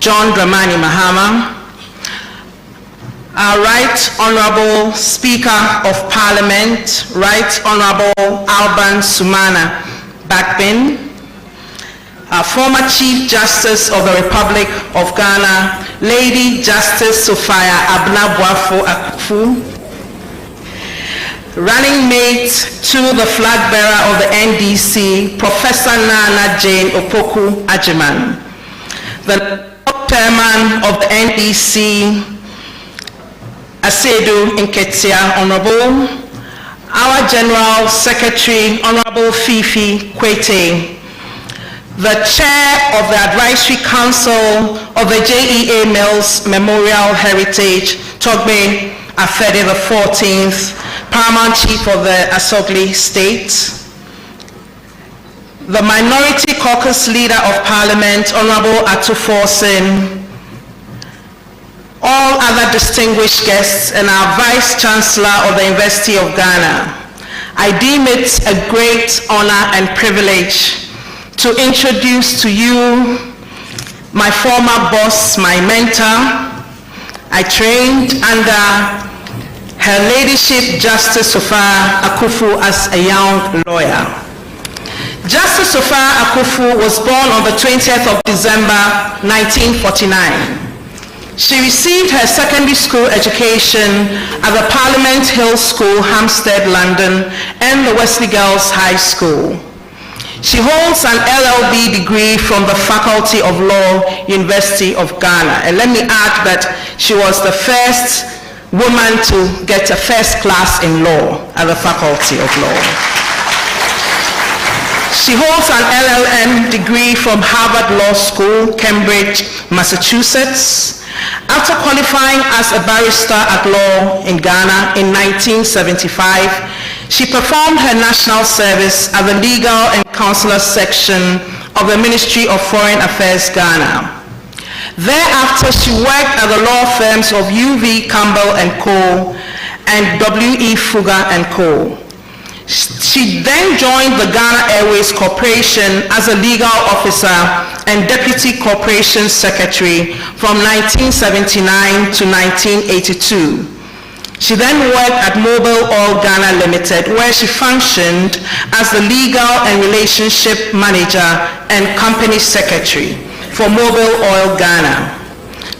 John Dramani Mahama, our Right Honorable Speaker of Parliament, Right Honorable Alban Sumana Bakbin, our former Chief Justice of the Republic of Ghana, Lady Justice Sophia Abna-Boafo Akufu, running mate to the flag bearer of the NDC, Professor Nana Jane Opoku Ajiman, the chairman of the NDC, Asedu Nketia Honorable, our General Secretary, Honorable Fifi Kwete, the Chair of the Advisory Council of the JEA Mills Memorial Heritage, Togbe Afede the 14th, Paramount Chief of the Asogli State, the Minority Caucus Leader of Parliament, Honorable Atuforsen, all other distinguished guests, and our Vice Chancellor of the University of Ghana. I deem it a great honor and privilege to introduce to you my former boss, my mentor. I trained under Her Ladyship Justice Sophia Akufu as a young lawyer. Justice Sophia Akufu was born on the 20th of December 1949. She received her secondary school education at the Parliament Hill School, Hampstead, London, and the Wesley Girls High School. She holds an LLB degree from the Faculty of Law, University of Ghana. And let me add that she was the first woman to get a first class in law at the Faculty of Law. She holds an LLM degree from Harvard Law School, Cambridge, Massachusetts. After qualifying as a barrister at law in Ghana in 1975, she performed her national service at the Legal and Consular Section of the Ministry of Foreign Affairs, Ghana. Thereafter, she worked at the law firms of UV Campbell & Co. and W.E. Fugger & Co. She then joined the Ghana Airways Corporation as a legal officer and deputy corporation secretary from 1979 to 1982. She then worked at Mobile Oil Ghana Limited, where she functioned as the legal and relationship manager and company secretary for Mobile Oil Ghana.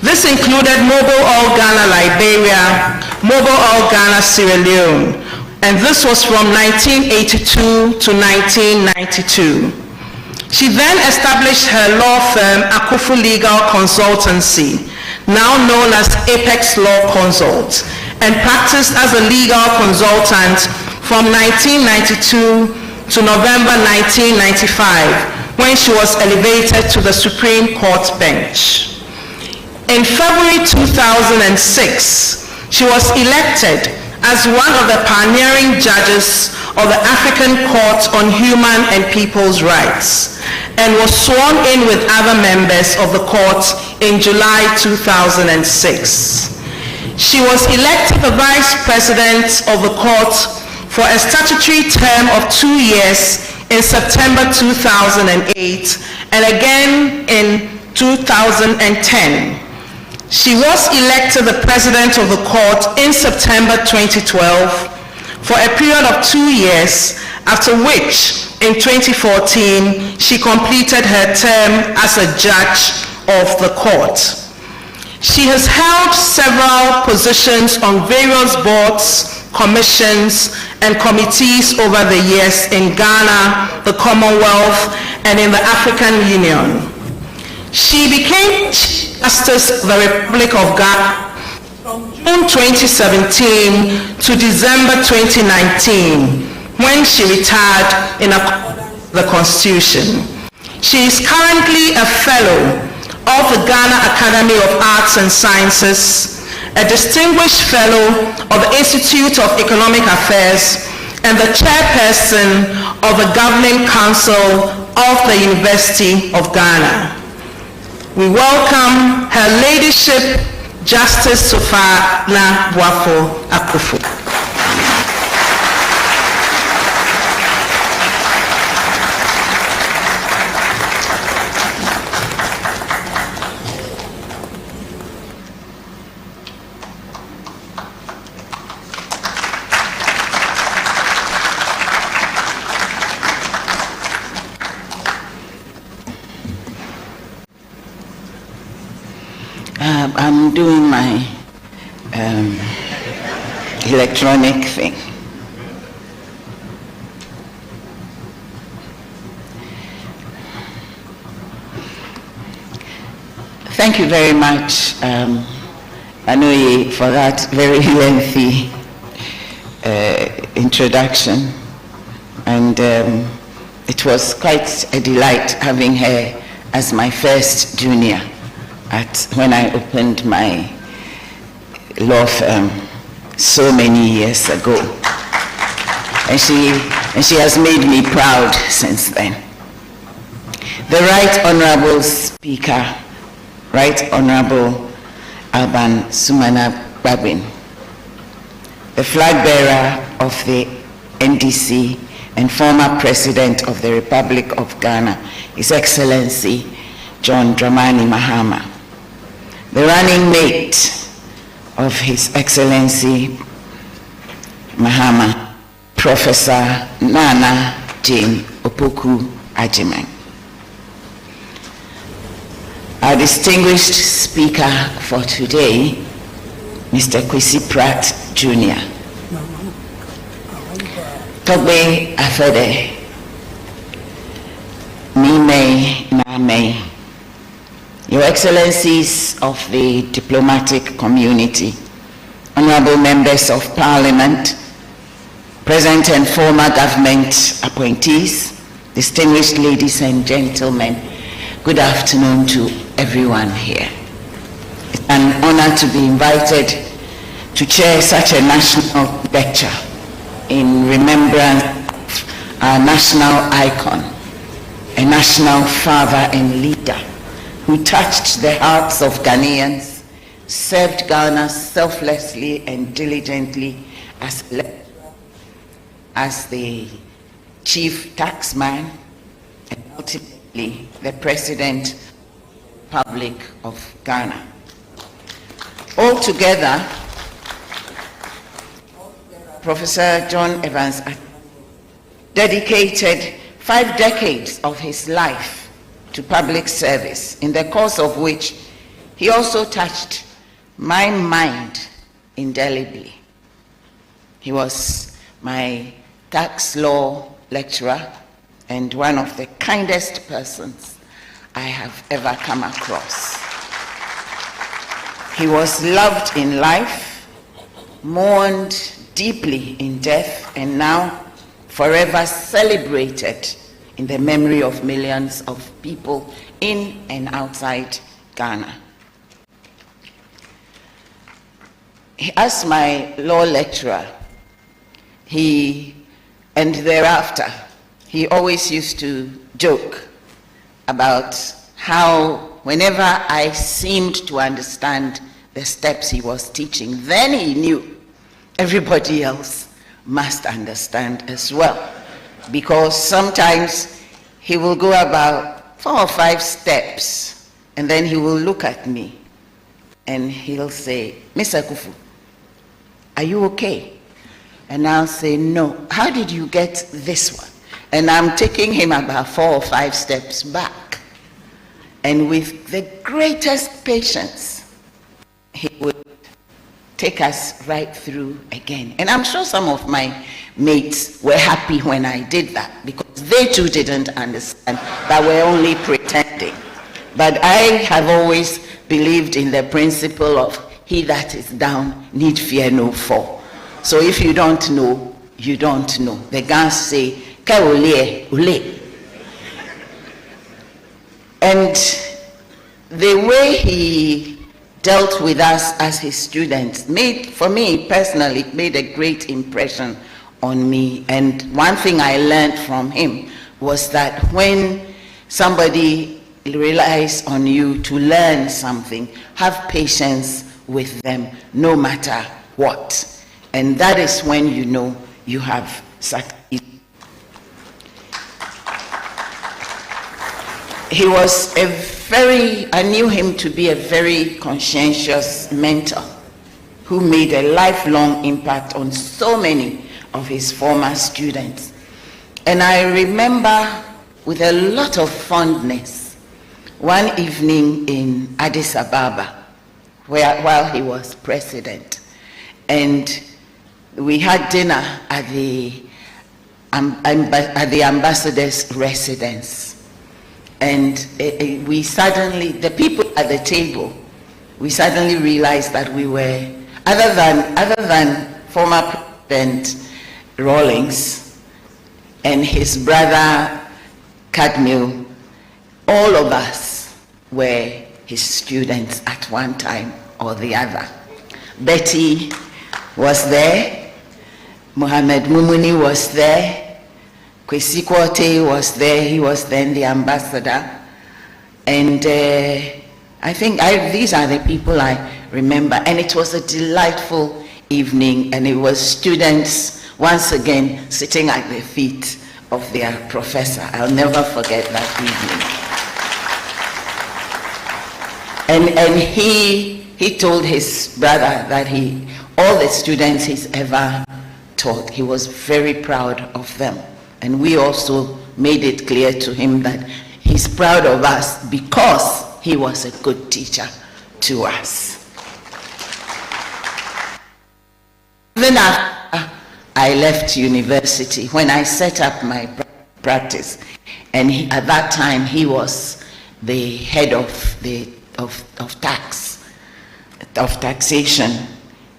This included Mobile Oil Ghana Liberia, Mobile Oil Ghana Sierra Leone, and this was from 1982 to 1992. She then established her law firm, Akufu Legal Consultancy, now known as Apex Law Consult, and practiced as a legal consultant from 1992 to November 1995, when she was elevated to the Supreme Court bench. In February 2006, she was elected as one of the pioneering judges of the African Court on Human and People's Rights, and was sworn in with other members of the court in July 2006. She was elected the Vice President of the court for a statutory term of 2 years in September 2008 and again in 2010. She was elected the President of the court in September 2012 for a period of 2 years, after which in 2014 she completed her term as a judge of the court. She has held several positions on various boards, commissions, and committees over the years in Ghana, the Commonwealth, and in the African Union. She became Justice of the Republic of Ghana from June 2017 to December 2019, when she retired in accordance with the Constitution. She is currently a fellow of the Ghana Academy of Arts and Sciences, a distinguished fellow of the Institute of Economic Affairs, and the chairperson of the Governing Council of the University of Ghana. We welcome Her Ladyship Justice Sophia Abna-Boafo Akufu. I'm doing my electronic thing. Thank you very much, Anoye, for that very lengthy introduction. And it was quite a delight having her as my first junior when I opened my law firm so many years ago. And she has made me proud since then. The Right Honorable Speaker, Right Honorable Alban Sumana Babin, the flag bearer of the NDC and former President of the Republic of Ghana, His Excellency John Dramani Mahama, the running mate of His Excellency Mahama, Professor Nana Jane Opoku Agyeman. Our distinguished speaker for today, Mr. Kwesi Pratt Jr. Togbe Afede, Mime Name, Your Excellencies of the diplomatic community, honorable members of parliament, present and former government appointees, distinguished ladies and gentlemen, good afternoon to everyone here. It's an honor to be invited to chair such a national lecture in remembrance of our national icon, a national father and leader who touched the hearts of Ghanaians, served Ghana selflessly and diligently as the chief taxman and ultimately the President of the Republic of Ghana. Altogether, Professor John Evans dedicated 5 decades of his life to public service, in the course of which he also touched my mind indelibly. He was my tax law lecturer and one of the kindest persons I have ever come across. He was loved in life, mourned deeply in death, and now forever celebrated in the memory of millions of people in and outside Ghana. As my law lecturer, and thereafter, he always used to joke about how whenever I seemed to understand the steps he was teaching, then he knew everybody else must understand as well. Because sometimes he will go about 4 or 5 steps, and then he will look at me and he'll say, "Miss Akufu, are you okay?" And I'll say, "No. How did you get this one?" And I'm taking him about 4 or 5 steps back. And with the greatest patience, he would take us right through again. And I'm sure some of my mates were happy when I did that, because they too didn't understand that we're only pretending. But I have always believed in the principle of he that is down need fear no fall. So if you don't know, you don't know. The Gans say, "Ke ole, ole." And the way he dealt with us as his students for me personally, made a great impression on me. And one thing I learned from him was that when somebody relies on you to learn something, have patience with them no matter what. And that is when you know you have succeeded. I knew him to be a very conscientious mentor who made a lifelong impact on so many of his former students. And I remember with a lot of fondness one evening in Addis Ababa while he was president. And we had dinner at the ambassador's residence. And the people at the table, we suddenly realized that we were, other than former President Rawlings and his brother Cadmiel, all of us were his students at one time or the other. Betty was there, Mohammed Mumuni was there, Kwesi Kwote was there, he was then the ambassador. And I think these are the people I remember. And it was a delightful evening, and it was students, once again, sitting at the feet of their professor. I'll never forget that evening. And he told his brother that all the students he's ever taught, he was very proud of them. And we also made it clear to him that he's proud of us because he was a good teacher to us. Even after I left university, when I set up my practice, and at that time he was the head of taxation,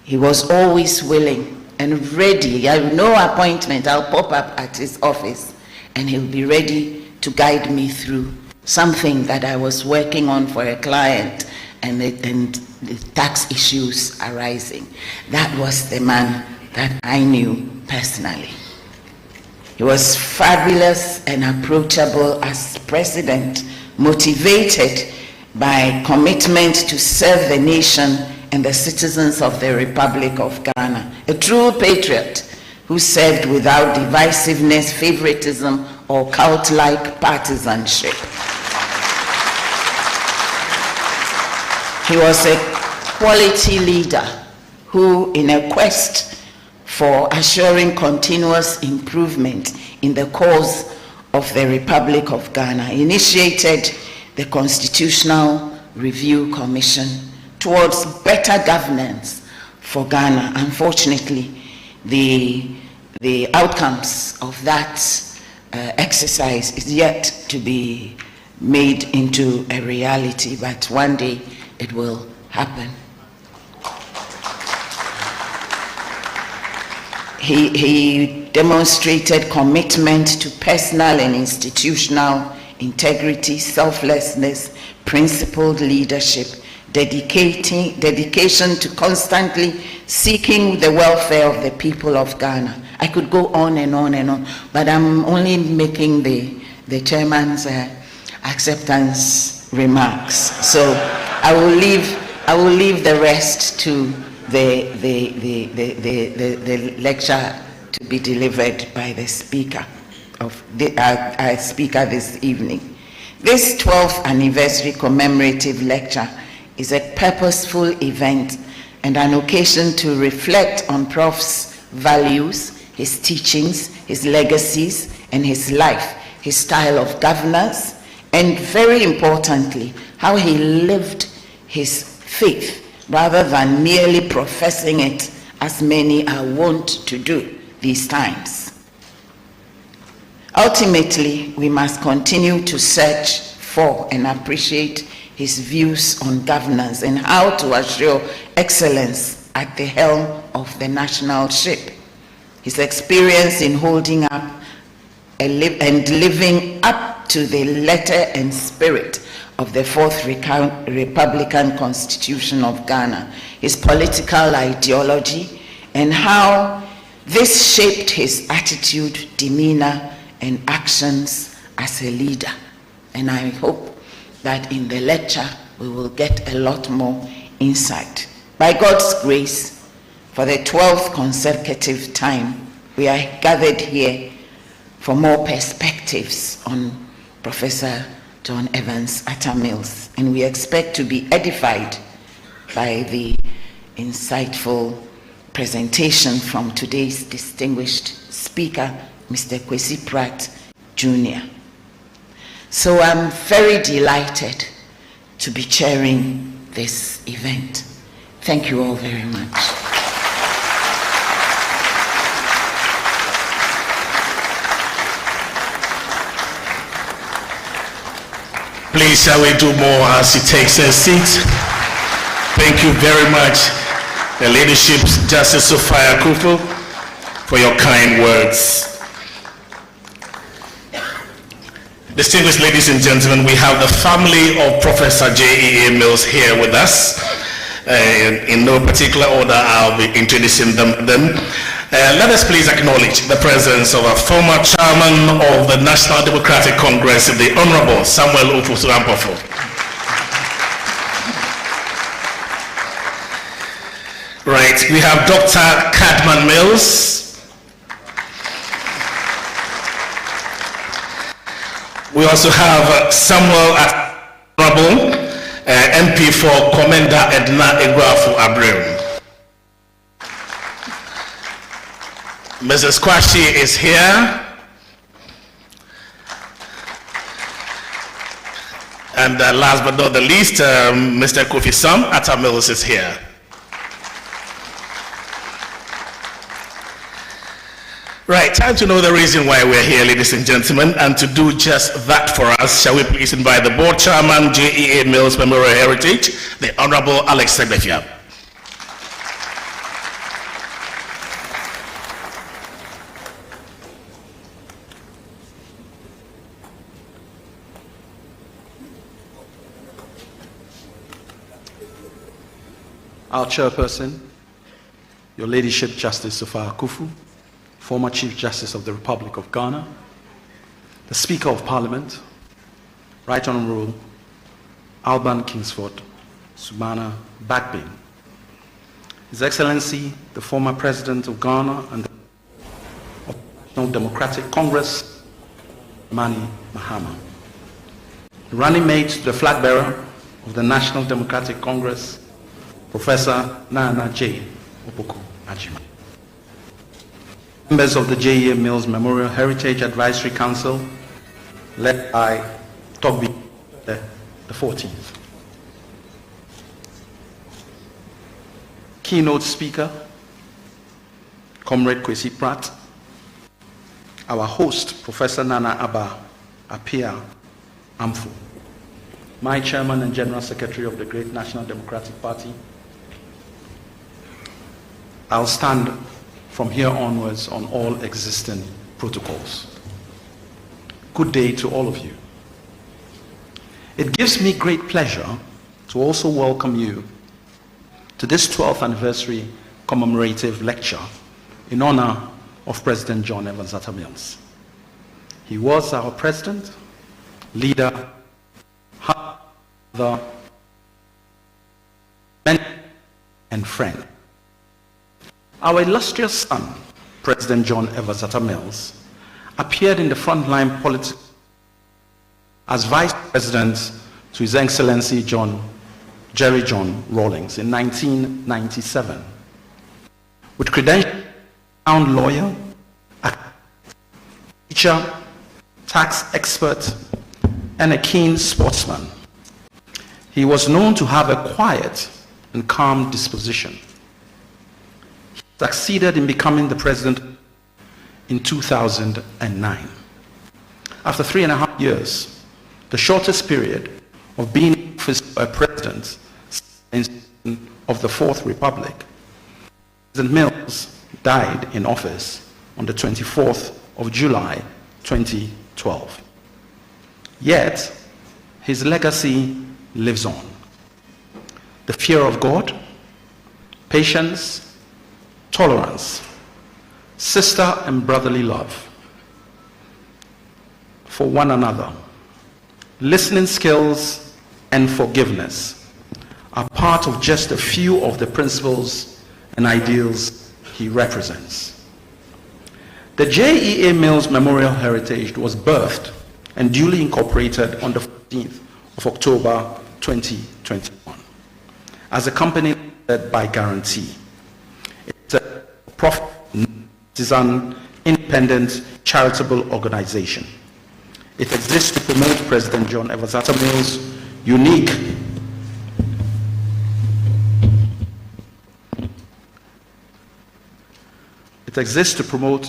he was always willing and ready. I have no appointment, I'll pop up at his office and he'll be ready to guide me through something that I was working on for a client and the tax issues arising. That was the man that I knew personally. He was fabulous and approachable as president, motivated by commitment to serve the nation and the citizens of the Republic of Ghana. A true patriot who served without divisiveness, favoritism, or cult-like partisanship. He was a quality leader who, in a quest for assuring continuous improvement in the cause of the Republic of Ghana, initiated the Constitutional Review Commission towards better governance for Ghana. Unfortunately, the outcomes of that exercise is yet to be made into a reality, but one day it will happen. He demonstrated commitment to personal and institutional integrity, selflessness, principled leadership, dedication to constantly seeking the welfare of the people of Ghana. I could go on and on and on, but I'm only making the chairman's acceptance remarks. So I will leave the rest to the lecture to be delivered by the speaker of our speaker this evening. This 12th anniversary commemorative lecture is a purposeful event and an occasion to reflect on Prof's values, his teachings, his legacies, and his life, his style of governance, and very importantly, how he lived his faith rather than merely professing it as many are wont to do these times. Ultimately, we must continue to search for and appreciate his views on governance and how to assure excellence at the helm of the national ship. His experience in holding up and living up to the letter and spirit of the Fourth Republican Constitution of Ghana, his political ideology, and how this shaped his attitude, demeanor, and actions as a leader. And I hope that in the lecture we will get a lot more insight. By God's grace, for the 12th consecutive time, we are gathered here for more perspectives on Professor John Evans Atta Mills, and we expect to be edified by the insightful presentation from today's distinguished speaker, Mr. Kwesi Pratt, Jr. So I'm very delighted to be chairing this event. Thank you all very much. Please, shall we do more as he takes a seat? Thank you very much, the leadership, Justice Sophia Kufu, for your kind words. Distinguished ladies and gentlemen, we have the family of Professor J.E.A. Mills here with us. In no particular order, I'll be introducing them then. Let us please acknowledge the presence of a former chairman of the National Democratic Congress, the Honorable Samuel Ofosu-Ampofo. Right, we have Dr. Cadman Mills. We also have Samuel Honorable MP for Commander Edna Eguafu Abreu. Mrs. Kwashi is here. And last but not the least, Mr. Kofi Sam ATTAH Mills is here. Right, time to know the reason why we're here, ladies and gentlemen, and to do just that for us, shall we please invite the board chairman, J.E.A. Mills Memorial Heritage, the Honorable Alex Segbefia. Our chairperson, your ladyship Justice Sophia Kufu, former Chief Justice of the Republic of Ghana, the Speaker of Parliament, Right Honorable Alban Kingsford Sumana Bagbin, His Excellency, the former President of Ghana and of the National Democratic Congress, Mani Mahama, the running mate to the flag bearer of the National Democratic Congress, Professor Nana J. Opoku Ajima, members of the J.E.A. Mills Memorial Heritage Advisory Council, led by Togbi the 14th. Keynote speaker, Comrade Kwesi Pratt, our host, Professor Nana Abba Apia Amfu, my chairman and general secretary of the Great National Democratic Party. I'll stand from here onwards on all existing protocols. Good day to all of you. It gives me great pleasure to also welcome you to this 12th anniversary commemorative lecture in honor of President John Evans Atta Mills. He was our president, leader, father, mentor, and friend. Our illustrious son, President John Evans Atta Mills, appeared in the frontline politics as Vice President to His Excellency Jerry John Rawlings in 1997. With credentials, sound lawyer, teacher, tax expert, and a keen sportsman, he was known to have a quiet and calm disposition. Succeeded in becoming the president in 2009. After 3.5 years, the shortest period of being in office by president of the Fourth Republic, President Mills died in office on the 24th of July 2012. Yet, his legacy lives on. The fear of God, patience, tolerance, sister and brotherly love for one another, listening skills, and forgiveness are part of just a few of the principles and ideals he represents. The J.E.A. Mills Memorial Heritage was birthed and duly incorporated on the 14th of October 2021 as a company led by guarantee. It's a profit-citizen, independent, charitable organization. It exists to promote President John Evans Atta Mills' unique It exists to promote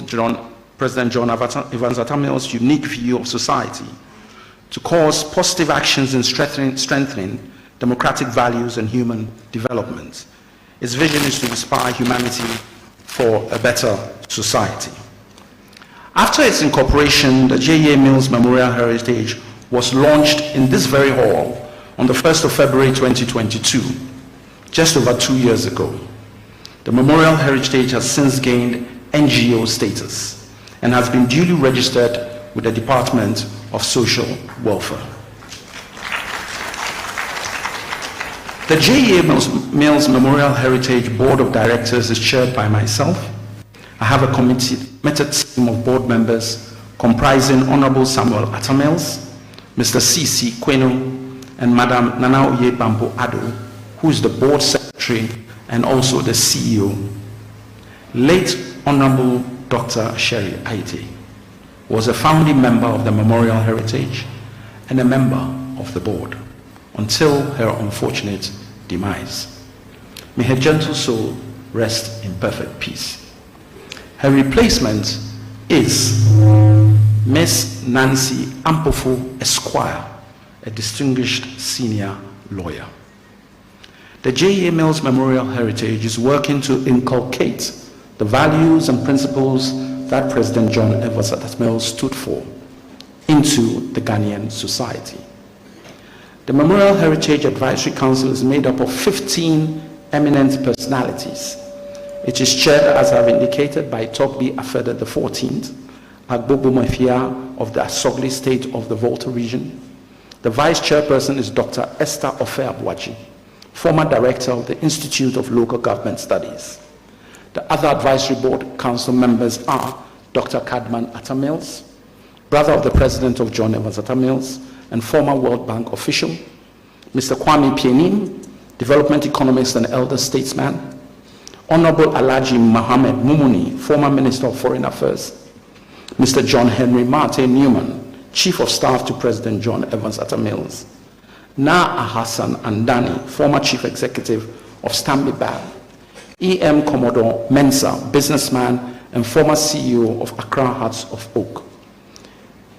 President John Evans Atta Mills' unique view of society, to cause positive actions in strengthening democratic values and human development. Its vision is to inspire humanity for a better society. After its incorporation, the J.E.A. Mills Memorial Heritage was launched in this very hall on the 1st of February 2022, just over 2 years ago. The Memorial Heritage has since gained NGO status and has been duly registered with the Department of Social Welfare. The J.E.A. Mills Memorial Heritage Board of Directors is chaired by myself. I have a committed team of board members comprising Honorable Samuel Atta Mills, Mr. C.C. Kwenu, and Madam Nana Oye Bambo Ado, who is the board secretary and also the CEO. Late Honorable Dr. Sherry Aite was a founding member of the Memorial Heritage and a member of the board until her unfortunate demise. May her gentle soul rest in perfect peace. Her replacement is Miss Nancy Ampofo Esquire, a distinguished senior lawyer. The J.E.A. Mills Memorial Heritage is working to inculcate the values and principles that President John Evans Atta Mills stood for into the Ghanaian society. The Memorial Heritage Advisory Council is made up of 15 eminent personalities. It is chaired, as I've indicated, by Togbi Afede the 14th, Agbobo Mafia of the Asogli State of the Volta region. The vice chairperson is Dr. Esther Ofe Abuaji, former director of the Institute of Local Government Studies. The other advisory board council members are Dr. Kadman Atta Mills, brother of the president of John Evans Atta Mills and former World Bank official, Mr. Kwame Pienim, development economist and elder statesman, Honorable Alhaji Mohammed Mumuni, former Minister of Foreign Affairs, Mr. John Henry Martin Newman, Chief of Staff to President John Evans Atta Mills, Na Hassan Andani, former Chief Executive of Stanbic Bank, E.M. Commodore Mensah, businessman and former CEO of Accra Hearts of Oak,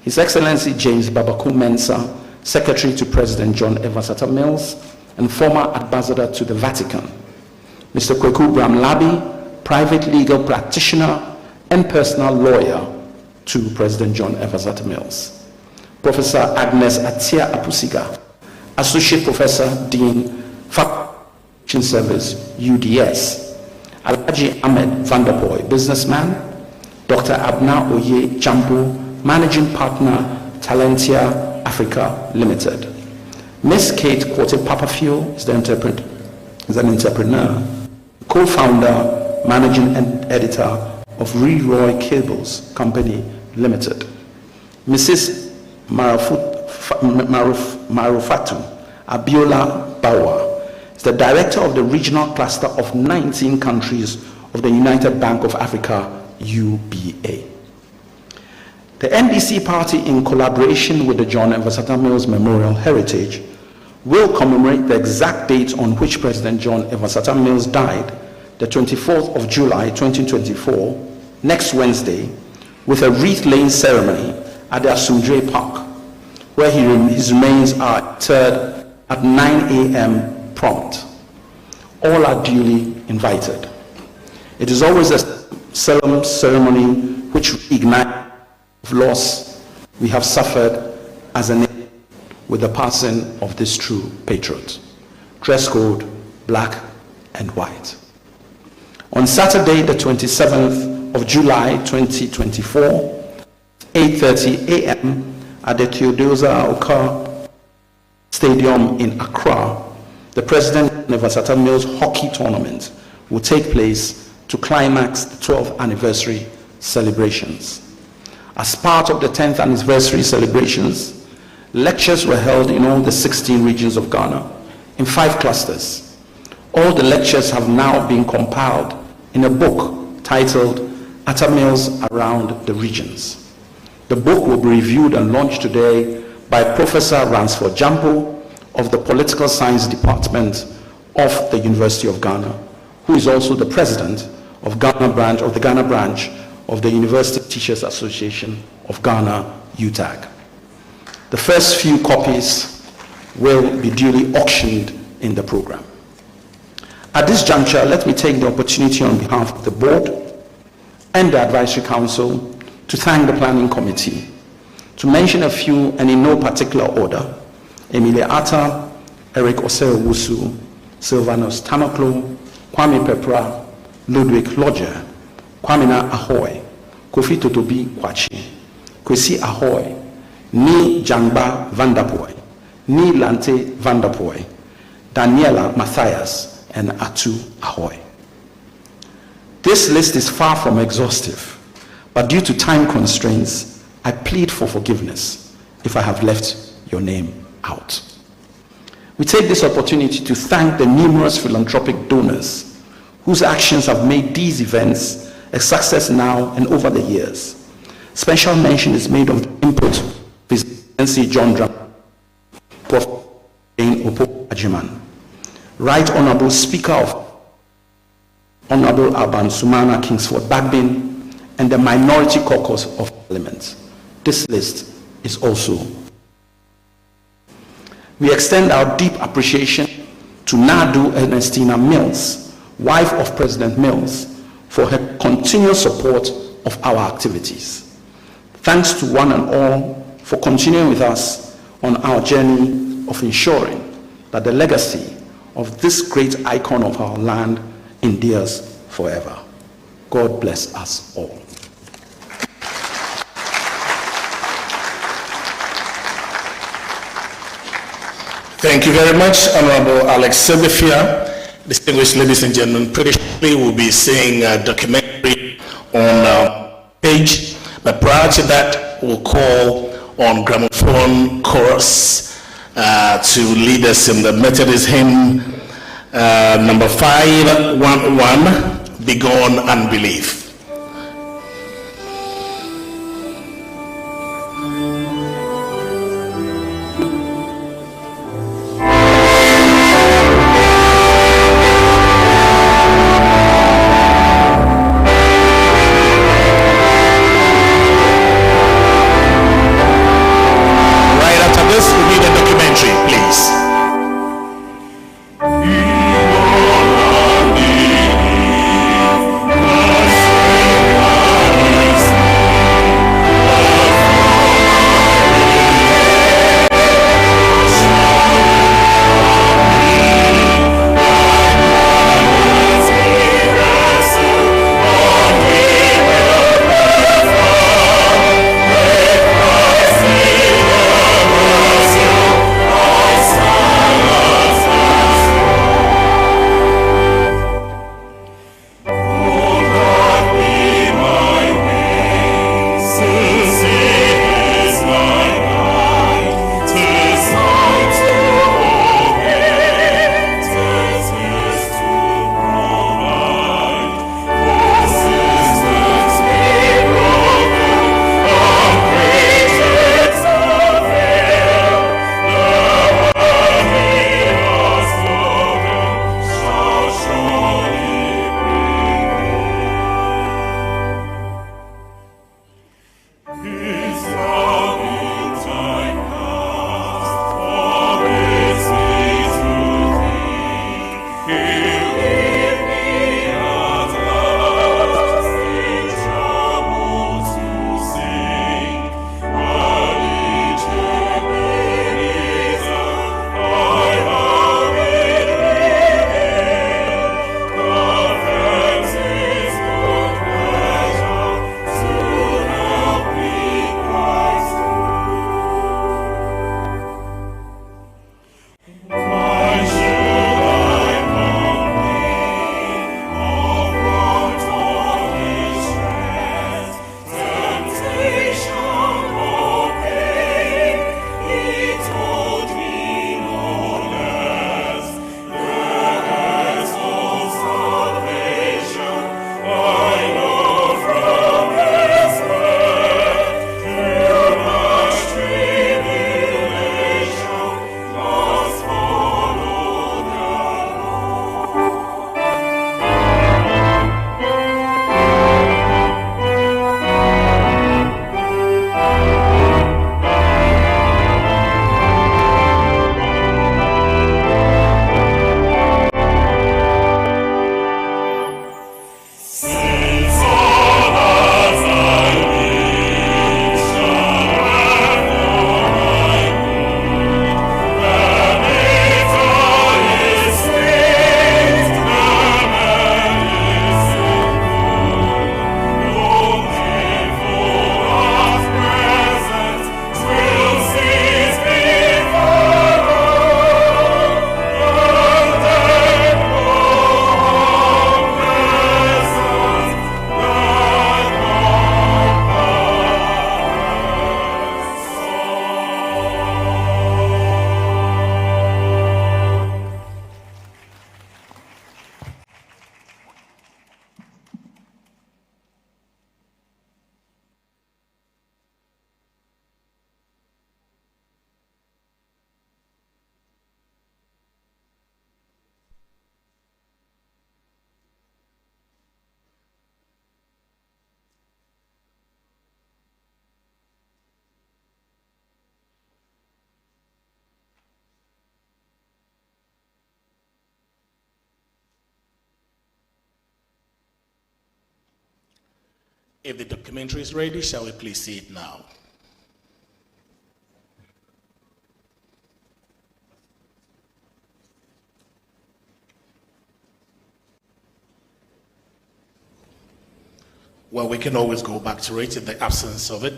His Excellency James Babaku Mensah, Secretary to President John Evans Atta Mills and former Ambassador to the Vatican, Mr. Kweku Bramlabi, private legal practitioner and personal lawyer to President John Evans Atta Mills, Professor Agnes Atia Apusiga, Associate Professor, Dean, Faculty Service, UDS, Alhaji Ahmed Vanderpoy, businessman, Dr. Abna Oye Jambu, Managing Partner, Talentia Africa Limited. Ms. Kate Kwote Papafio is an entrepreneur, co-founder, managing editor of Reroy Cables Company Limited. Mrs. Marufatu Abiola Bawa is the director of the regional cluster of 19 countries of the United Bank of Africa, UBA. The NDC party, in collaboration with the John Evans Atta Mills Memorial Heritage, will commemorate the exact date on which President John Evans Atta Mills died, the 24th of July 2024, next Wednesday, with a wreath-laying ceremony at the Asumdre Park, where his remains are interred at 9 a.m. prompt. All are duly invited. It is always a solemn ceremony which ignites the loss we have suffered as a nation with the passing of this true patriot. Dress code, black and white. On Saturday, the 27th of July 2024, 8:30 a.m. at the Theodosia Oka Stadium in Accra, the President Evans Atta Mills hockey tournament will take place to climax the 12th anniversary celebrations. As part of the 10th anniversary celebrations, lectures were held in all the 16 regions of Ghana in 5 clusters. All the lectures have now been compiled in a book titled Atta Mills Around the Regions. The book will be reviewed and launched today by Professor Ransford Jampo of the Political Science Department of the University of Ghana, who is also the president of the Ghana branch of the University Teachers Association of Ghana, UTAG. The first few copies will be duly auctioned in the program. At this juncture, let me take the opportunity on behalf of the board and the Advisory Council to thank the Planning Committee. To mention a few, and in no particular order: Emilia ATTAH, Eric Osei-Owusu, Sylvanus Tanoklo, Kwame Pepra, Ludwig Lodger, Kwamina Ahoy, Kofi Totobi Kwachi, Kwesi Ahoy, Ni Jangba Vanderpoy, Ni Lante Vanderpoy, Daniela Matthias, and Atu Ahoy. This list is far from exhaustive, but due to time constraints, I plead for forgiveness if I have left your name out. We take this opportunity to thank the numerous philanthropic donors whose actions have made these events a success now and over the years. Special mention is made of the input of His Excellency John Dram, Prof. Jane Opo Ajiman, Right Honorable Speaker of Honorable Alban Sumana Kingsford Bagbin, and the Minority Caucus of Parliament. This list is also. We extend our deep appreciation to Nadu Ernestina Mills, wife of President Mills, for her continuous support of our activities. Thanks to one and all for continuing with us on our journey of ensuring that the legacy of this great icon of our land endures forever. God bless us all. Thank you very much, Honorable Alex Sebefia. Distinguished ladies and gentlemen, pretty shortly we'll be seeing a documentary on our page, but prior to that, we'll call on gramophone chorus to lead us in the Methodist hymn number 511, Begone Unbelief. Yes. If the documentary is ready, shall we please see it now? Well, we can always go back to it in the absence of it.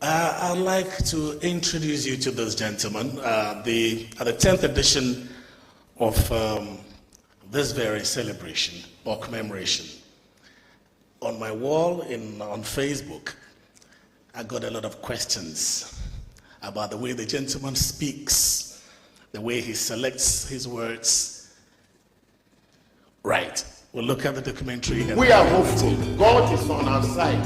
I'd like to introduce you to this gentleman. At the 10th edition of this very celebration or commemoration, on my wall on Facebook, I got a lot of questions about the way the gentleman speaks, the way he selects his words. Right. We'll look at the documentary. We are hopeful. God is on our side.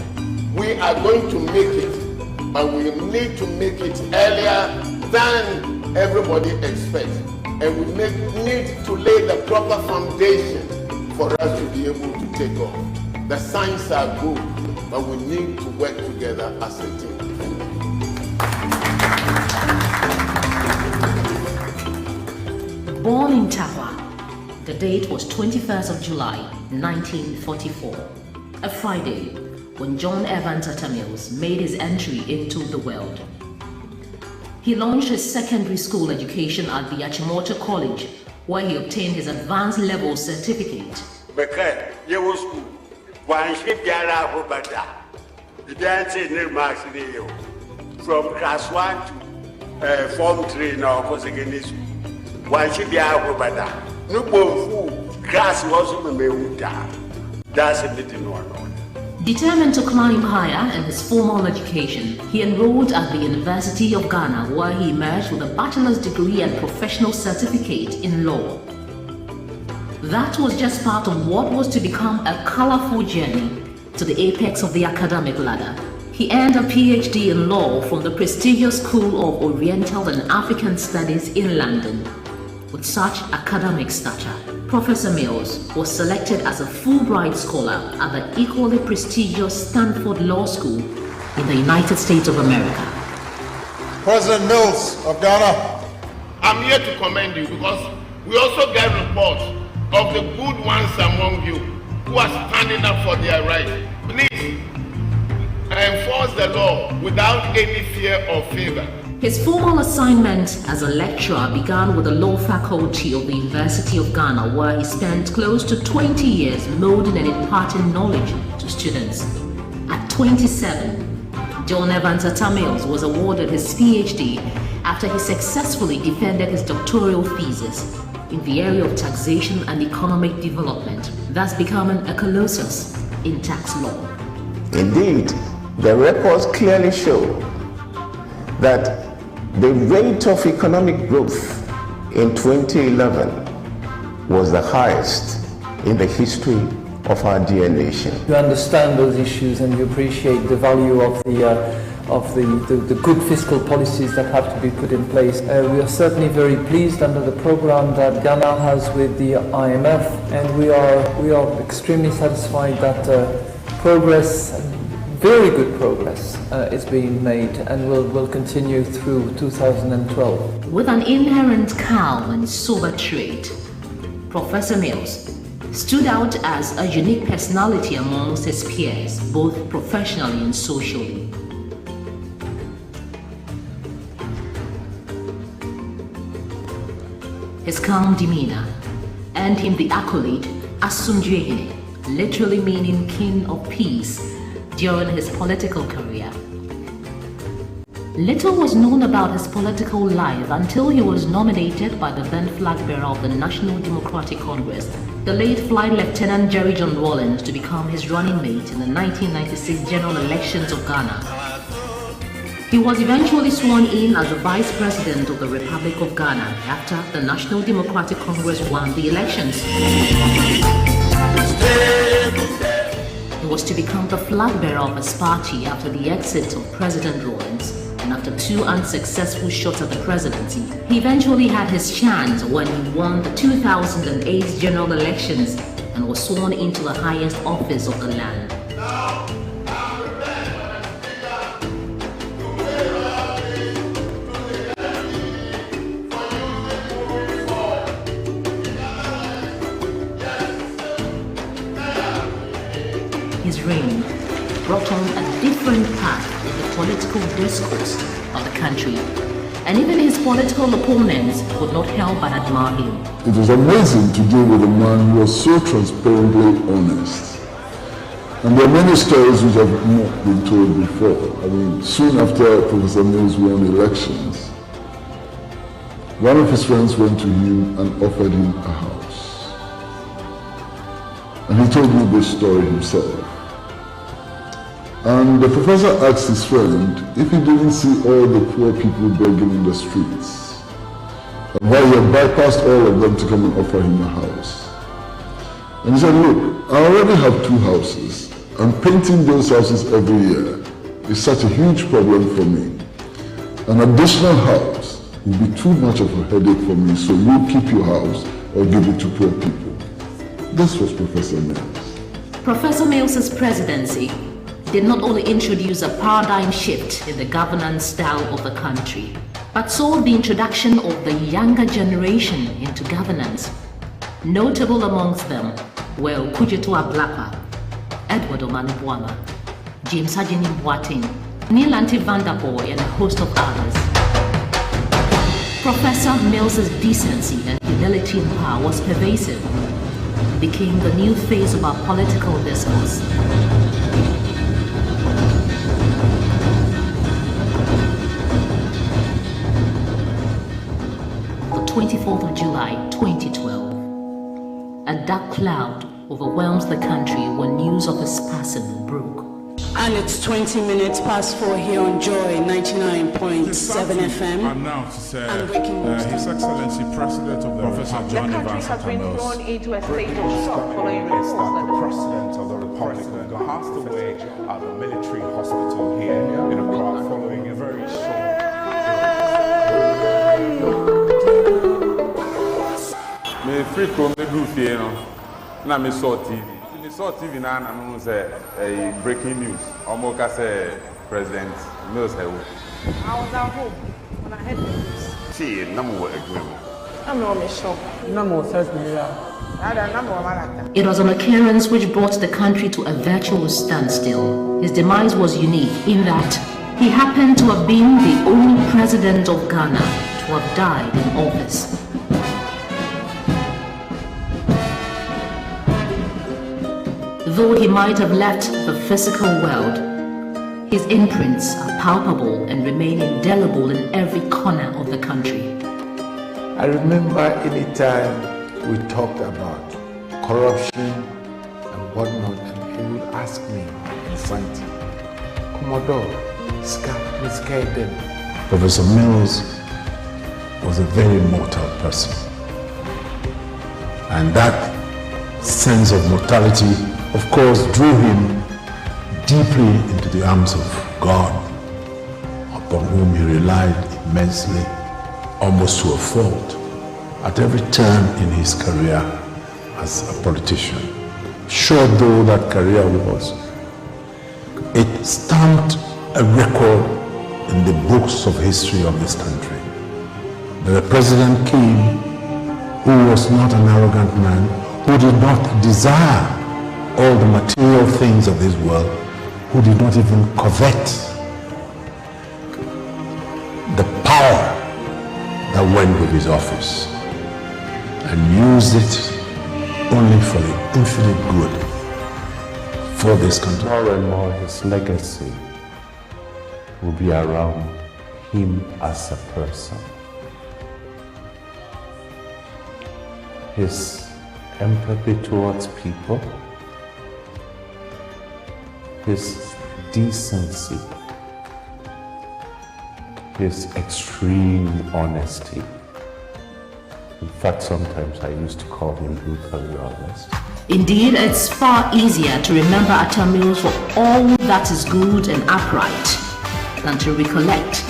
We are going to make it, but we need to make it earlier than everybody expects. And we need to lay the proper foundation for us to be able to take off. The signs are good, but we need to work together as a team. Born in Tawa, the date was 21st of July, 1944, a Friday when John Evans ATTAH Mills made his entry into the world. He launched his secondary school education at the Achimota College, where he obtained his advanced level certificate. From class 1 to form 3 now for secondary school. Why should be out better? No class was that's a little known. Determined to climb higher in his formal education, he enrolled at the University of Ghana, where he emerged with a bachelor's degree and professional certificate in law. That was just part of what was to become a colorful journey to the apex of the academic ladder. He earned a PhD in law from the prestigious School of Oriental and African Studies in London. With such academic stature, Professor Mills was selected as a Fulbright scholar at the equally prestigious Stanford Law School in the United States of America. President Mills of Ghana, I'm here to commend you because we also get reports of the good ones among you who are standing up for their rights. Please enforce the law without any fear or favor. His formal assignment as a lecturer began with the law faculty of the University of Ghana, where he spent close to 20 years molding and imparting knowledge to students. At 27, John Evans ATTAH Mills was awarded his PhD after he successfully defended his doctoral thesis in the area of taxation and economic development, thus becoming a colossus in tax law. Indeed, the records clearly show that the rate of economic growth in 2011 was the highest in the history of our dear nation. You understand those issues and you appreciate the value of the good fiscal policies that have to be put in place. We are certainly very pleased under the program that Ghana has with the IMF, and we are extremely satisfied that progress, very good progress, is being made and will continue through 2012. With an inherent calm and sober trait, Professor Mills stood out as a unique personality amongst his peers, both professionally and socially. His calm demeanor earned him the accolade Asumdwehene, literally meaning King of Peace, during his political career. Little was known about his political life until he was nominated by the then flag bearer of the National Democratic Congress, the late Flight Lieutenant Jerry John Rawlings, to become his running mate in the 1996 general elections of Ghana. He was eventually sworn in as the Vice President of the Republic of Ghana after the National Democratic Congress won the elections. He was to become the flag bearer of his party after the exit of President Rawlings, and after 2 unsuccessful shots at the presidency, he eventually had his chance when he won the 2008 general elections and was sworn into the highest office of the land. His reign brought on a different path in the political discourse of the country, and even his political opponents could not help but admire him. It was amazing to deal with a man who was so transparently honest. And there are many stories which have not been told before. I mean, soon after Professor Mills won elections, one of his friends went to him and offered him a house. And he told me this story himself. And the professor asked his friend if he didn't see all the poor people begging in the streets, and why he had bypassed all of them to come and offer him a house. And he said, look, I already have 2 houses, and painting those houses every year is such a huge problem for me. An additional house will be too much of a headache for me, so you keep your house or give it to poor people. This was Professor Mills. Professor Mills's presidency did not only introduce a paradigm shift in the governance style of the country, but saw the introduction of the younger generation into governance. Notable amongst them were Kujetu Ablapa, Edward Omanubuama, James Hajini Boateng, Neil Anti Vanderpoel, and a host of others. Professor Mills's decency and humility in power was pervasive. He became the new face of our political discourse. The 24th of July, 2012. A dark cloud overwhelms the country when news of his passing broke. And it's 20 minutes past 4 here on Joy 99.7 FM. And now to say, His Excellency President of the Professor John Evans has been thrown into a state of shock following reports that the President of the Republic of Ghana passed away at the military hospital here in Accra following a very short. Me free from the roof here, na me saw TV. Me saw TV na no say breaking news. Omoka say President Mills Hewo. I was at home when I heard the news. See, no more agreement. I'm not sure. It was an occurrence which brought the country to a virtual standstill. His demise was unique in that he happened to have been the only president of Ghana to have died in office. Though he might have left the physical world, his imprints are palpable and remain indelible in every corner of the country. I remember any time we talked about corruption and whatnot, and he would ask me, Santi, Commodore, Professor Mills was a very mortal person. And that sense of mortality, of course, drew him deeply into the arms of God, upon whom he relied immensely, almost to a fault, at every turn in his career as a politician. Short though that career was, it stamped a record in the books of history of this country. That a president came who was not an arrogant man, who did not desire all the material things of this world, who did not even covet the power that went with his office, and used it only for the infinite good for this country. More and more his legacy will be around him as a person. His empathy towards people, his decency, his extreme honesty. In fact, sometimes I used to call him brutally honest. Indeed, it's far easier to remember ATTAH Mills for all that is good and upright than to recollect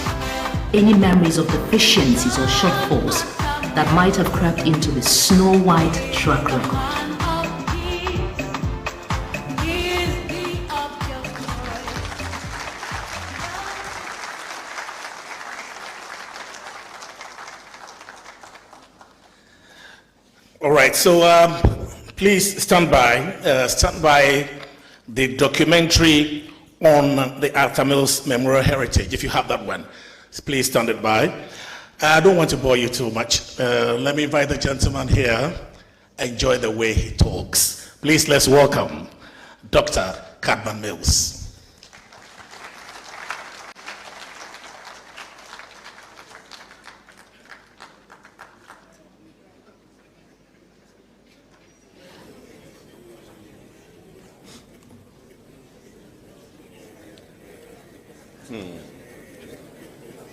any memories of deficiencies or shortfalls that might have crept into his snow-white track record. All right, so please stand by the documentary on the ATTAH Mills Memorial Heritage. If you have that one, please stand it by. I don't want to bore you too much. Let me invite the gentleman here. Enjoy the way he talks. Please, let's welcome Dr. Cadman Mills.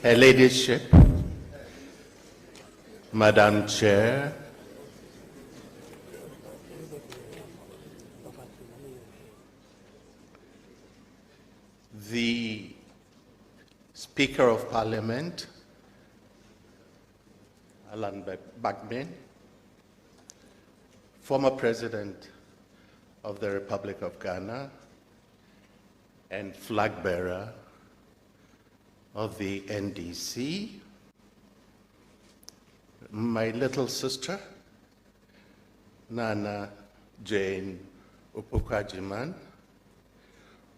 Her Ladyship, Madam Chair, the Speaker of Parliament, Alan Bagman, former President of the Republic of Ghana, and flag bearer of the NDC, my little sister, Nana Jane Opokwajiman,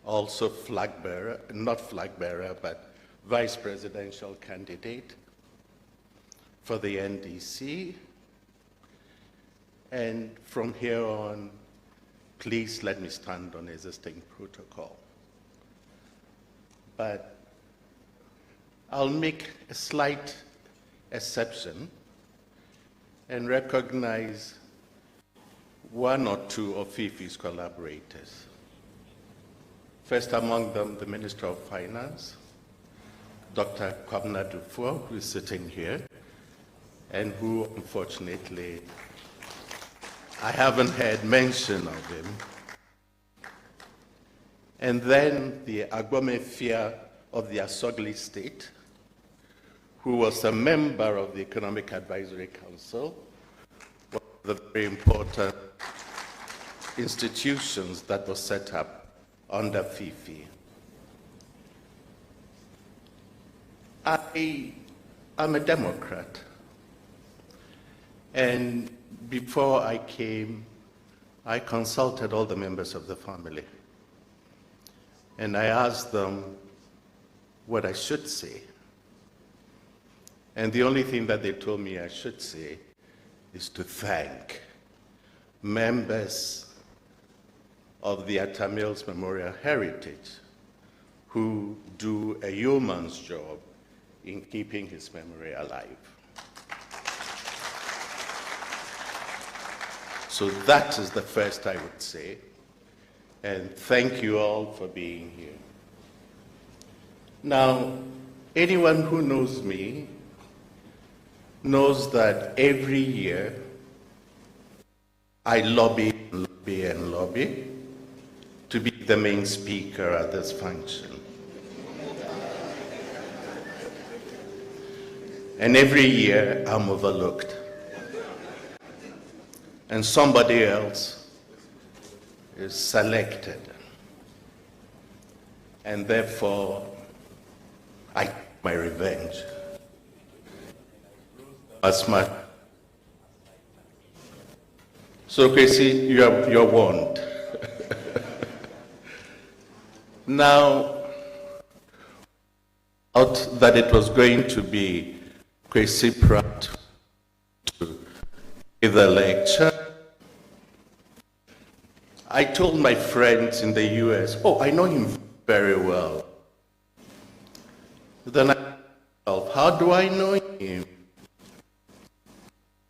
also flag bearer, not flag bearer, but vice presidential candidate for the NDC. And from here on, please let me stand on existing protocol. But I'll make a slight exception and recognize one or two of Fifi's collaborators. First among them, the Minister of Finance, Dr. Kwabena Dufour, who is sitting here, and who, unfortunately, I haven't heard mention of him. And then the Agwamefia of the Asogli State, who was a member of the Economic Advisory Council, one of the very important institutions that was set up under Fifi. I am a Democrat, and before I came, I consulted all the members of the family, and I asked them what I should say. And the only thing that they told me I should say is to thank members of the ATTAH Mills Memorial Heritage who do a yeoman's job in keeping his memory alive. So that is the first I would say, and thank you all for being here. Now, anyone who knows me knows that every year I lobby and lobby and lobby to be the main speaker at this function. And every year I'm overlooked. And somebody else is selected. And therefore, I take my revenge. As much. So, Kwesi, you're warned. Now, out that it was going to be Kwesi Pratt to give the lecture, I told my friends in the US, oh, I know him very well. Then I thought, how do I know him?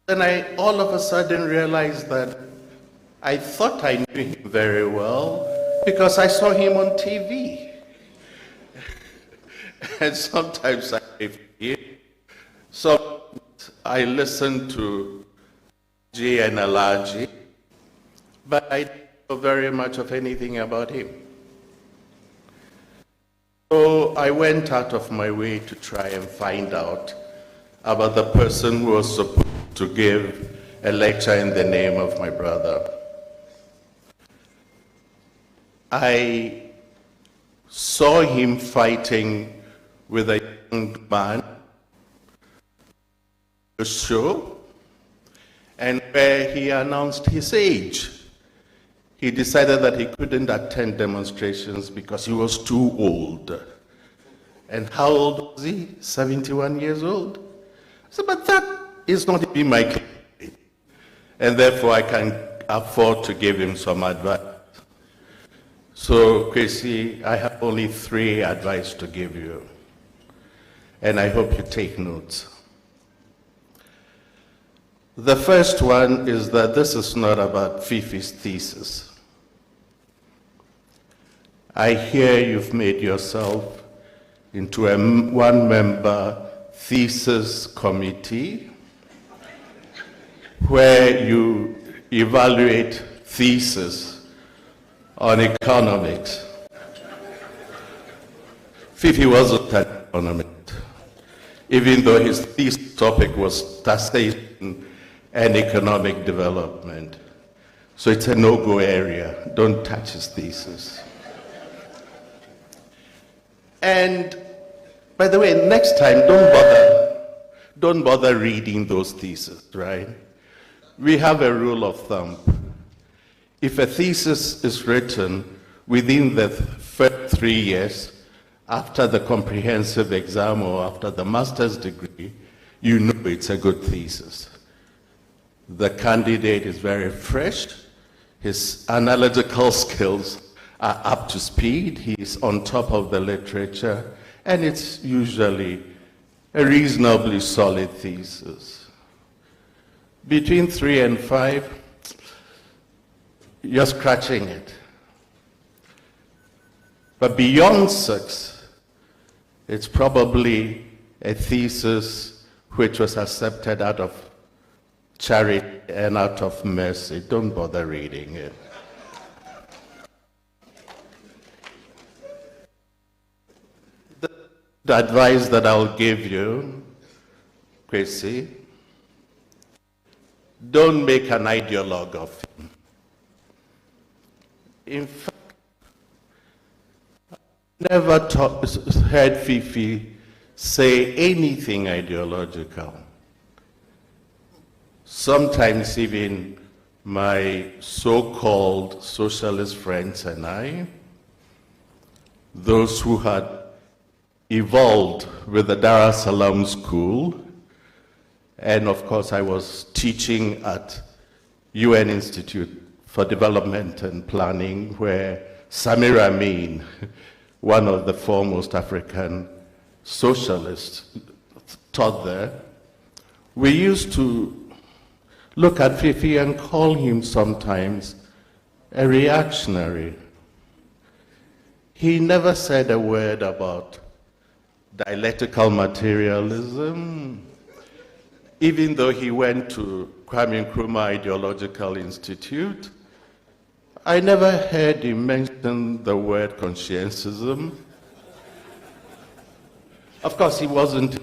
Then I all of a sudden realized that I thought I knew him very well because I saw him on TV. And sometimes I hear. So I listened to G and Alaji, but I didn't know very much of anything about him. So I went out of my way to try and find out about the person who was supposed to give a lecture in the name of my brother. I saw him fighting with a young man at a show, and where he announced his age. he decided that he couldn't attend demonstrations because he was too old. And how old was he? 71 years old. I said, but that is not even my claim. And therefore I can afford to give him some advice. So, Chrissy, I have only 3 advice to give you. And I hope you take notes. The first one is that this is not about Fifi's thesis. I hear you've made yourself into a one-member thesis committee where you evaluate thesis on economics. Fifi wasn't an economist, even though his thesis topic was taxation and economic development. So it's a no-go area. Don't touch his thesis. And by the way, next time, don't bother reading those theses, right? We have a rule of thumb. If a thesis is written within the first 3 years, after the comprehensive exam or after the master's degree, you know it's a good thesis. The candidate is very fresh, his analytical skills are up to speed, he's on top of the literature, and it's usually a reasonably solid thesis. Between 3 and 5, you're scratching it. But beyond 6, it's probably a thesis which was accepted out of charity and out of mercy. Don't bother reading it. The advice that I'll give you, Chrissy, don't make an ideologue of him. In fact, I never heard Fifi say anything ideological. Sometimes even my so-called socialist friends and I, those who had evolved with the Dar es Salaam school, and of course I was teaching at UN Institute for Development and Planning, where Samir Amin, one of the foremost African socialists, taught there. We used to look at Fifi and call him sometimes a reactionary. He never said a word about dialectical materialism, even though he went to Kwame Nkrumah Ideological Institute. I never heard him mention the word conscientism. Of course, he wasn't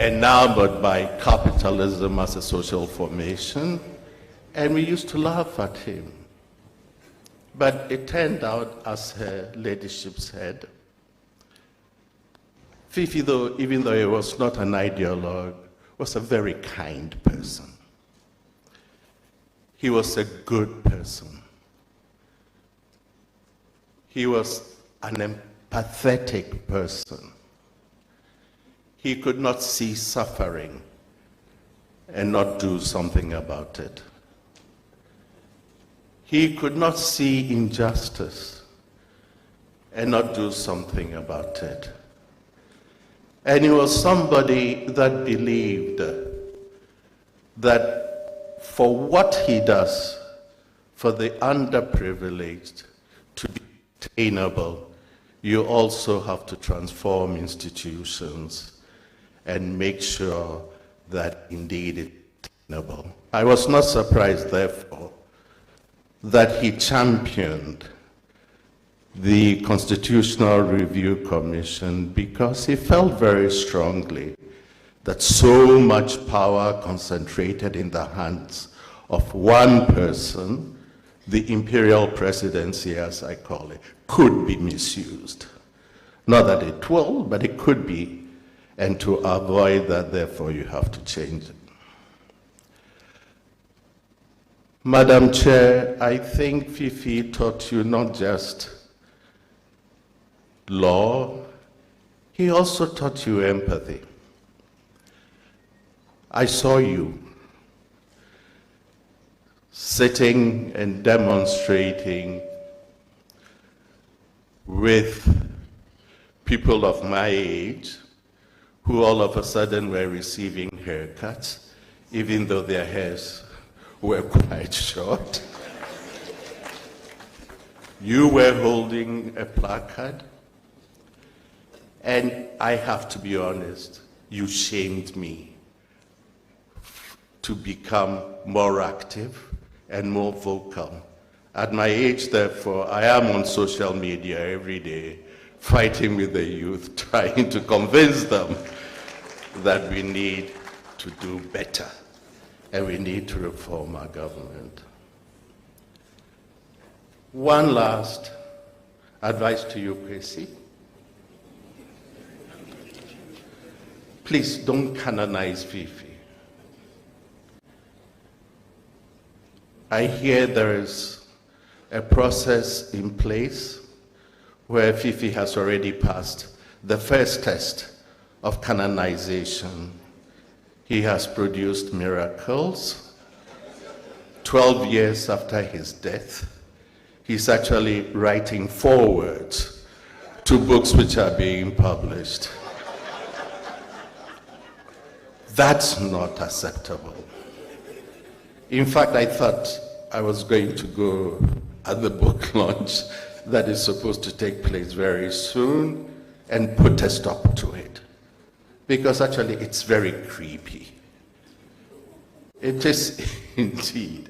enamored by capitalism as a social formation, and we used to laugh at him. But it turned out, as her ladyship said, Fifi, even though he was not an ideologue, was a very kind person. He was a good person. He was an empathetic person. He could not see suffering and not do something about it. He could not see injustice and not do something about it. And he was somebody that believed that for what he does for the underprivileged to be attainable, you also have to transform institutions and make sure that indeed it's attainable. I was not surprised, therefore, that he championed the Constitutional Review Commission because he felt very strongly that so much power concentrated in the hands of one person, the imperial presidency, as I call it, could be misused. Not that it will, but it could be. And to avoid that, therefore, you have to change it. Madam Chair, I think Fifi taught you not just law, he also taught you empathy. I saw you sitting and demonstrating with people of my age who all of a sudden were receiving haircuts, even though their hairs were quite short. You were holding a placard, and I have to be honest, you shamed me to become more active and more vocal. At my age, therefore, I am on social media every day, fighting with the youth, trying to convince them that we need to do better and we need to reform our government. One last advice to you, Kwesi. Please don't canonize Fifi. I hear there is a process in place where Fifi has already passed the first test of canonization. He has produced miracles. 12 years after his death, he's actually writing forewords to books which are being published. That's not acceptable. In fact, I thought I was going to go at the book launch that is supposed to take place very soon and put a stop to it. Because actually it's very creepy. It is indeed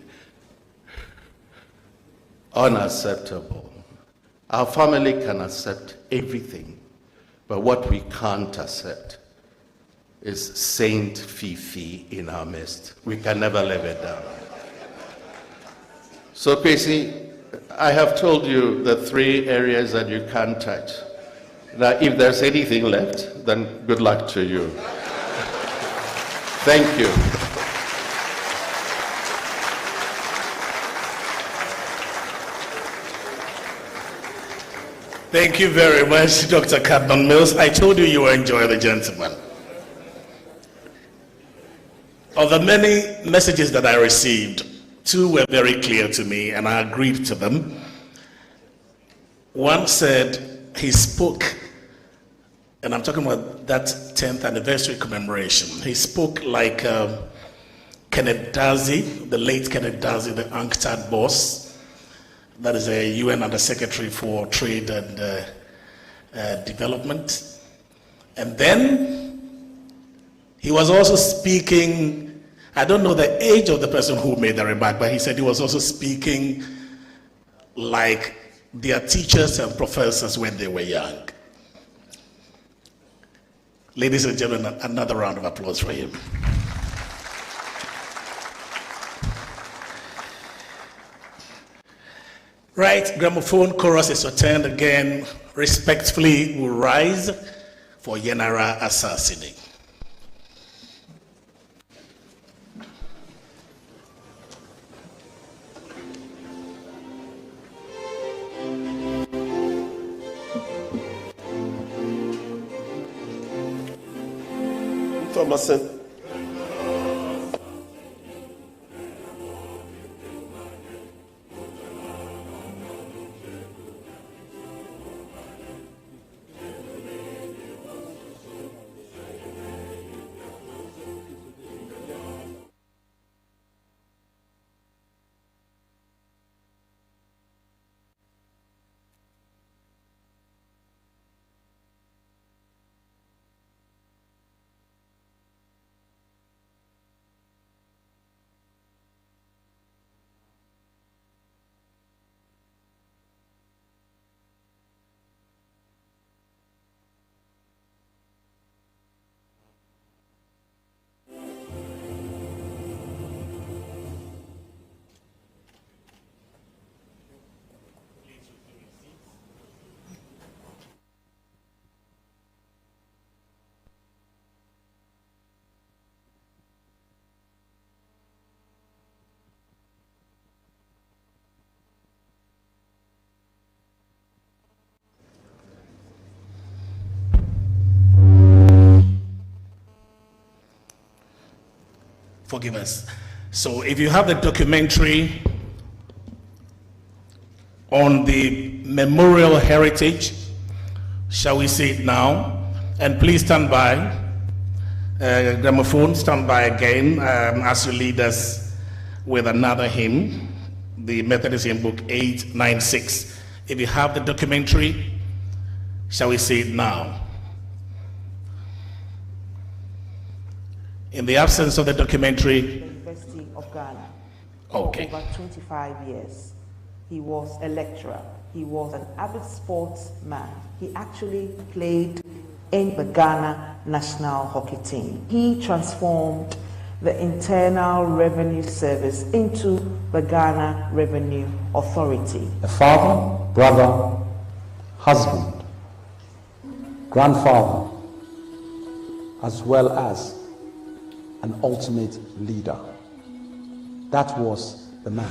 unacceptable. Our family can accept everything, but what we can't accept is Saint Fifi in our midst. We can never live it down. So, Kwesi, I have told you the 3 areas that you can't touch. Now, if there's anything left, then good luck to you. Thank you. Thank you very much, Dr. Cadman Mills. I told you you will enjoy the gentleman. Of the many messages that I received, 2 were very clear to me, and I agreed to them. One said he spoke, and I'm talking about that 10th anniversary commemoration. He spoke like Kenneth Darcy, the late Kenneth Darcy, the UNCTAD boss. That is a UN Undersecretary for Trade and Development. And then he was also speaking, I don't know the age of the person who made the remark, but he said he was also speaking like their teachers and professors when they were young. Ladies and gentlemen, another round of applause for him. Right, gramophone chorus is returned again. Respectfully will rise for Yenara Assassini. Thomason. Forgive us. So if you have the documentary on the memorial heritage, shall we see it now? And please stand by. Gramophone, stand by again as you lead us with another hymn, the Methodist Hymn Book 896. If you have the documentary, shall we see it now? In the absence of the documentary, the University of Ghana. Okay. For over 25 years. He was a lecturer. He was an avid sportsman. He actually played in the Ghana national hockey team. He transformed the Internal Revenue Service into the Ghana Revenue Authority. A father, brother, husband, grandfather, as well as an ultimate leader. That was the man.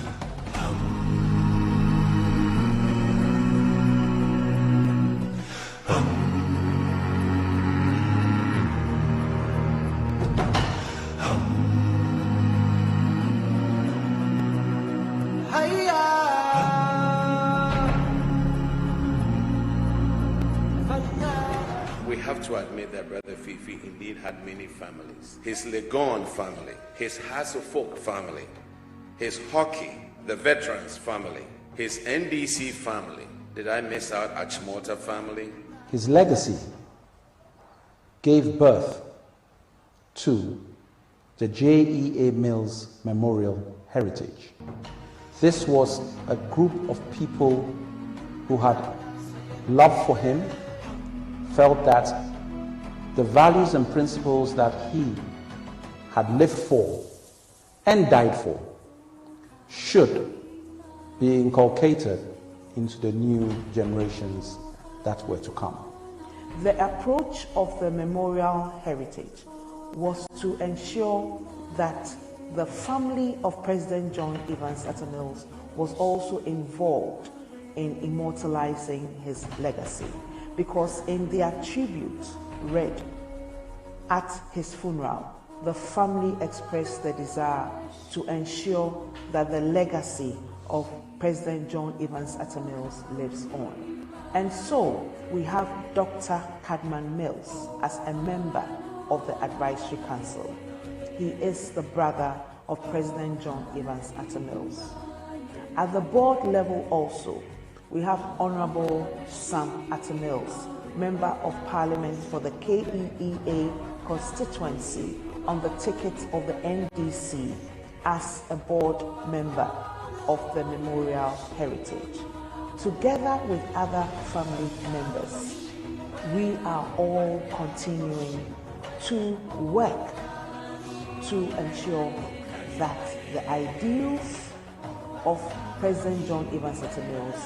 We have to admit that Brother Fifi indeed had many families. His Legon family, his Hasselfolk family, his hockey, the veterans family, his NDC family. Did I miss out Achimota family? His legacy gave birth to the J.E.A. Mills Memorial Heritage. This was a group of people who had love for him, felt that the values and principles that he had lived for and died for should be inculcated into the new generations that were to come. The approach of the memorial heritage was to ensure that the family of President John Evans Atta Mills was also involved in immortalizing his legacy, because in their tribute read at his funeral, the family expressed the desire to ensure that the legacy of President John Evans Atta Mills lives on. And so we have Dr. Cadman Mills as a member of the Advisory Council. He is the brother of President John Evans Atta Mills. At the board level also, we have Honorable Sam Atta Mills, Member of Parliament for the KEEA constituency on the ticket of the NDC, as a board member of the Memorial Heritage. Together with other family members, we are all continuing to work to ensure that the ideals of President John Evans Atta Mills,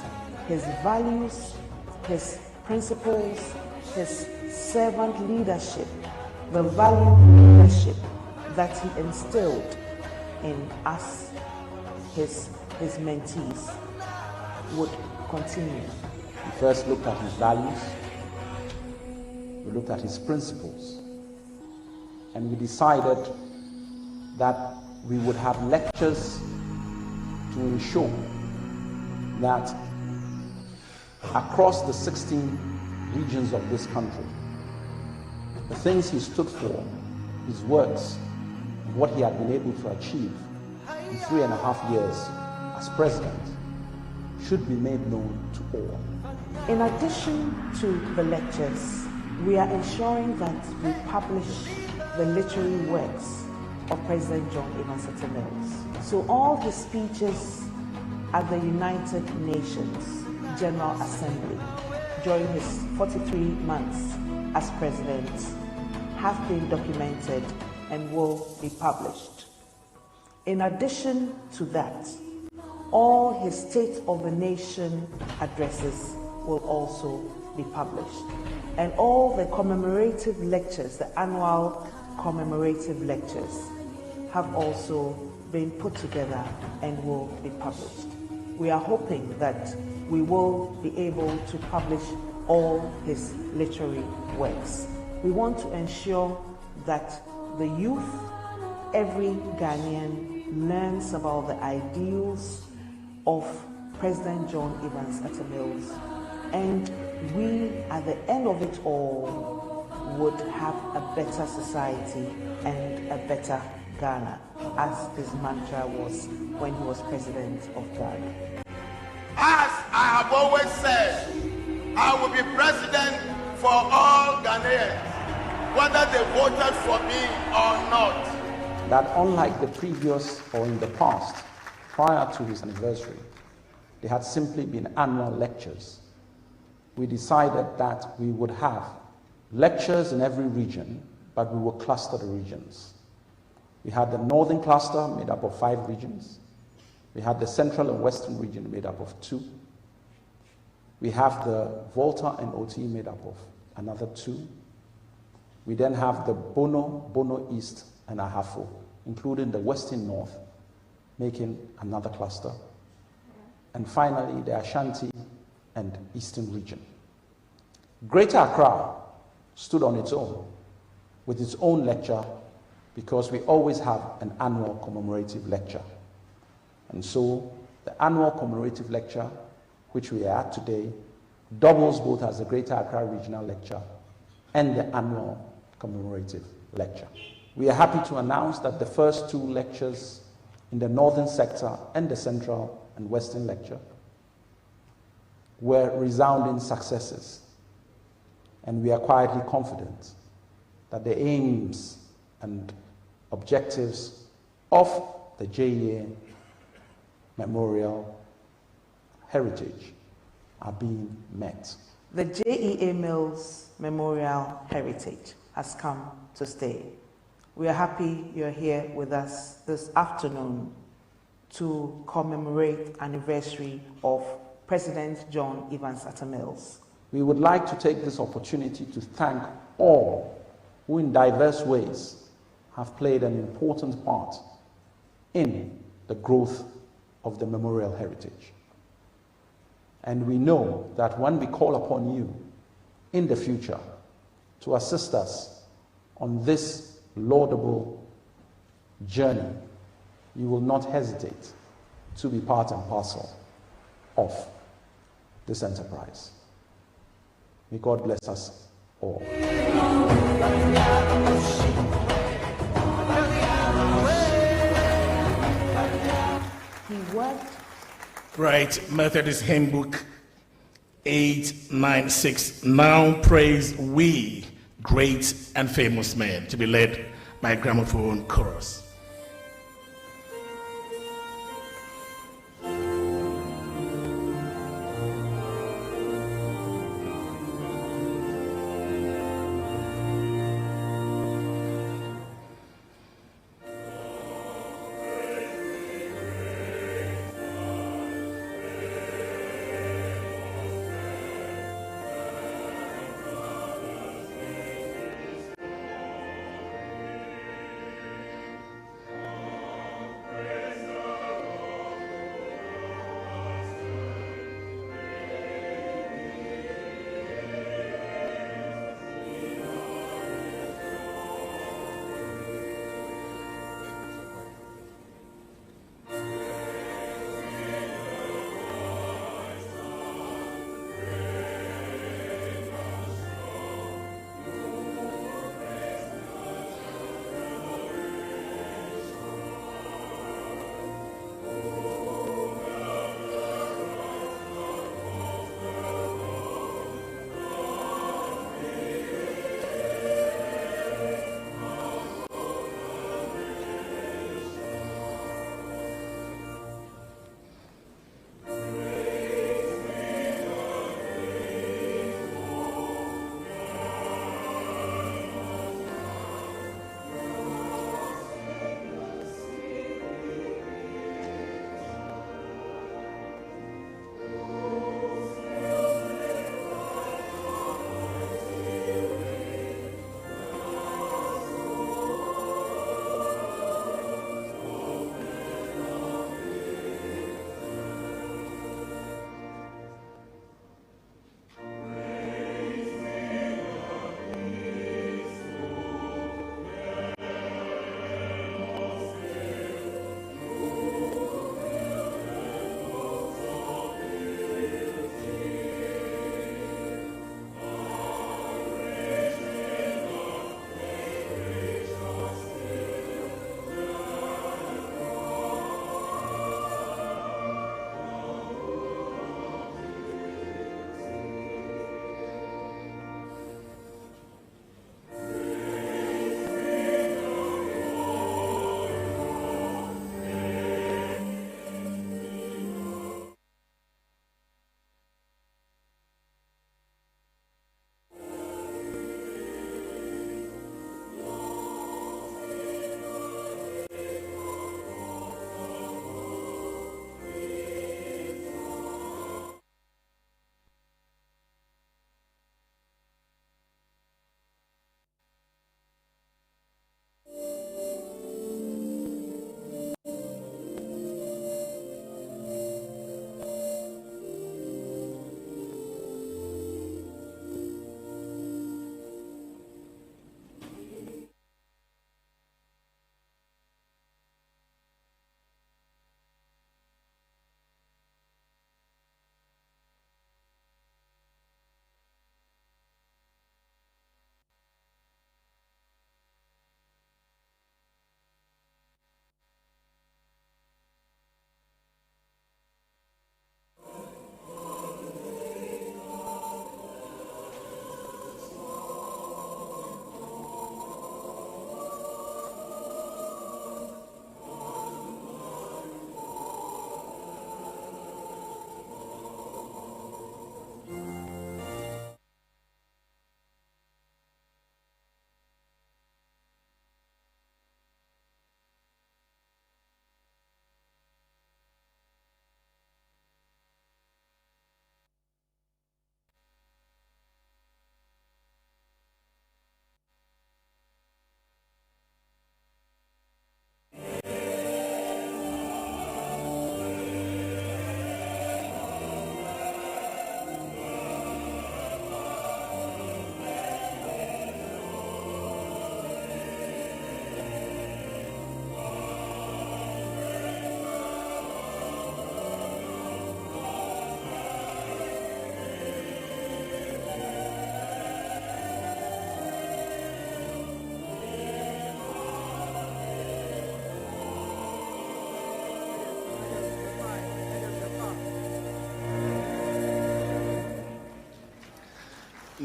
his values, his principles, his servant leadership, the value leadership that he instilled in us, his mentees, would continue. We first looked at his values, we looked at his principles, and we decided that we would have lectures to ensure that across the 16 regions of this country, the things he stood for, his works, what he had been able to achieve in 3.5 years as president, should be made known to all. In addition to the lectures, we are ensuring that we publish the literary works of President John Evans Atta Mills. So all his speeches at the United Nations General Assembly during his 43 months as president have been documented and will be published. In addition to that, all his State of the Nation addresses will also be published. And all the commemorative lectures, the annual commemorative lectures, have also been put together and will be published. We are hoping that we will be able to publish all his literary works. We want to ensure that the youth every Ghanaian learns about the ideals of President John Evans Atta Mills, and we, at the end of it all, would have a better society and a better Ghana, as his mantra was when he was president of Ghana. As I have always said, I will be president for all Ghanaians, whether they voted for me or not. That unlike the previous or in the past, prior to his anniversary, they had simply been annual lectures. We decided that we would have lectures in every region, but we will cluster the regions. We had the northern cluster made up of 5 regions. We had the central and western region made up of 2. We have the Volta and OT made up of another 2. We then have the Bono East and Ahafo, including the western north, making another cluster. And finally, the Ashanti and eastern region. Greater Accra stood on its own, with its own lecture, because we always have an annual commemorative lecture. And so the annual commemorative lecture, which we are at today, doubles both as the Greater Accra Regional Lecture and the annual commemorative lecture. We are happy to announce that the first 2 lectures in the northern sector and the central and western lecture were resounding successes. And we are quietly confident that the aims and objectives of the JEA Memorial Heritage are being met. The JEA Mills Memorial Heritage has come to stay. We are happy you're here with us this afternoon to commemorate anniversary of President John Evans Atta Mills. We would like to take this opportunity to thank all who in diverse ways have played an important part in the growth of the memorial heritage. And we know that when we call upon you in the future to assist us on this laudable journey, you will not hesitate to be part and parcel of this enterprise. May God bless us all. He worked. Right, Methodist Hymn Book 896. Now praise we great and famous men, to be led by a gramophone chorus.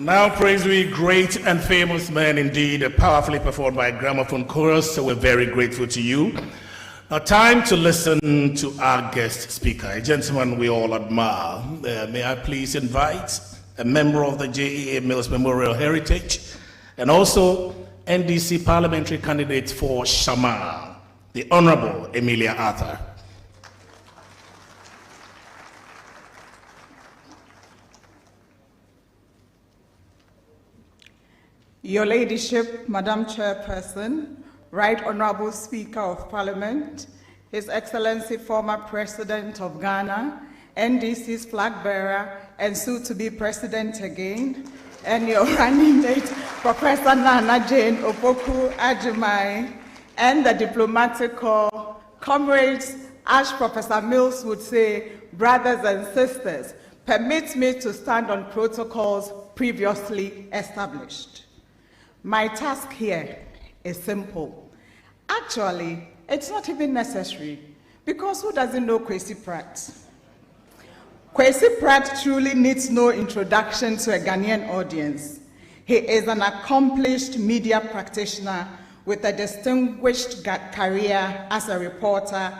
Now praise we great and famous man indeed, powerfully performed by a gramophone chorus, so we're very grateful to you. Now time to listen to our guest speaker, a gentleman we all admire. May I please invite a member of the JEA Mills Memorial Heritage and also NDC parliamentary candidate for Shamal, the Honorable Emilia ATTAH. Your Ladyship, Madam Chairperson, Right Honorable Speaker of Parliament, His Excellency former President of Ghana, NDC's flag bearer, and soon-to-be President again, and your running mate, Professor Nana Jane Opoku Ajimai, and the diplomatic corps, comrades, as Professor Mills would say, brothers and sisters, permit me to stand on protocols previously established. My task here is simple. Actually, it's not even necessary, because who doesn't know Kwesi Pratt? Kwesi Pratt truly needs no introduction to a Ghanaian audience. He is an accomplished media practitioner with a distinguished career as a reporter,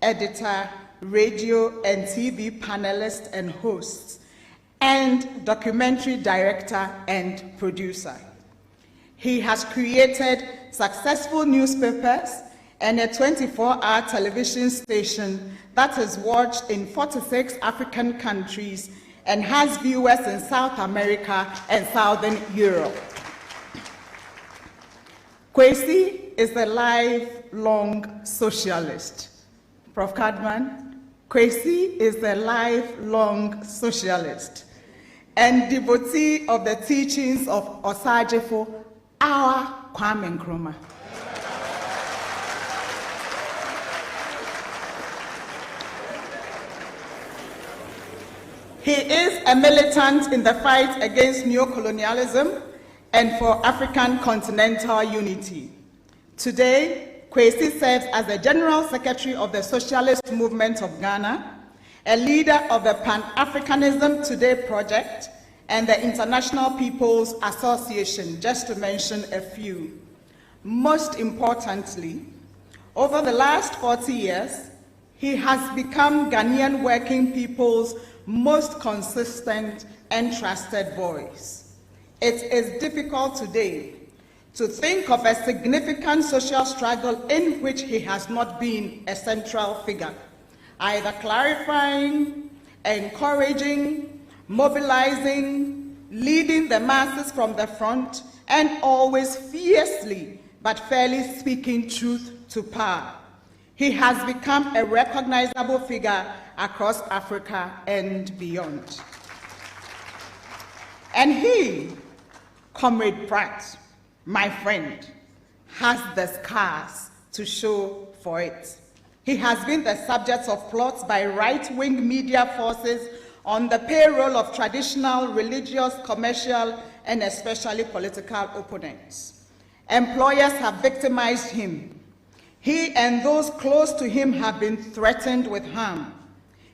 editor, radio and TV panelist and host, and documentary director and producer. He has created successful newspapers and a 24-hour television station that is watched in 46 African countries and has viewers in South America and Southern Europe. Kwesi is a lifelong socialist. Prof. Kadman, Kwesi is a lifelong socialist and devotee of the teachings of Osajifo, our Kwame Nkrumah. He is a militant in the fight against neocolonialism and for African continental unity. Today, Kwesi serves as the General Secretary of the Socialist Movement of Ghana, a leader of the Pan-Africanism Today project, and the International People's Association, just to mention a few. Most importantly, over the last 40 years, he has become Ghanaian working people's most consistent and trusted voice. It is difficult today to think of a significant social struggle in which he has not been a central figure, either clarifying, encouraging, mobilizing, leading the masses from the front, and always fiercely but fairly speaking truth to power. He has become a recognizable figure across Africa and beyond. And he, Comrade Pratt, my friend, has the scars to show for it. He has been the subject of plots by right-wing media forces on the payroll of traditional, religious, commercial, and especially political opponents. Employers have victimized him. He and those close to him have been threatened with harm.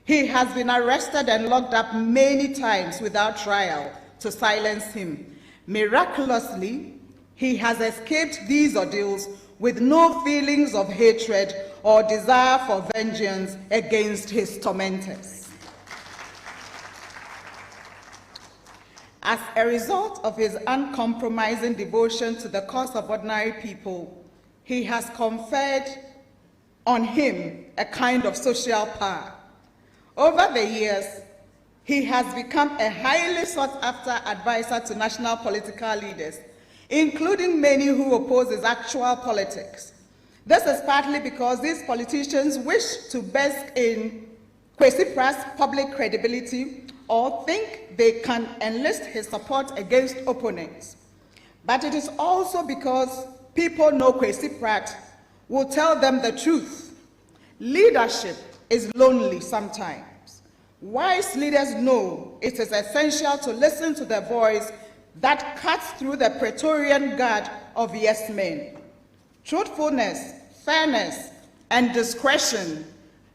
He has been arrested and locked up many times without trial to silence him. Miraculously, he has escaped these ordeals with no feelings of hatred or desire for vengeance against his tormentors. As a result of his uncompromising devotion to the cause of ordinary people, he has conferred on him a kind of social power. Over the years, he has become a highly sought-after advisor to national political leaders, including many who oppose his actual politics. This is partly because these politicians wish to bask in Kwesi Pratt's public credibility or think they can enlist his support against opponents. But it is also because people know Kwesi Pratt will tell them the truth. Leadership is lonely sometimes. Wise leaders know it is essential to listen to the voice that cuts through the Praetorian guard of yes men. Truthfulness, fairness, and discretion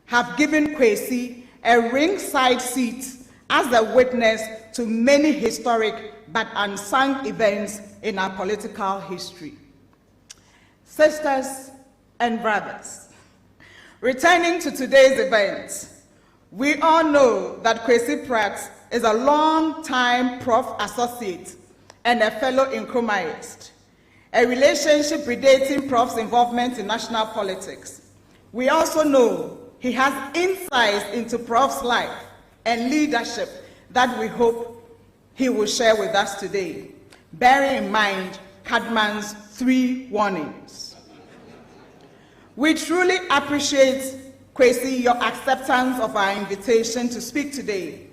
have given Kwesi a ringside seat as a witness to many historic but unsung events in our political history. Sisters and brothers, returning to today's event, we all know that Kwesi Pratt is a long-time Prof associate and a fellow Nkrumahist, a relationship predating Prof's involvement in national politics. We also know he has insights into Prof's life and leadership that we hope he will share with us today, bearing in mind Cadman's 3 warnings. We truly appreciate, Kwesi, your acceptance of our invitation to speak today.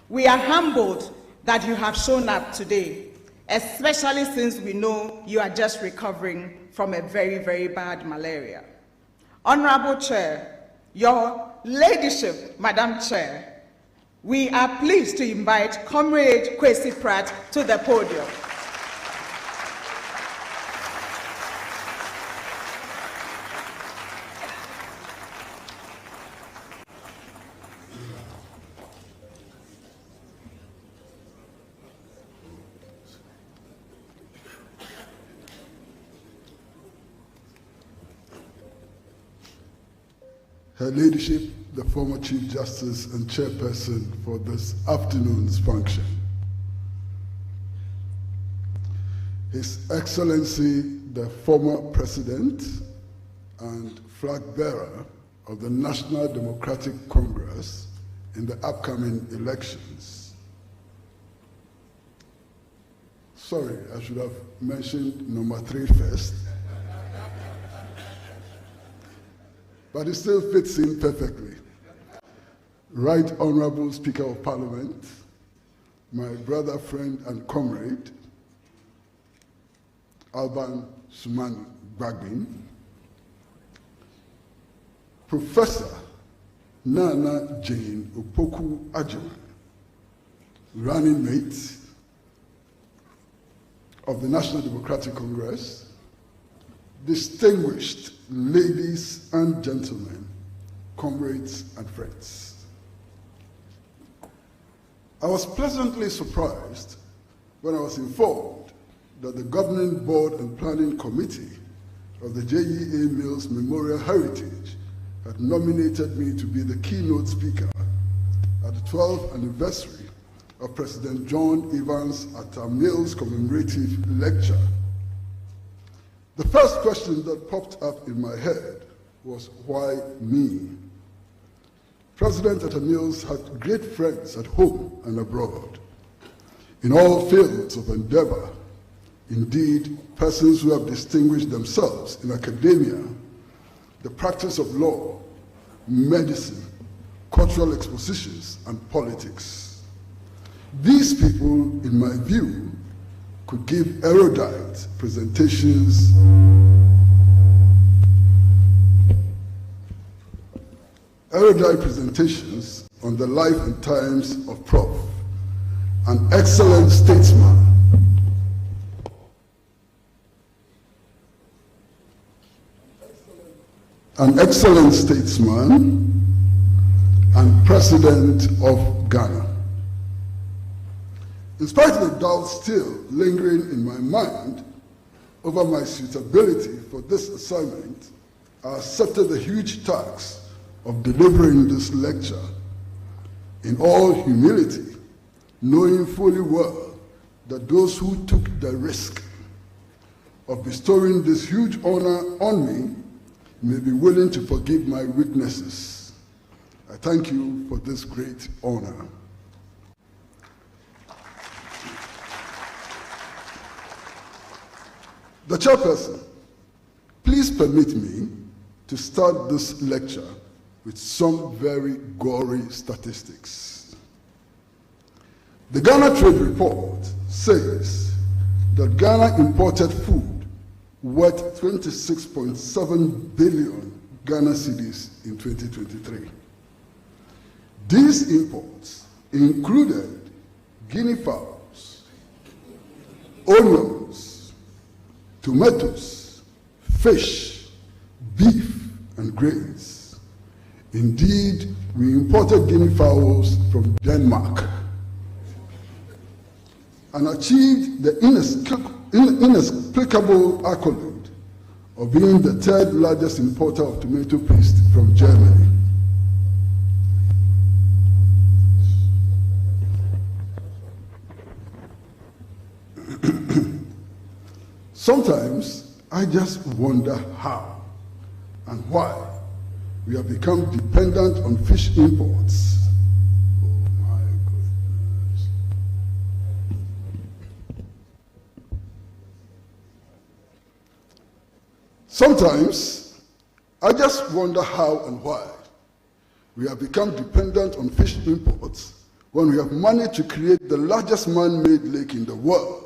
We are humbled that you have shown up today, especially since we know you are just recovering from a very, very bad malaria. Honorable Chair, Your Ladyship, Madam Chair, we are pleased to invite Comrade Kwesi Pratt to the podium. Her Ladyship, the former Chief Justice and Chairperson for this afternoon's function. His Excellency, the former President and flag bearer of the National Democratic Congress in the upcoming elections. Sorry, I should have mentioned number 3 first. But it still fits in perfectly. Right Honorable Speaker of Parliament, my brother, friend, and comrade, Alban Suman Bagbin, Professor Nana Jane Opoku Ajiman, running mate of the National Democratic Congress, distinguished ladies and gentlemen, comrades and friends. I was pleasantly surprised when I was informed that the Governing Board and Planning Committee of the JEA Mills Memorial Heritage had nominated me to be the keynote speaker at the 12th anniversary of President John Evans' ATTAH Mills Commemorative Lecture. The first question that popped up in my head was, why me? President ATTAH Mills had great friends at home and abroad, in all fields of endeavor. Indeed, persons who have distinguished themselves in academia, the practice of law, medicine, cultural expositions, and politics. These people, in my view, could give erudite presentations on the life and times of Prof, an excellent statesman, and President of Ghana. In spite of the doubt still lingering in my mind over my suitability for this assignment, I accepted the huge task of delivering this lecture in all humility, knowing fully well that those who took the risk of bestowing this huge honor on me may be willing to forgive my weaknesses. I thank you for this great honor. The chairperson, please permit me to start this lecture with some very gory statistics. The Ghana Trade Report says that Ghana imported food worth 26.7 billion Ghana cedis in 2023. These imports included guinea fowls, onions, tomatoes, fish, beef, and grains. Indeed, we imported guinea fowls from Denmark. and achieved the inexplicable accolade of being the third largest importer of tomato paste from Germany. Sometimes I just wonder how and why we have become dependent on fish imports. Oh my goodness. Sometimes I just wonder how and why we have become dependent on fish imports when we have managed to create the largest man-made lake in the world,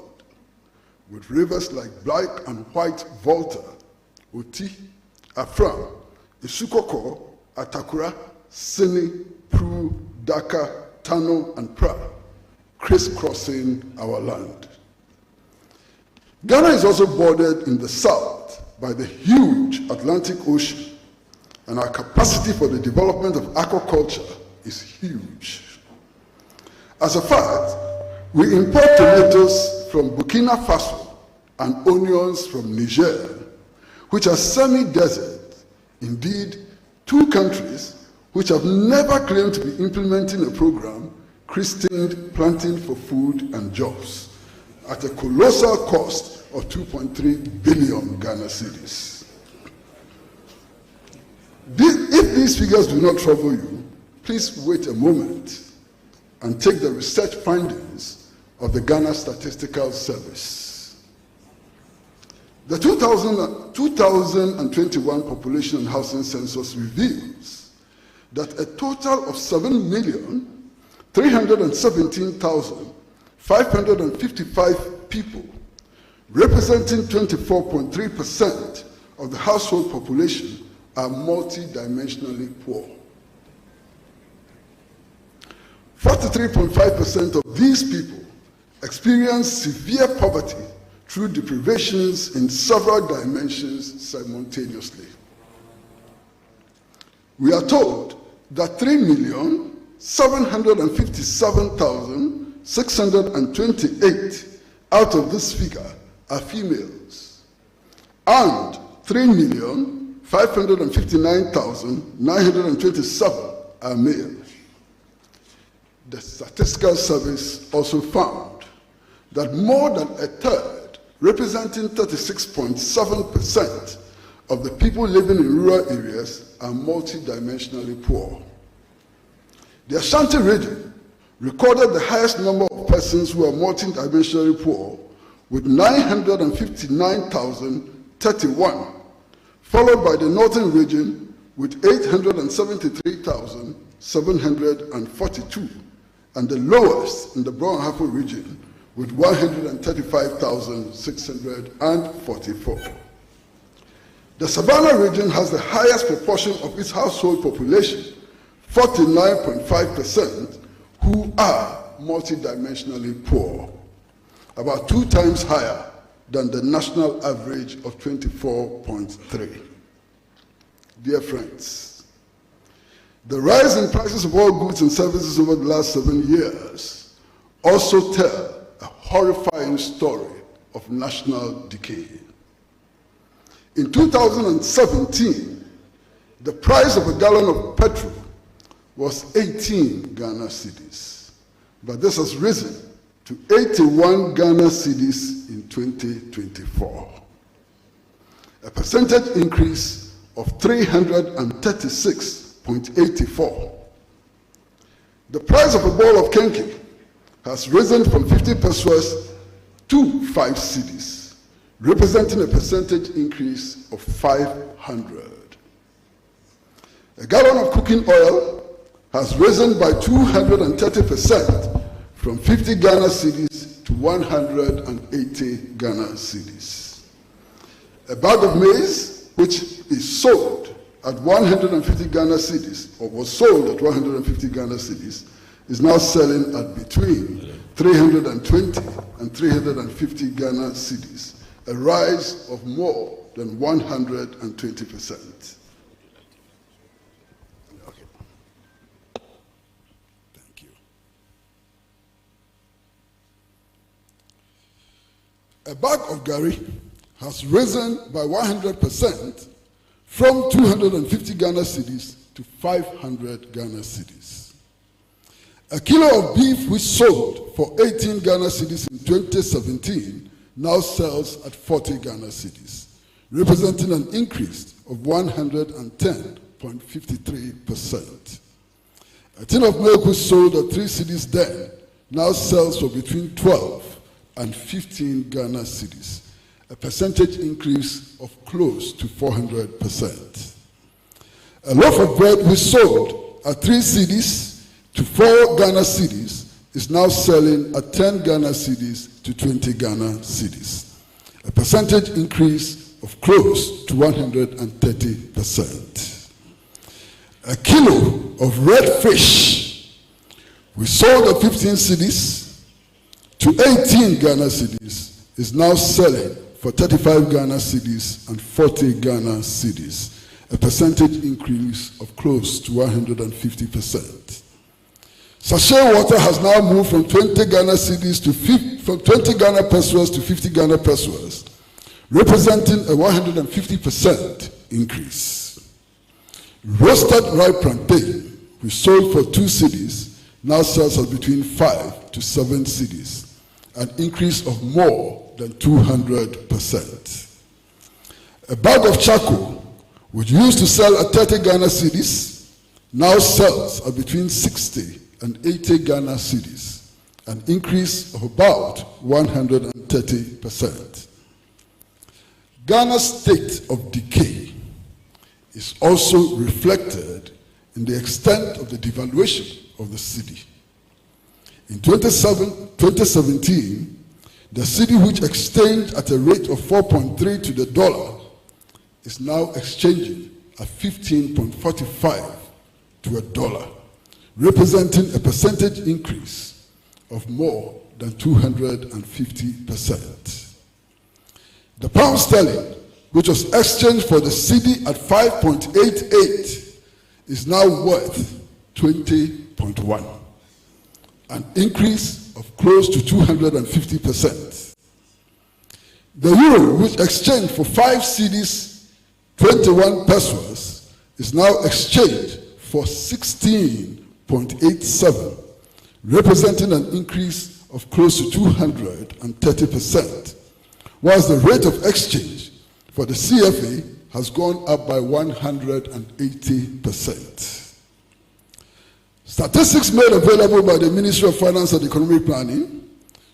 with rivers like Black and White Volta, Oti, Afram, Isukoko, Atakura, Sini, Pru, Dhaka, Tano, and Pra, crisscrossing our land. Ghana is also bordered in the south by the huge Atlantic Ocean, and our capacity for the development of aquaculture is huge. As a fact, we import tomatoes from Burkina Faso and onions from Niger, which are semi-desert. Indeed, two countries which have never claimed to be implementing a program christened Planting for Food and Jobs at a colossal cost of 2.3 billion Ghana cedis. If these figures do not trouble you, please wait a moment and take the research findings of the Ghana Statistical Service. The 2021 Population and Housing Census reveals that a total of 7,317,555 people, representing 24.3% of the household population, are multidimensionally poor. 43.5% of these people experience severe poverty through deprivations in several dimensions simultaneously. We are told that 3,757,628 out of this figure are females, and 3,559,927 are male. The Statistical Service also found that more than a third, representing 36.7% of the people living in rural areas, are multidimensionally poor. The Ashanti region recorded the highest number of persons who are multidimensionally poor, with 959,031, followed by the northern region with 873,742, and the lowest in the Brown-Ahafo region with 135,644. The Savannah region has the highest proportion of its household population, 49.5%, who are multidimensionally poor, about 2 times higher than the national average of 24.3. Dear friends, the rise in prices of all goods and services over the last 7 years also tell a horrifying story of national decay. In 2017, the price of a gallon of petrol was 18 Ghana cedis, but this has risen to 81 Ghana cedis in 2024, a percentage increase of 336.84. The price of a bowl of kenke has risen from 50 pesos to 5 cedis, representing a percentage increase of 500. A gallon of cooking oil has risen by 230% from 50 Ghana cedis to 180 Ghana cedis. A bag of maize, which is sold at 150 Ghana cedis, or was sold at 150 Ghana cedis, is now selling at between 320 and 350 Ghana cedis, a rise of more than 120%. Okay. Thank you. A bag of Gary has risen by 100% from 250 Ghana cedis to 500 Ghana cedis. A kilo of beef which sold for 18 Ghana cedis in 2017 now sells at 40 Ghana cedis, representing an increase of 110.53%. A tin of milk which sold at 3 cedis then now sells for between 12 and 15 Ghana cedis, a percentage increase of close to 400%. A loaf of bread which sold at 3 cedis to 4 Ghana cedis is now selling at 10 Ghana cedis to 20 Ghana cedis, a percentage increase of close to 130%. A kilo of red fish we sold at 15 cedis to 18 Ghana cedis is now selling for 35 Ghana cedis and 40 Ghana cedis, a percentage increase of close to 150%. Sachet water has now moved from 20 Ghana cedis to 20 Ghana pesos to 50 Ghana pesos, representing a 150% increase. Roasted ripe plantain, which sold for 2 cedis, now sells at between 5 to 7 cedis, an increase of more than 200%. A bag of charcoal, which used to sell at 30 Ghana cedis, now sells at between 60 and 80 Ghana cedis, an increase of about 130%. Ghana's state of decay is also reflected in the extent of the devaluation of the cedi. In 2017, the cedi, which exchanged at a rate of 4.3 to the dollar, is now exchanging at 15.45 to a dollar, representing a percentage increase of more than 250%. The pound sterling, which was exchanged for the cedi at 5.88, is now worth 20.1, an increase of close to 250%. The euro, which exchanged for 5 cedis, 21 pesos, is now exchanged for 16.87, representing an increase of close to 230%, whilst the rate of exchange for the CFA has gone up by 180%. Statistics made available by the Ministry of Finance and Economic Planning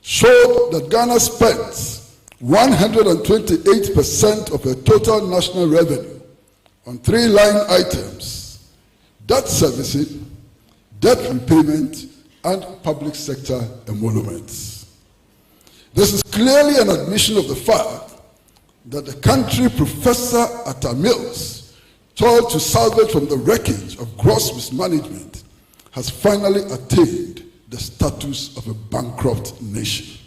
showed that Ghana spends 128% of her total national revenue on 3 line items: debt servicing, debt repayment, and public sector emoluments. This is clearly an admission of the fact that the country Professor ATTAH Mills toiled to salvage from the wreckage of gross mismanagement has finally attained the status of a bankrupt nation.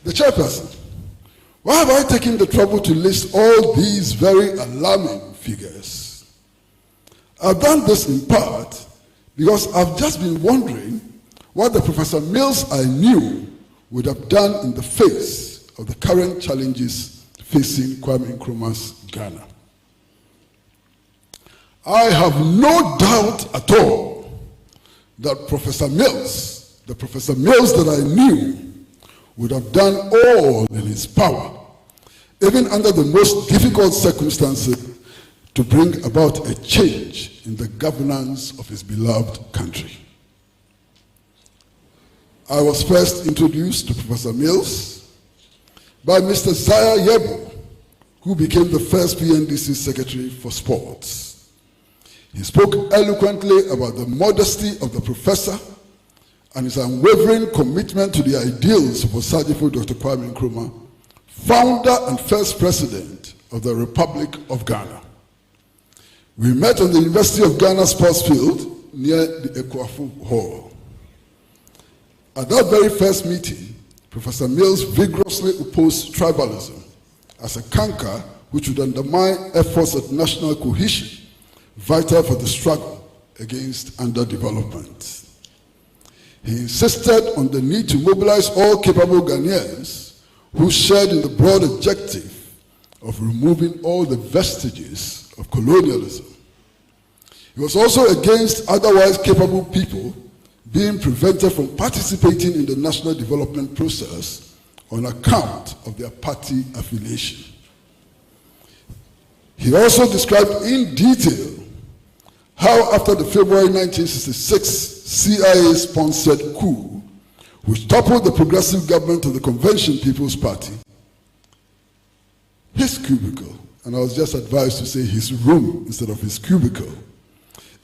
The chairperson, why have I taken the trouble to list all these very alarming figures? I've done this in part because I've just been wondering what the Professor Mills I knew would have done in the face of the current challenges facing Kwame Nkrumah's Ghana. I have no doubt at all that Professor Mills, the Professor Mills that I knew, would have done all in his power, even under the most difficult circumstances, to bring about a change in the governance of his beloved country. I was first introduced to Professor Mills by Mr. Zaya Yebo, who became the first PNDC Secretary for Sports. He spoke eloquently about the modesty of the professor and his unwavering commitment to the ideals of Osadifo Dr. Kwame Nkrumah, founder and first president of the Republic of Ghana. We met on the University of Ghana sports field near the Ekwafu Hall. At that very first meeting, Professor Mills vigorously opposed tribalism as a canker which would undermine efforts at national cohesion, vital for the struggle against underdevelopment. He insisted on the need to mobilize all capable Ghanaians who shared in the broad objective of removing all the vestiges of colonialism. He was also against otherwise capable people being prevented from participating in the national development process on account of their party affiliation. He also described in detail how after the February 1966 CIA-sponsored coup, which toppled the progressive government of the Convention People's Party, his cubicle, and I was just advised to say his room instead of his cubicle,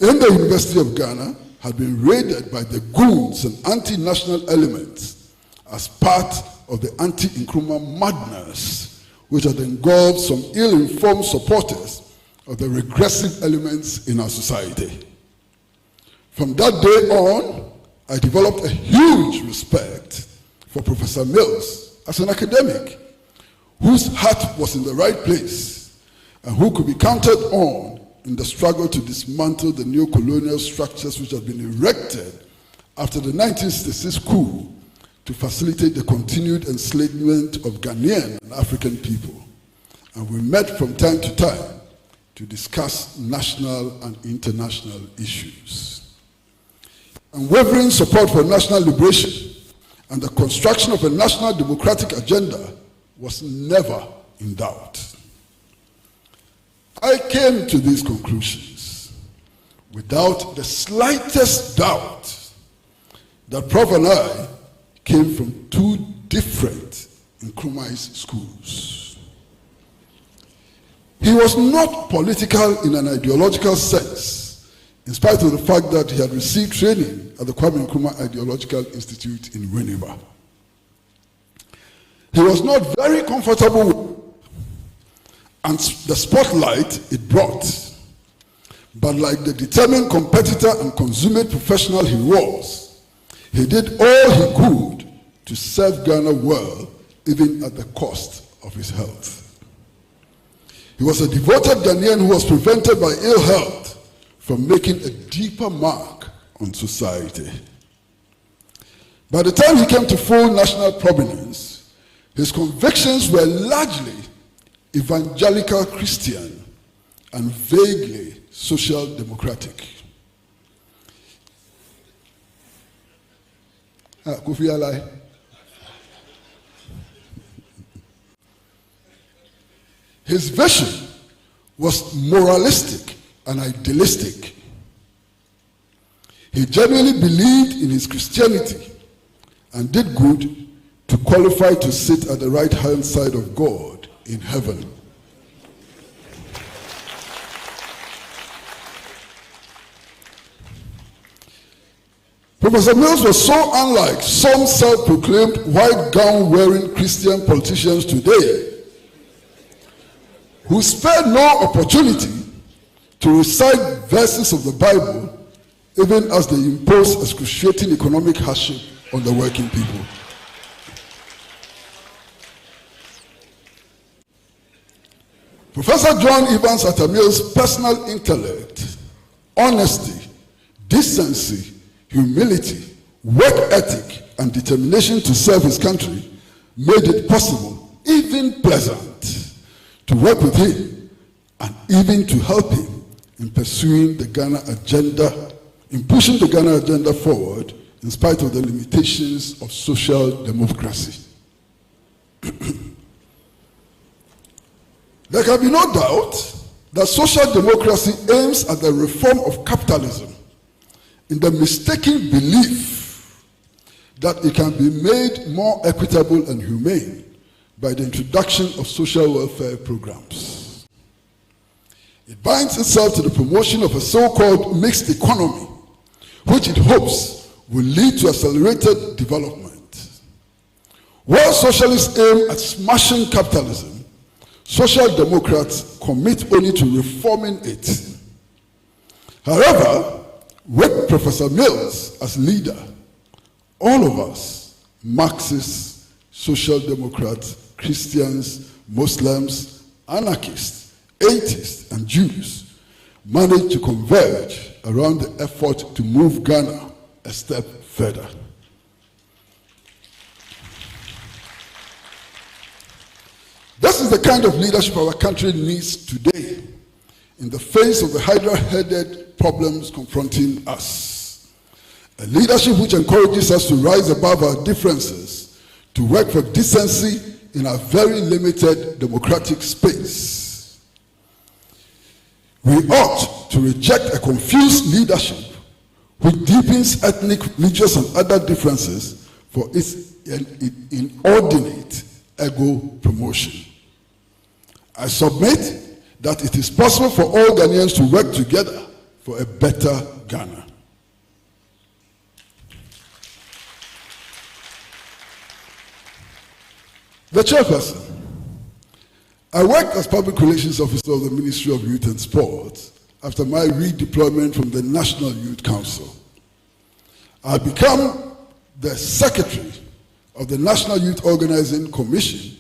in the University of Ghana had been raided by the goons and anti-national elements as part of the anti-Nkrumah madness, which had engulfed some ill-informed supporters of the regressive elements in our society. From that day on, I developed a huge respect for Professor Mills as an academic whose heart was in the right place and who could be counted on in the struggle to dismantle the neo-colonial structures which had been erected after the 1966 coup to facilitate the continued enslavement of Ghanaian and African people. And we met from time to time to discuss national and international issues. Unwavering support for national liberation and the construction of a national democratic agenda was never in doubt. I came to these conclusions without the slightest doubt that Prof and I came from two different Nkrumahist schools. He was not political in an ideological sense, in spite of the fact that he had received training at the Kwame Nkrumah Ideological Institute in Winneba. He was not very comfortable with and the spotlight it brought. But like the determined competitor and consummate professional he was, he did all he could to serve Ghana well, even at the cost of his health. He was a devoted Ghanaian who was prevented by ill health from making a deeper mark on society. By the time he came to full national prominence, his convictions were largely evangelical Christian and vaguely social democratic. Kofi Alai. His vision was moralistic and idealistic. He genuinely believed in his Christianity and did good to qualify to sit at the right-hand side of God in heaven. Professor Mills was so unlike some self-proclaimed white gown-wearing Christian politicians today, who spared no opportunity to recite verses of the Bible even as they impose excruciating economic hardship on the working people. Professor John Evans ATTAH Mills' personal intellect, honesty, decency, humility, work ethic, and determination to serve his country made it possible, even pleasant, to work with him and even to help him in pursuing the Ghana agenda, in pushing the Ghana agenda forward in spite of the limitations of social democracy. There can be no doubt that social democracy aims at the reform of capitalism in the mistaken belief that it can be made more equitable and humane by the introduction of social welfare programs. It binds itself to the promotion of a so-called mixed economy, which it hopes will lead to accelerated development. While socialists aim at smashing capitalism, social democrats commit only to reforming it. However, with Professor Mills as leader, all of us, Marxists, social democrats, Christians, Muslims, anarchists, atheists, and Jews, managed to converge around the effort to move Ghana a step further. This is the kind of leadership our country needs today in the face of the hydra-headed problems confronting us. A leadership which encourages us to rise above our differences, to work for decency in our very limited democratic space. We ought to reject a confused leadership which deepens ethnic, religious, and other differences for its inordinate ego promotion. I submit that it is possible for all Ghanaians to work together for a better Ghana. The chairperson. I worked as public relations officer of the Ministry of Youth and Sports after my redeployment from the National Youth Council. I became the secretary of the National Youth Organizing Commission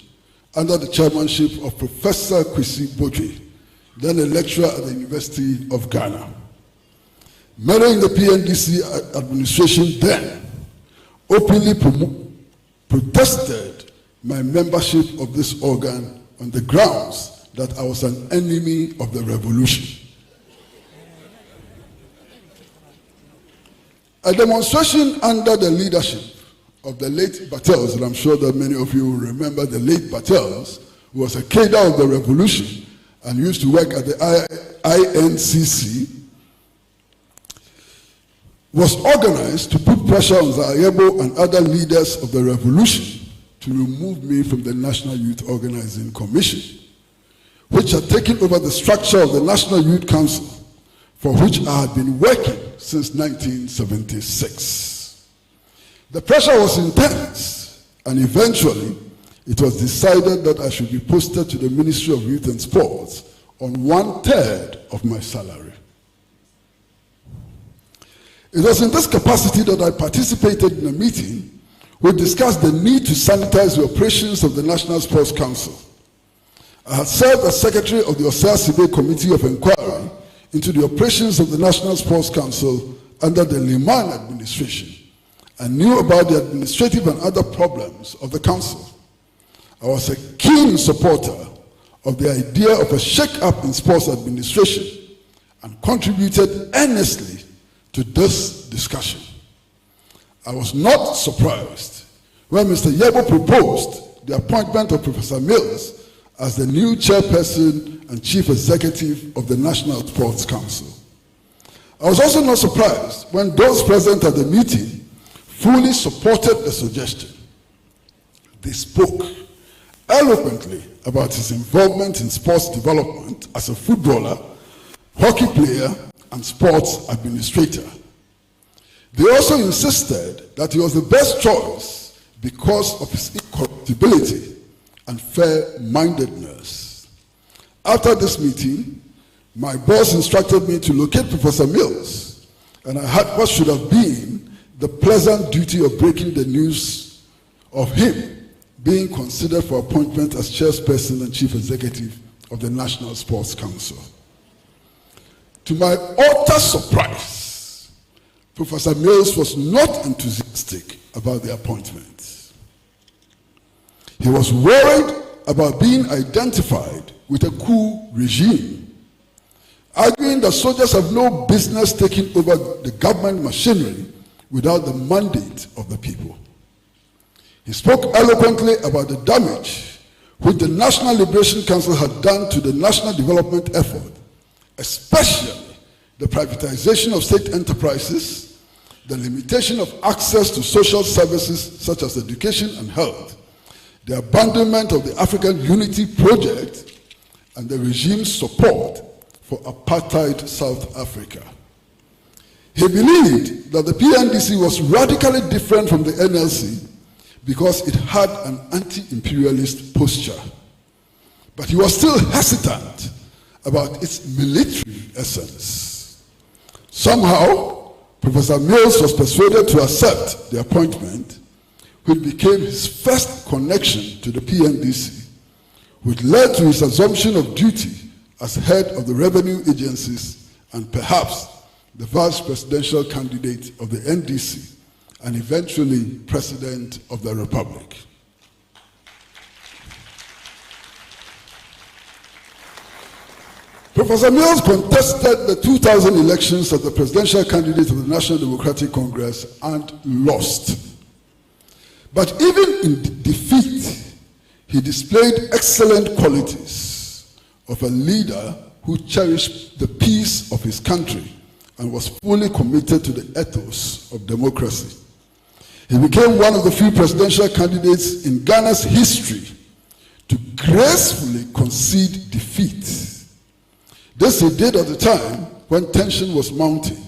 under the chairmanship of Professor Kwesi Botwe, then a lecturer at the University of Ghana. Many in the PNDC administration then openly protested my membership of this organ on the grounds that I was an enemy of the revolution. A demonstration under the leadership of the late Battels, and I'm sure that many of you will remember the late Battels, who was a cadre of the revolution and used to work at the INCC, was organized to put pressure on Zayebo and other leaders of the revolution to remove me from the National Youth Organizing Commission, which had taken over the structure of the National Youth Council, for which I had been working since 1976. The pressure was intense, and eventually it was decided that I should be posted to the Ministry of Youth and Sports on 1/3 of my salary. It was in this capacity that I participated in a meeting which discussed the need to sanitize the operations of the National Sports Council. I had served as secretary of the Osea-Sibe Committee of Inquiry into the operations of the National Sports Council under the Liman administration and knew about the administrative and other problems of the council. I was a keen supporter of the idea of a shake-up in sports administration and contributed earnestly to this discussion. I was not surprised when Mr. Yebo proposed the appointment of Professor Mills as the new chairperson and chief executive of the National Sports Council. I was also not surprised when those present at the meeting fully supported the suggestion. They spoke eloquently about his involvement in sports development as a footballer, hockey player, and sports administrator. They also insisted that he was the best choice because of his incorruptibility and fair-mindedness. After this meeting, my boss instructed me to locate Professor Mills, and I had what should have been the pleasant duty of breaking the news of him being considered for appointment as chairperson and chief executive of the National Sports Council. To my utter surprise, Professor Mills was not enthusiastic about the appointment. He was worried about being identified with a coup regime, arguing that soldiers have no business taking over the government machinery without the mandate of the people. He spoke eloquently about the damage which the National Liberation Council had done to the national development effort, especially the privatization of state enterprises, the limitation of access to social services such as education and health, the abandonment of the African Unity Project, and the regime's support for apartheid South Africa. He believed that the PNDC was radically different from the NLC because it had an anti-imperialist posture. But he was still hesitant about its military essence. Somehow, Professor Mills was persuaded to accept the appointment, which became his first connection to the PNDC, which led to his assumption of duty as head of the revenue agencies and perhaps the vice presidential candidate of the NDC and eventually president of the Republic. Professor Mills contested the 2000 elections as the presidential candidate of the National Democratic Congress and lost. But even in defeat, he displayed excellent qualities of a leader who cherished the peace of his country and was fully committed to the ethos of democracy. He became one of the few presidential candidates in Ghana's history to gracefully concede defeat. This he did at the time when tension was mounting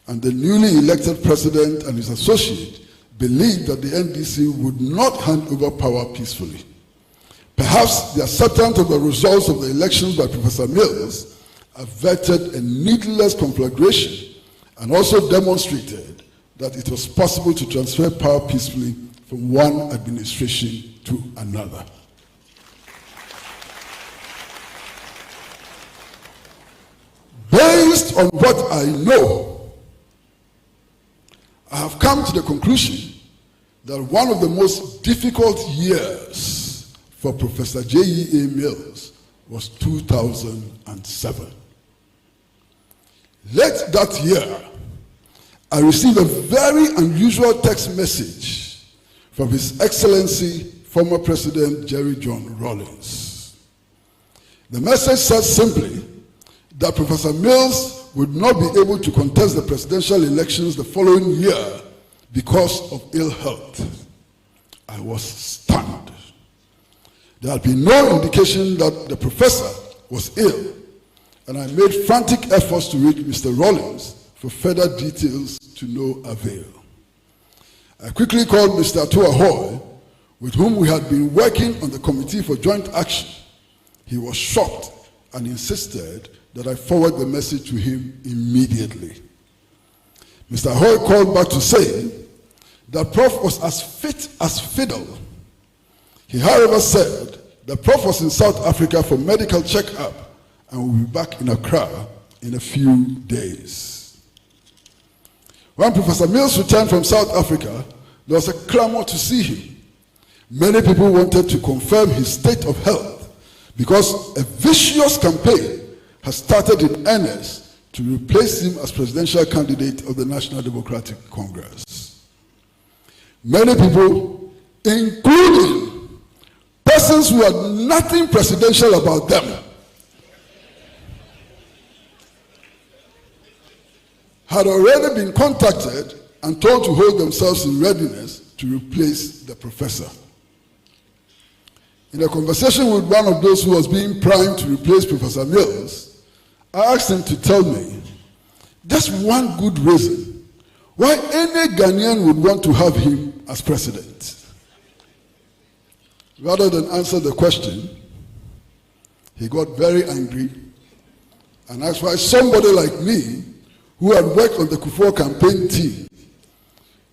and the newly elected president and his associate believed that the NDC would not hand over power peacefully. Perhaps the acceptance of the results of the elections by Professor Mills averted a needless conflagration and also demonstrated that it was possible to transfer power peacefully from one administration to another. Based on what I know, I have come to the conclusion that one of the most difficult years for Professor J.E.A. Mills was 2007. Late that year, I received a very unusual text message from His Excellency, former President Jerry John Rawlings. The message said simply that Professor Mills would not be able to contest the presidential elections the following year because of ill health. I was stunned. There had been no indication that the professor was ill, and I made frantic efforts to reach Mr. Rawlings for further details to no avail. I quickly called Mr. ATTAH, with whom we had been working on the Committee for Joint Action. He was shocked and insisted that I forward the message to him immediately. Mr. Hoy called back to say that Prof was as fit as fiddle. He, however, said that Prof was in South Africa for medical checkup and will be back in Accra in a few days. When Professor Mills returned from South Africa, there was a clamor to see him. Many people wanted to confirm his state of health because a vicious campaign has started in earnest to replace him as presidential candidate of the National Democratic Congress. Many people, including persons who had nothing presidential about them, had already been contacted and told to hold themselves in readiness to replace the professor. In a conversation with one of those who was being primed to replace Professor Mills, I asked him to tell me just one good reason why any Ghanaian would want to have him as president. Rather than answer the question, he got very angry and asked why somebody like me, who had worked on the Kufuor campaign team,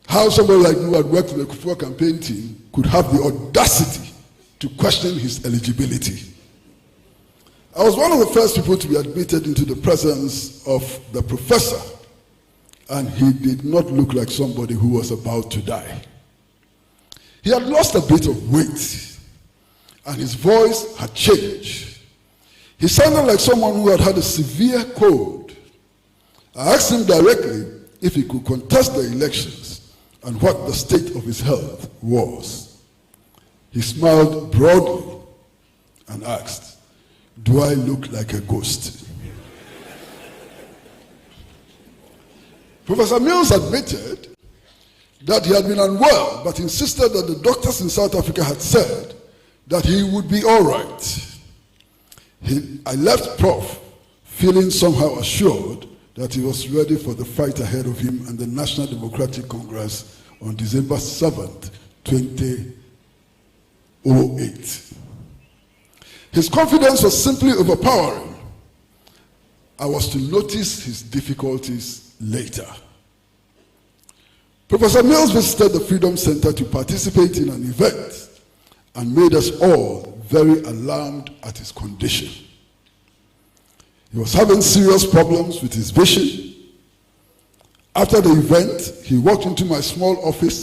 how somebody like me who had worked on the Kufuor campaign team could have the audacity to question his eligibility. I was one of the first people to be admitted into the presence of the professor, and he did not look like somebody who was about to die. He had lost a bit of weight, and his voice had changed. He sounded like someone who had had a severe cold. I asked him directly if he could contest the elections and what the state of his health was. He smiled broadly and asked, "Do I look like a ghost?" Professor Mills admitted that he had been unwell, but insisted that the doctors in South Africa had said that he would be all right. I left Prof feeling somehow assured that he was ready for the fight ahead of him and the National Democratic Congress on December 7th, 2008. His confidence was simply overpowering. I was to notice his difficulties later. Professor Mills visited the Freedom Center to participate in an event and made us all very alarmed at his condition. He was having serious problems with his vision. After the event, he walked into my small office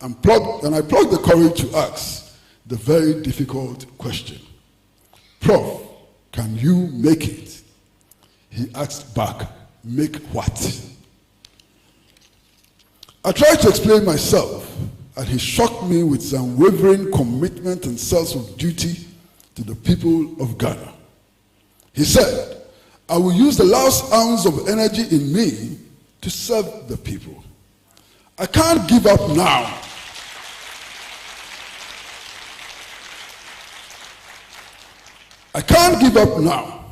and I plugged the courage to ask the very difficult question. "Prof, can you make it?" He asked back, make what? I tried to explain myself, and he shocked me with his unwavering commitment and sense of duty to the people of Ghana. He said, I will use the last ounce of energy in me to serve the people. I can't give up now. I can't give up now.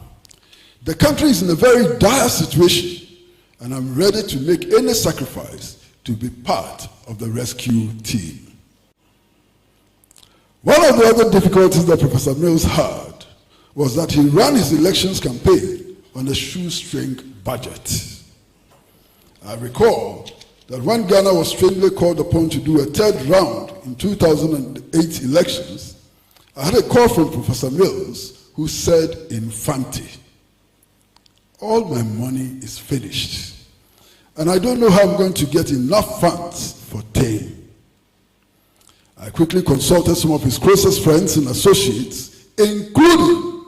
The country is in a very dire situation, and I'm ready to make any sacrifice to be part of the rescue team. One of the other difficulties that Professor Mills had was that he ran his elections campaign on a shoestring budget. I recall that when Ghana was strangely called upon to do a third round in 2008 elections, I had a call from Professor Mills who said, Infante, all my money is finished, and I don't know how I'm going to get enough funds for TAME. I quickly consulted some of his closest friends and associates, including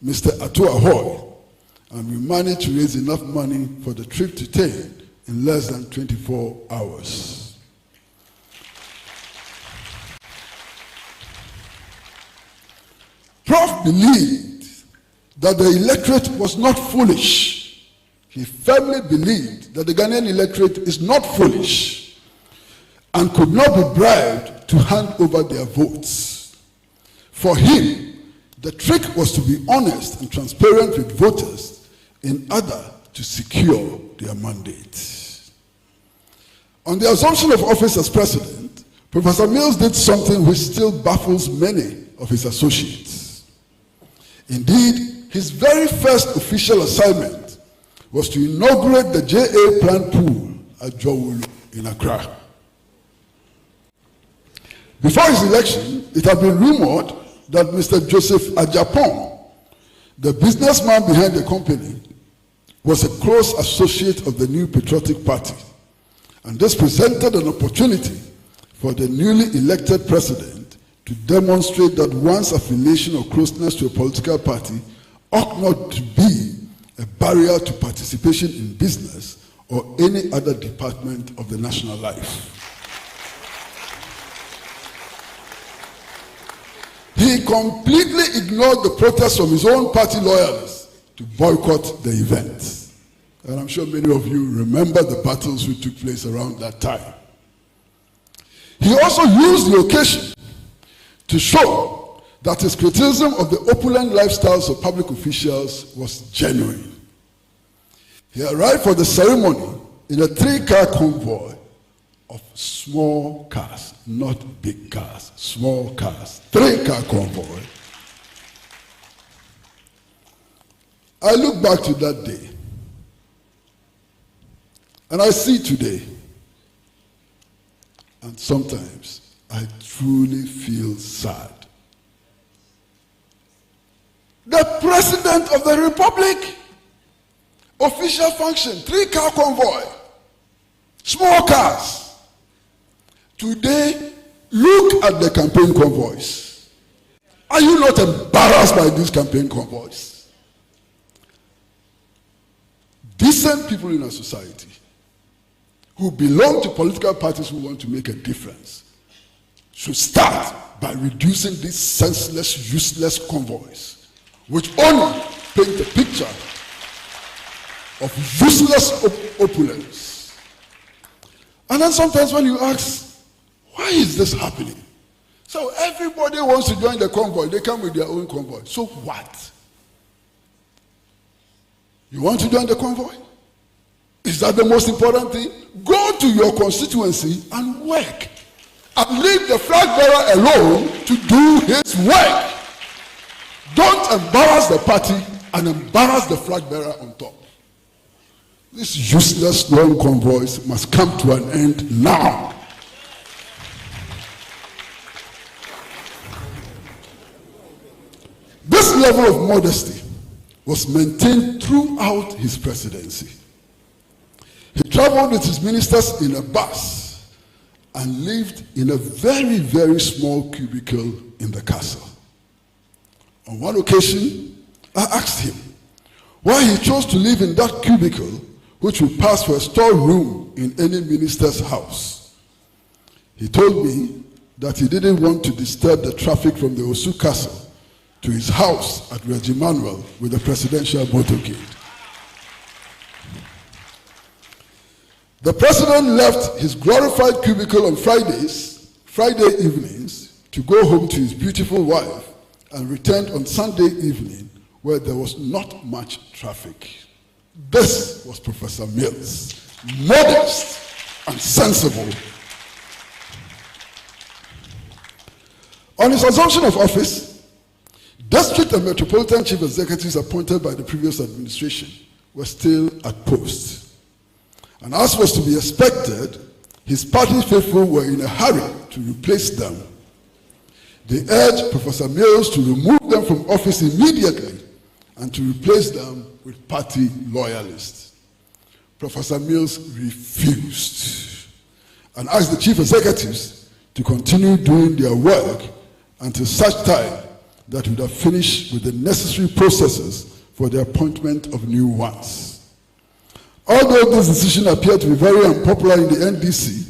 Mr. ATTAH, and we managed to raise enough money for the trip to TAME in less than 24 hours. Prof believed that the electorate was not foolish. He firmly believed that the Ghanaian electorate is not foolish and could not be bribed to hand over their votes. For him, the trick was to be honest and transparent with voters in order to secure their mandate. On the assumption of office as president, Professor Mills did something which still baffles many of his associates. Indeed, his very first official assignment was to inaugurate the JA plant pool at Jowulu in Accra. Before his election, it had been rumored that Mr. Joseph Ajapong, the businessman behind the company, was a close associate of the New Patriotic Party, and this presented an opportunity for the newly elected president to demonstrate that one's affiliation or closeness to a political party ought not to be a barrier to participation in business or any other department of the national life. He completely ignored the protests from his own party loyalists to boycott the event. And I'm sure many of you remember the battles which took place around that time. He also used the occasion to show that his criticism of the opulent lifestyles of public officials was genuine. He arrived for the ceremony in a 3-car convoy of small cars, not big cars, small cars, 3-car convoy. I look back to that day, and I see today, and sometimes I truly feel sad. The President of the Republic, official function, 3-car convoy, small cars. Today, look at the campaign convoys. Are you not embarrassed by these campaign convoys? Decent people in our society who belong to political parties who want to make a difference should start by reducing these senseless, useless convoys, which only paint a picture of useless opulence. And then sometimes when you ask, why is this happening? So everybody wants to join the convoy. They come with their own convoy. So what? You want to join the convoy? Is that the most important thing? Go to your constituency and work. And leave the flag bearer alone to do his work. Don't embarrass the party and embarrass the flag bearer on top. These useless long convoys must come to an end now. This level of modesty was maintained throughout his presidency. He traveled with his ministers in a bus and lived in a very, very small cubicle in the castle. On one occasion, I asked him, why he chose to live in that cubicle, which would pass for a storeroom in any minister's house. He told me that he didn't want to disturb the traffic from the Osu Castle to his house at Regimanuel with the presidential motorcade. The president left his glorified cubicle on Friday evenings, to go home to his beautiful wife, and returned on Sunday evening, where there was not much traffic. This was Professor Mills, modest and sensible. On his assumption of office, district and metropolitan chief executives appointed by the previous administration were still at post. And as was to be expected, his party faithful were in a hurry to replace them. They urged Professor Mills to remove them from office immediately and to replace them with party loyalists. Professor Mills refused and asked the chief executives to continue doing their work until such time that would have finished with the necessary processes for the appointment of new ones. Although this decision appeared to be very unpopular in the NDC,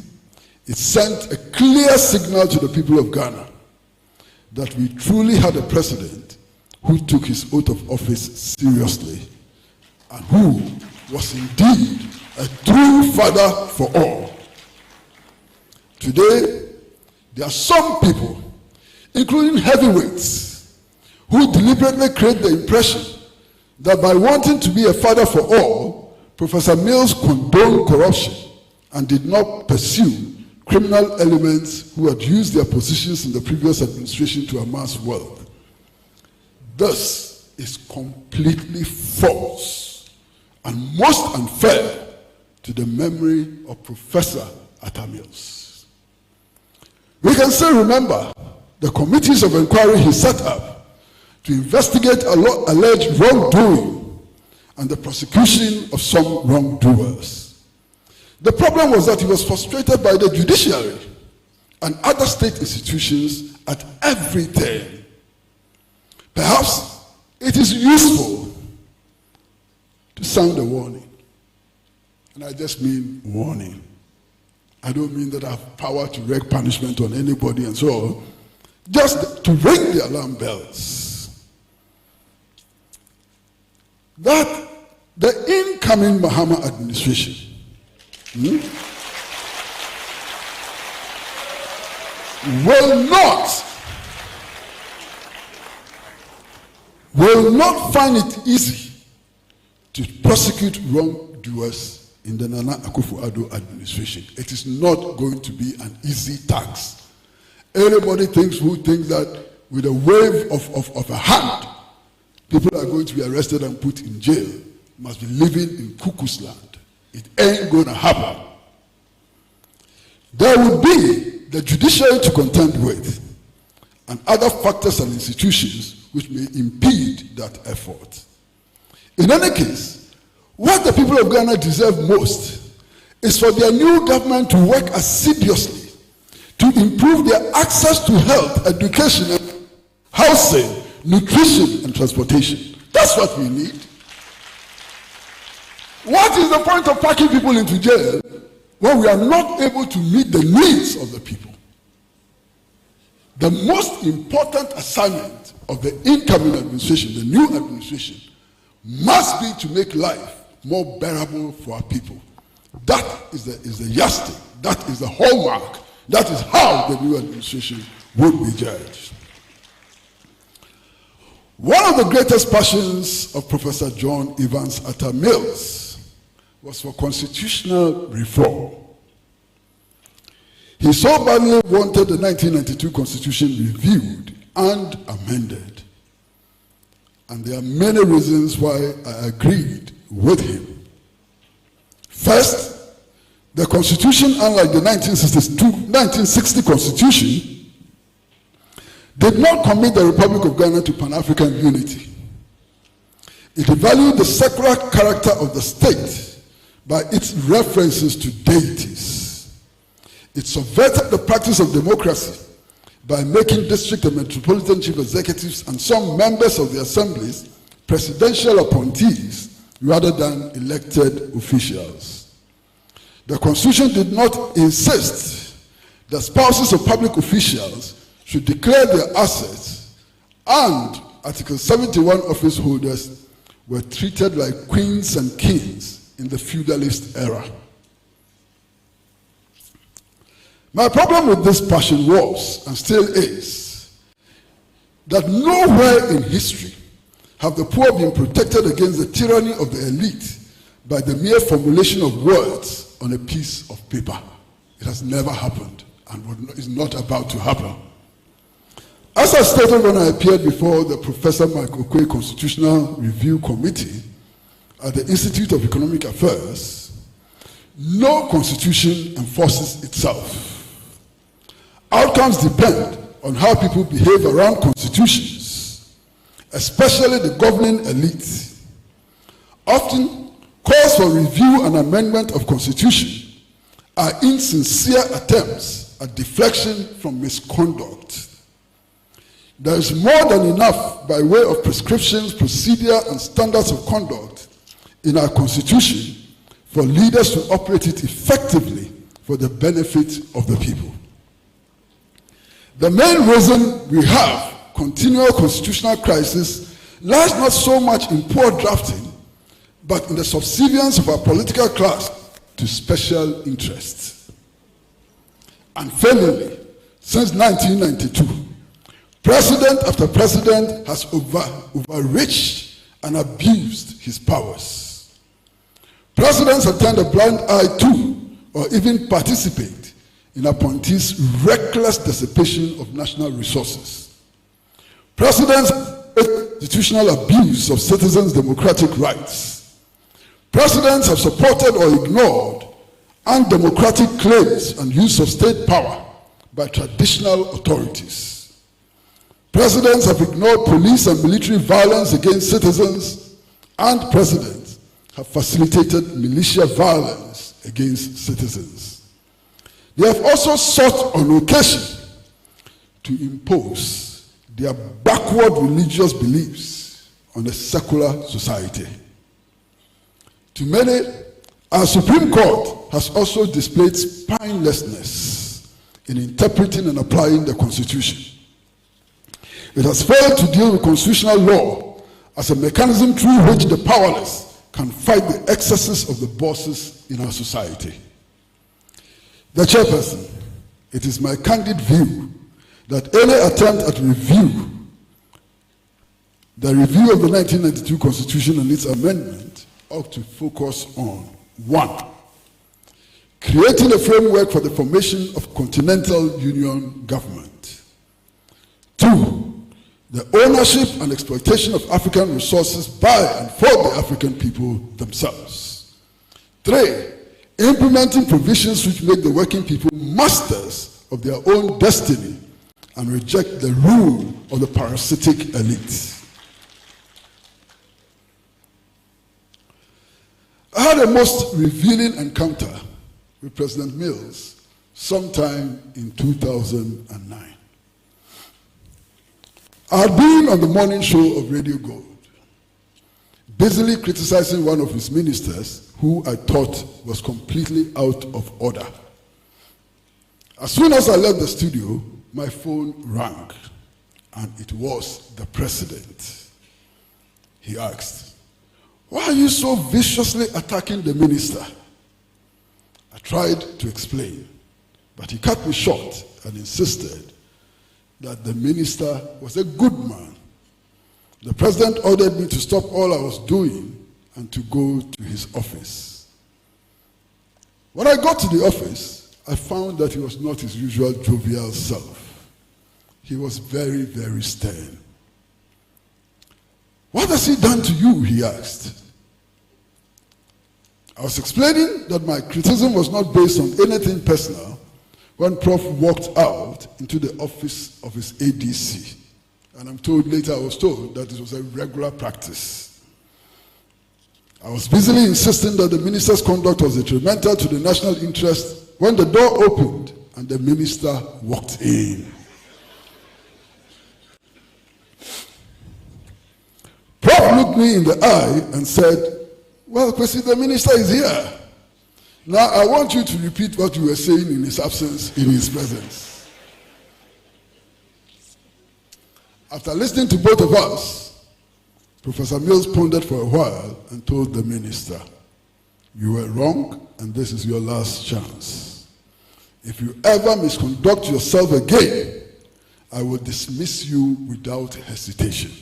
it sent a clear signal to the people of Ghana that we truly had a president who took his oath of office seriously and who was indeed a true father for all. Today, there are some people, including heavyweights, who deliberately create the impression that by wanting to be a father for all, Professor Mills condoned corruption and did not pursue criminal elements who had used their positions in the previous administration to amass wealth. This is completely false and most unfair to the memory of Professor ATTAH Mills. We can still remember the committees of inquiry he set up to investigate alleged wrongdoing and the prosecution of some wrongdoers. The problem was that he was frustrated by the judiciary and other state institutions at every turn. Perhaps it is useful to sound a warning. And I just mean warning. I don't mean that I have power to wreak punishment on anybody and so on. Just to ring the alarm bells. That the incoming Mahama administration will not find it easy to prosecute wrongdoers in the Nana Akufo-Addo administration. It is not going to be an easy task. Anybody who thinks that with a wave of a hand, people are going to be arrested and put in jail must be living in cuckoo's land. It ain't going to happen. There will be the judiciary to contend with and other factors and institutions which may impede that effort. In any case, what the people of Ghana deserve most is for their new government to work assiduously to improve their access to health, education, housing, nutrition, and transportation. That's what we need. What is the point of packing people into jail when we are not able to meet the needs of the people? The most important assignment of the incoming administration, the new administration, must be to make life more bearable for our people. That is the yardstick. That is the hallmark. That is how the new administration would be judged. One of the greatest passions of Professor John Evans ATTAH Mills was for constitutional reform. He so badly wanted the 1992 Constitution reviewed and amended. And there are many reasons why I agreed with him. First, the Constitution, unlike the 1960 Constitution, did not commit the Republic of Ghana to Pan-African unity. It devalued the secular character of the state by its references to deities. It subverted the practice of democracy by making district and metropolitan chief executives and some members of the assemblies presidential appointees rather than elected officials. The Constitution did not insist that spouses of public officials should declare their assets, and Article 71 office holders were treated like queens and kings in the feudalist era. My problem with this passion was, and still is, that nowhere in history have the poor been protected against the tyranny of the elite by the mere formulation of words on a piece of paper. It has never happened and is not about to happen. As I stated when I appeared before the Professor Mike Okoye Constitutional Review Committee at the Institute of Economic Affairs, no constitution enforces itself. Outcomes depend on how people behave around constitutions, especially the governing elite. Often, calls for review and amendment of constitution are insincere attempts at deflection from misconduct. There is more than enough by way of prescriptions, procedure, and standards of conduct in our constitution for leaders to operate it effectively for the benefit of the people. The main reason we have continual constitutional crisis lies not so much in poor drafting, but in the subservience of our political class to special interests. Unfailingly, since 1992, president after president has overreached and abused his powers. Presidents have turned a blind eye to, or even participate in appointees' reckless dissipation of national resources. Presidents institutional abuse of citizens' democratic rights. Presidents have supported or ignored undemocratic claims and use of state power by traditional authorities. Presidents have ignored police and military violence against citizens, and presidents have facilitated militia violence against citizens. They have also sought on occasion to impose their backward religious beliefs on a secular society. To many, our Supreme Court has also displayed spinelessness in interpreting and applying the Constitution. It has failed to deal with constitutional law as a mechanism through which the powerless can fight the excesses of the bosses in our society. The chairperson, it is my candid view that any attempt at the review of the 1992 Constitution and its amendment ought to focus on 1. Creating a framework for the formation of continental union government. 2. The ownership and exploitation of African resources by and for the African people themselves. 3. Implementing provisions which make the working people masters of their own destiny and reject the rule of the parasitic elite. I had a most revealing encounter with President Mills sometime in 2009. I had been on the morning show of Radio Gold, busily criticizing one of his ministers who I thought was completely out of order. As soon as I left the studio, my phone rang, and it was the president. He asked, "Why are you so viciously attacking the minister?" I tried to explain, but he cut me short and insisted that the minister was a good man. The president ordered me to stop all I was doing and to go to his office. When I got to the office, I found that he was not his usual jovial self. He was very, very stern. "What has he done to you?" he asked. I was explaining that my criticism was not based on anything personal when Prof walked out into the office of his ADC. And I was told that it was a regular practice. I was busily insisting that the minister's conduct was detrimental to the national interest when the door opened and the minister walked in. Prof Prof looked me in the eye and said, well, President, the minister is here. Now I want you to repeat what you were saying in his absence, in his presence. After listening to both of us, Professor Mills pondered for a while and told the minister, you were wrong and this is your last chance. If you ever misconduct yourself again, I will dismiss you without hesitation.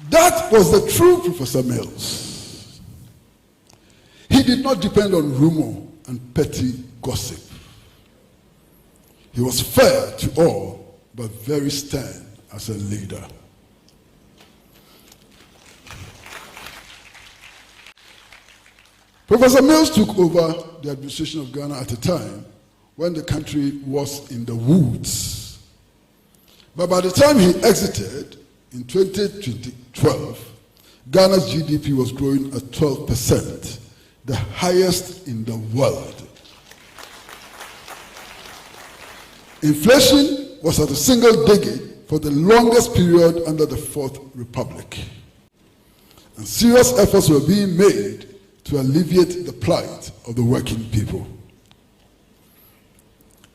That was the true Professor Mills. He did not depend on rumor and petty gossip. He was fair to all, but very stern as a leader. Professor Mills took over the administration of Ghana at a time when the country was in the woods. But by the time he exited in 2012, Ghana's GDP was growing at 12%, the highest in the world. Inflation was at a single digit for the longest period under the Fourth Republic. And serious efforts were being made to alleviate the plight of the working people.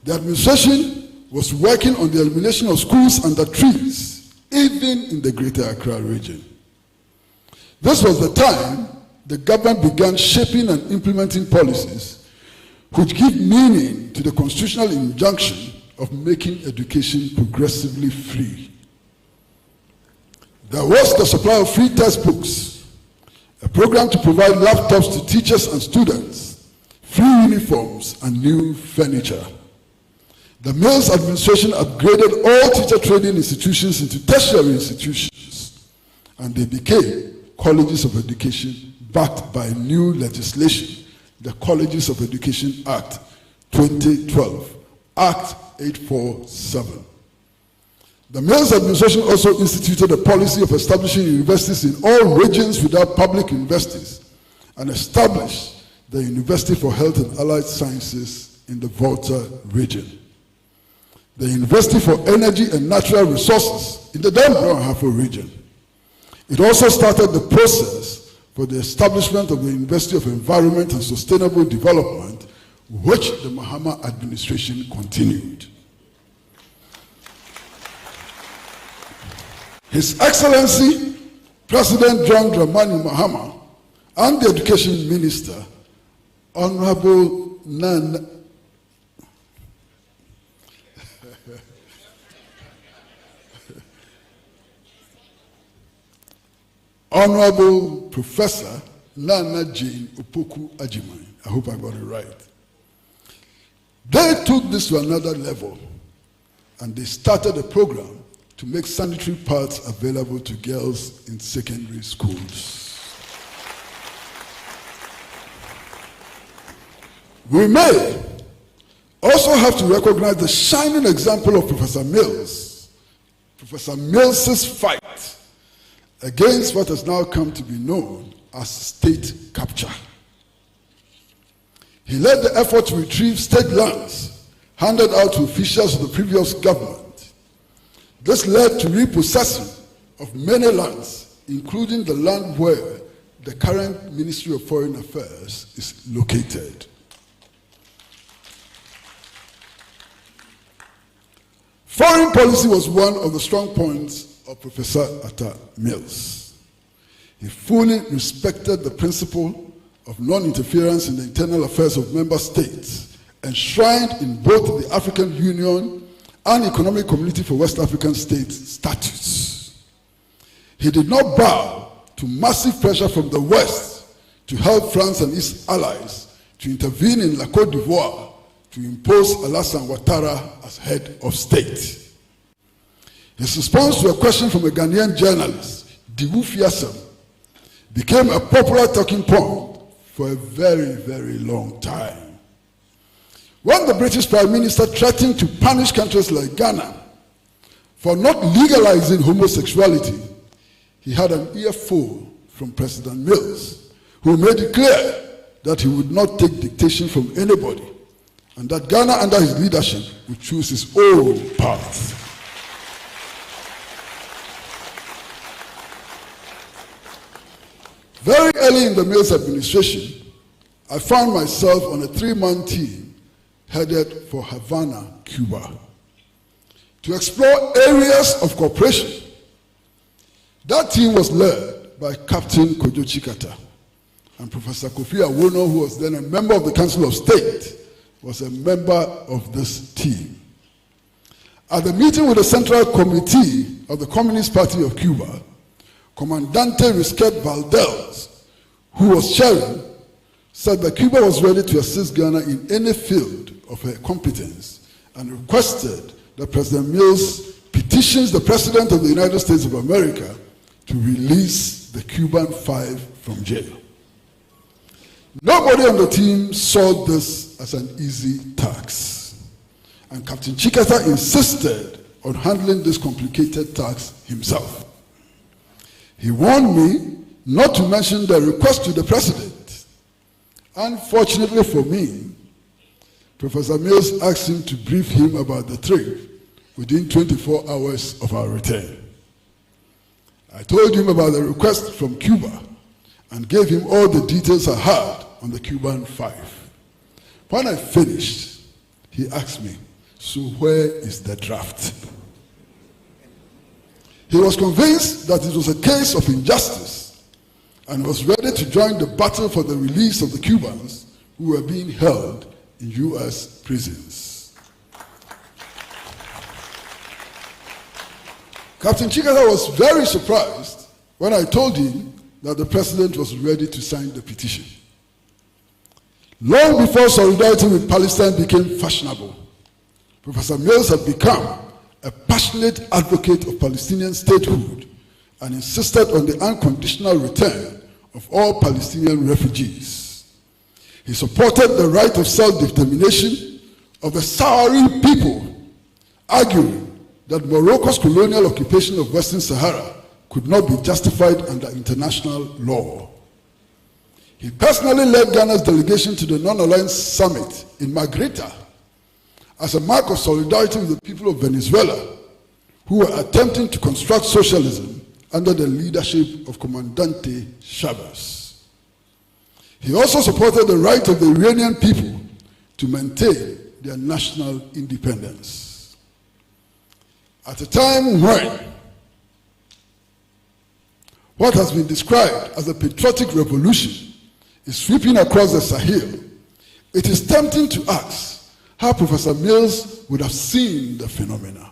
The administration was working on the elimination of schools under trees, even in the Greater Accra region. This was the time the government began shaping and implementing policies which give meaning to the constitutional injunction of making education progressively free. There was the supply of free textbooks, a program to provide laptops to teachers and students, free uniforms, and new furniture. The Mills administration upgraded all teacher training institutions into tertiary institutions, and they became colleges of education backed by new legislation, the Colleges of Education Act 2012, Act 847. The Mills administration also instituted a policy of establishing universities in all regions without public universities and established the University for Health and Allied Sciences in the Volta region, the University for Energy and Natural Resources in the Dan-Brown-Ahafo region. It also started the process for the establishment of the University of Environment and Sustainable Development, which the Mahama administration continued. His Excellency, President John Dramani Mahama, and the Education Minister, Honorable Honorable Professor Nana Jane Opoku Ajiman, I hope I got it right. They took this to another level, and they started a program to make sanitary pads available to girls in secondary schools. We may also have to recognize the shining example of Professor Mills. Professor Mills's fight against what has now come to be known as state capture. He led the effort to retrieve state lands handed out to officials of the previous government. This led to repossession of many lands, including the land where the current Ministry of Foreign Affairs is located. Foreign policy was one of the strong points of Professor ATTAH Mills. He fully respected the principle of non-interference in the internal affairs of member states, enshrined in both the African Union and Economic Community for West African States statutes. He did not bow to massive pressure from the West to help France and its allies to intervene in La Côte d'Ivoire to impose Alassane Ouattara as head of state. His response to a question from a Ghanaian journalist, Diwu Fiasem, became a popular talking point for a very, very long time. When the British Prime Minister threatened to punish countries like Ghana for not legalizing homosexuality, he had an earful from President Mills, who made it clear that he would not take dictation from anybody and that Ghana under his leadership would choose its own path. Very early in the Mills administration, I found myself on a 3-man team headed for Havana, Cuba, to explore areas of cooperation. That team was led by Captain Kojo Chikata, and Professor Kofi Awono, who was then a member of the Council of State, was a member of this team. At the meeting with the Central Committee of the Communist Party of Cuba, Comandante Risquet Valdez, who was chairing, said that Cuba was ready to assist Ghana in any field of her competence and requested that President Mills petitions the President of the United States of America to release the Cuban 5 from jail. Nobody on the team saw this as an easy task, and Captain Chikata insisted on handling this complicated task himself. He warned me not to mention the request to the President. Unfortunately for me, Professor Mills asked him to brief him about the trip within 24 hours of our return. I told him about the request from Cuba and gave him all the details I had on the Cuban 5. When I finished, he asked me, "So where is the draft?" He was convinced that it was a case of injustice and was ready to join the battle for the release of the Cubans who were being held in U.S. prisons. Captain Chikata was very surprised when I told him that the President was ready to sign the petition. Long before solidarity with Palestine became fashionable, Professor Mills had become a passionate advocate of Palestinian statehood and insisted on the unconditional return of all Palestinian refugees. He supported the right of self-determination of the Sahrawi people, arguing that Morocco's colonial occupation of Western Sahara could not be justified under international law. He personally led Ghana's delegation to the Non-Aligned Summit in Margarita as a mark of solidarity with the people of Venezuela, who were attempting to construct socialism under the leadership of Comandante Chavez. He also supported the right of the Iranian people to maintain their national independence. At a time when what has been described as a patriotic revolution is sweeping across the Sahel, it is tempting to ask how Professor Mills would have seen the phenomena.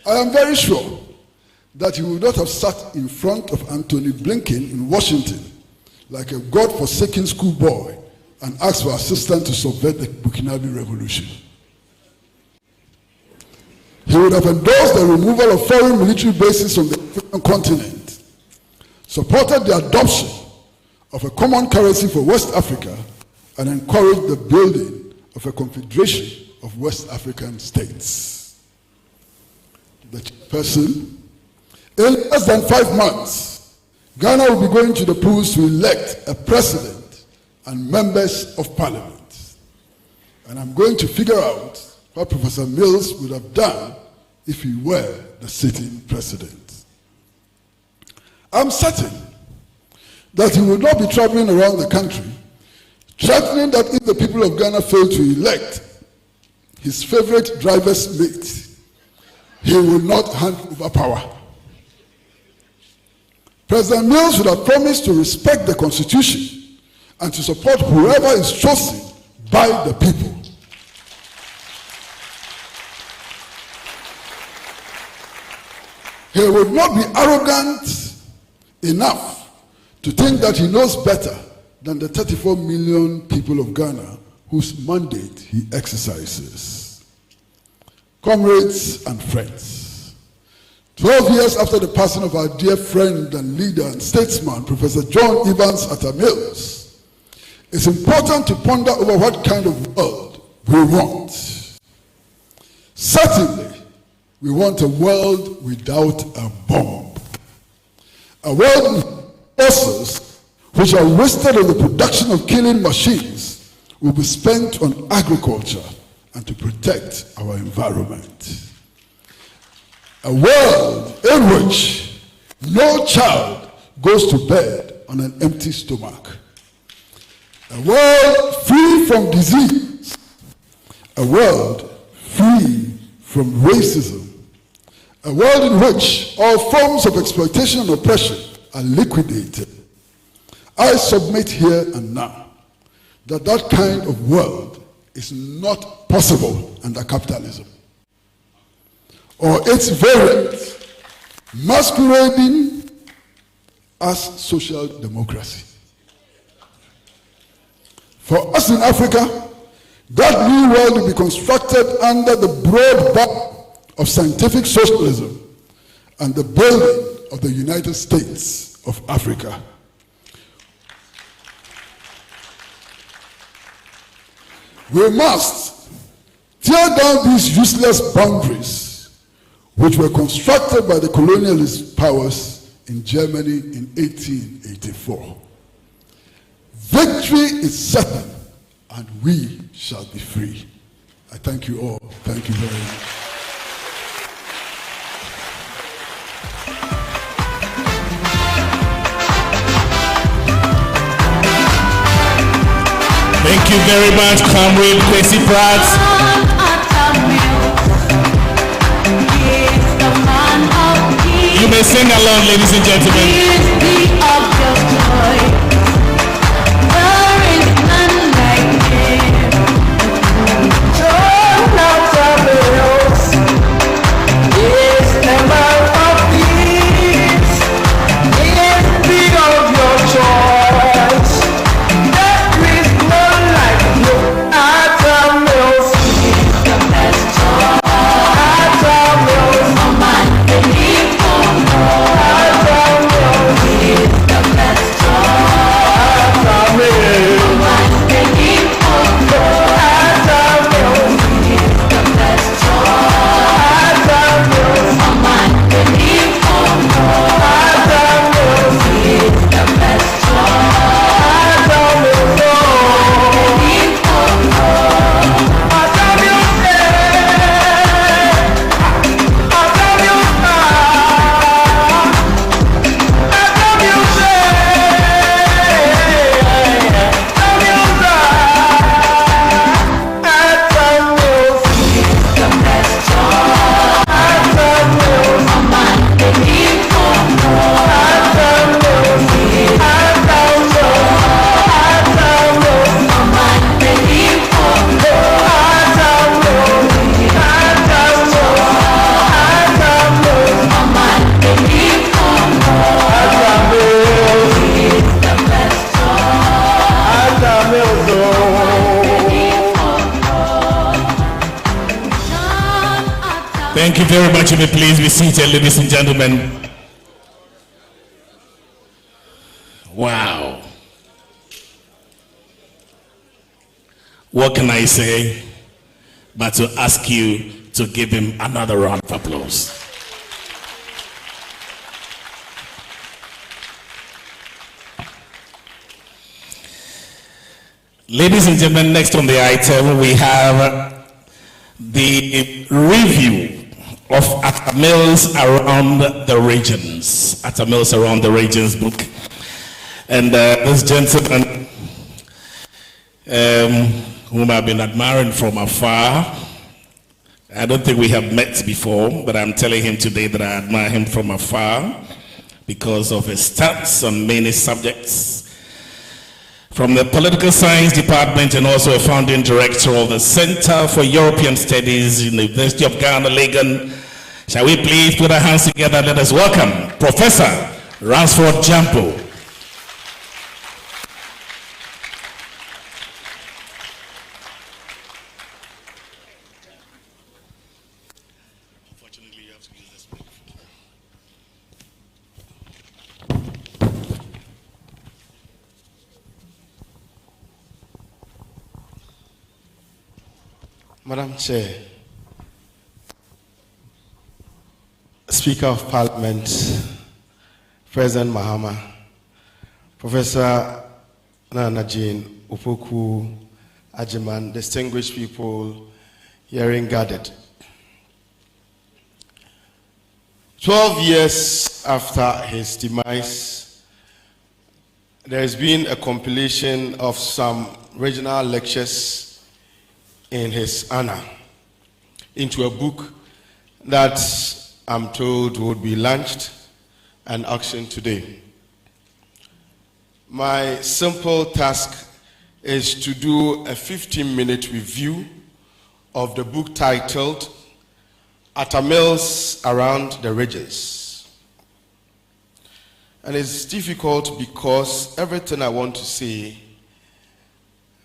I am very sure that he would not have sat in front of Anthony Blinken in Washington like a God-forsaken schoolboy and asked for assistance to subvert the Burkinabe revolution. He would have endorsed the removal of foreign military bases from the African continent, supported the adoption of a common currency for West Africa, and encouraged the building of a confederation of West African states. The chairperson, in less than 5 months, Ghana will be going to the polls to elect a president and members of parliament. And I'm going to figure out what Professor Mills would have done if he were the sitting president. I'm certain that he would not be traveling around the country threatening that if the people of Ghana fail to elect his favorite driver's mate, he will not hand over power. President Mills would have promised to respect the Constitution and to support whoever is chosen by the people. He would not be arrogant enough to think that he knows better than the 34 million people of Ghana whose mandate he exercises. Comrades and friends, 12 years after the passing of our dear friend and leader and statesman, Professor John Evans ATTAH Mills, it's important to ponder over what kind of world we want. Certainly, we want a world without a bomb. A world with forces which are wasted on the production of killing machines will be spent on agriculture and to protect our environment. A world in which no child goes to bed on an empty stomach. A world free from disease. A world free from racism. A world in which all forms of exploitation and oppression are liquidated. I submit here and now that that kind of world is not possible under capitalism, or its variant masquerading as social democracy. For us in Africa, that new world will be constructed under the broad banner of scientific socialism and the building of the United States of Africa. We must tear down these useless boundaries which were constructed by the colonialist powers in Germany in 1884. Victory is certain, and we shall be free. I thank you all. Thank you very much. Thank you very much, Comrade Kwesi Pratt. You may sing along, ladies and gentlemen. Thank you very much. You may please be seated, ladies and gentlemen. Wow. What can I say but to ask you to give him another round of applause? Ladies and gentlemen, next on the item we have the review of ATTAH Mills Around the Regions. ATTAH Mills Around the Regions book. And this gentleman, whom I've been admiring from afar, I don't think we have met before, but I'm telling him today that I admire him from afar because of his stance on many subjects. From the Political Science Department and also a founding director of the Center for European Studies, University of Ghana, Legon. Shall we please put our hands together? Let us welcome Professor Ransford Jampo. Madam Chair, Speaker of Parliament, President Mahama, Professor Nana Jane Opoku, Ajiman, distinguished people herein gathered. 12 years after his demise, there has been a compilation of some regional lectures in his honor into a book that I'm told would be launched and auctioned today. My simple task is to do a 15-minute review of the book titled ATTAH Mills Around the Regions. And it's difficult because everything I want to say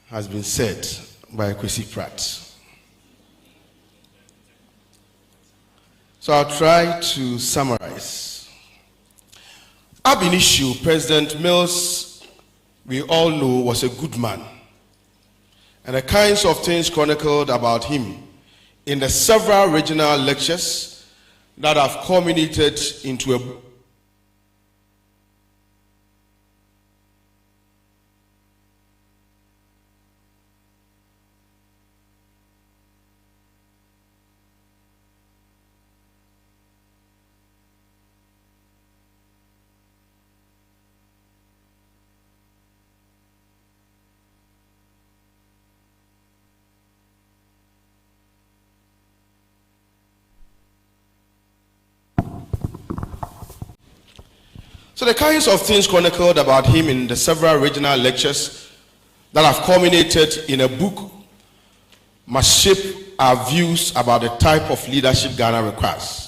has been said by Kwesi Pratt. So I'll try to summarize. Ab initio, President Mills, we all know, was a good man. And the kinds of things chronicled about him in the several regional lectures that have culminated into a So the kinds of things chronicled about him in the several regional lectures that have culminated in a book must shape our views about the type of leadership Ghana requires.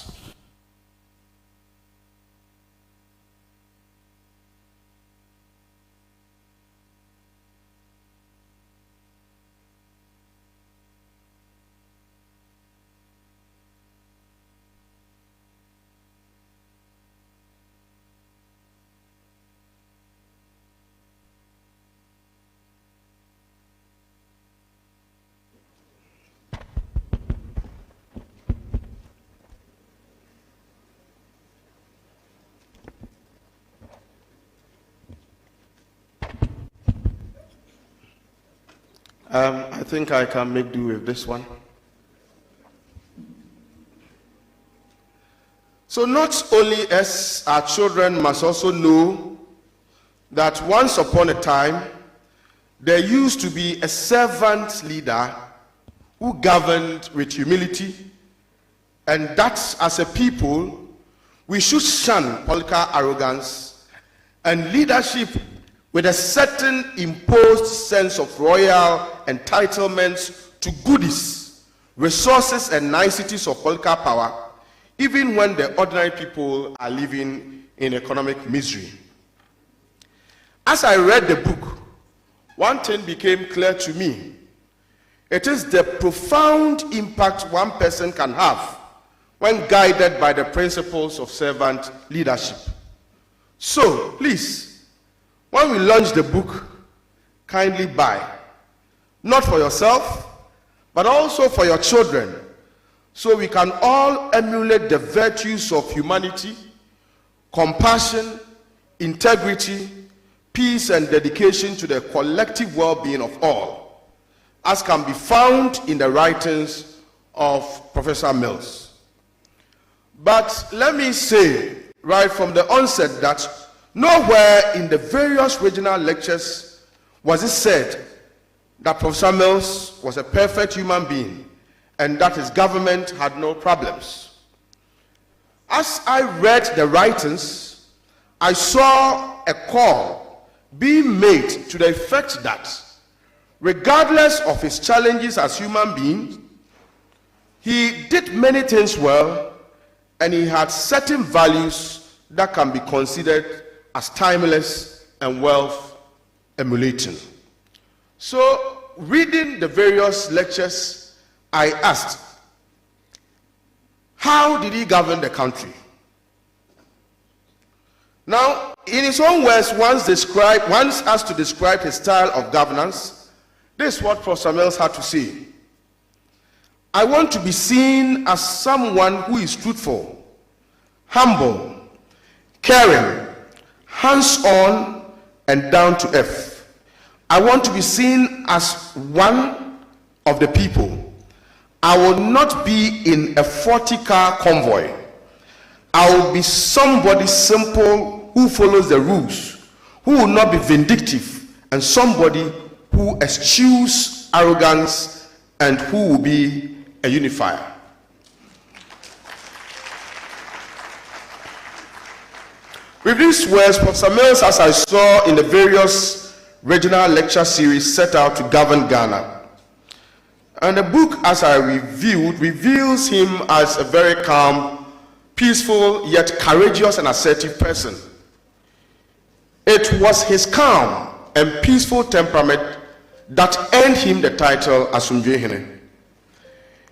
I think I can make do with this one. So not only us, our children must also know that once upon a time, there used to be a servant leader who governed with humility, and that as a people, we should shun political arrogance and leadership with a certain imposed sense of royal entitlements to goodies, resources, and niceties of political power, even when the ordinary people are living in economic misery. As I read the book, one thing became clear to me. It is the profound impact one person can have when guided by the principles of servant leadership. So, please, when we launch the book, kindly buy, not for yourself, but also for your children, so we can all emulate the virtues of humanity, compassion, integrity, peace, and dedication to the collective well-being of all, as can be found in the writings of Professor Mills. But let me say right from the onset that nowhere in the various regional lectures was it said that Professor Mills was a perfect human being and that his government had no problems. As I read the writings, I saw a call being made to the effect that regardless of his challenges as human beings, he did many things well and he had certain values that can be considered as timeless and wealth emulating. So, reading the various lectures, I asked, how did he govern the country? Now, in his own words, once asked to describe his style of governance, this is what Professor Mills had to say. I want to be seen as someone who is truthful, humble, caring, hands-on, and down to earth. I want to be seen as one of the people. I will not be in a 40-car convoy. I will be somebody simple who follows the rules, who will not be vindictive, and somebody who eschews arrogance and who will be a unifier. With these words, Professor Mills, as I saw in the various regional lecture series, set out to govern Ghana. And the book, as I reviewed, reveals him as a very calm, peaceful, yet courageous and assertive person. It was his calm and peaceful temperament that earned him the title Asumdwehene.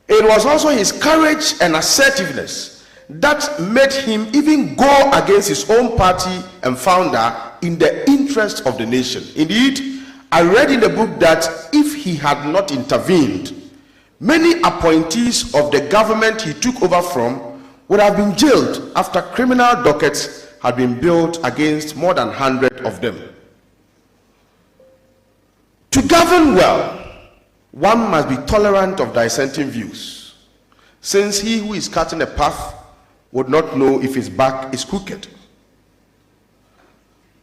It was also his courage and assertiveness that made him even go against his own party and founder in the interest of the nation. Indeed, I read in the book that if he had not intervened, many appointees of the government he took over from would have been jailed after criminal dockets had been built against more than 100 of them. To govern well, one must be tolerant of dissenting views, since he who is cutting a path would not know if his back is crooked.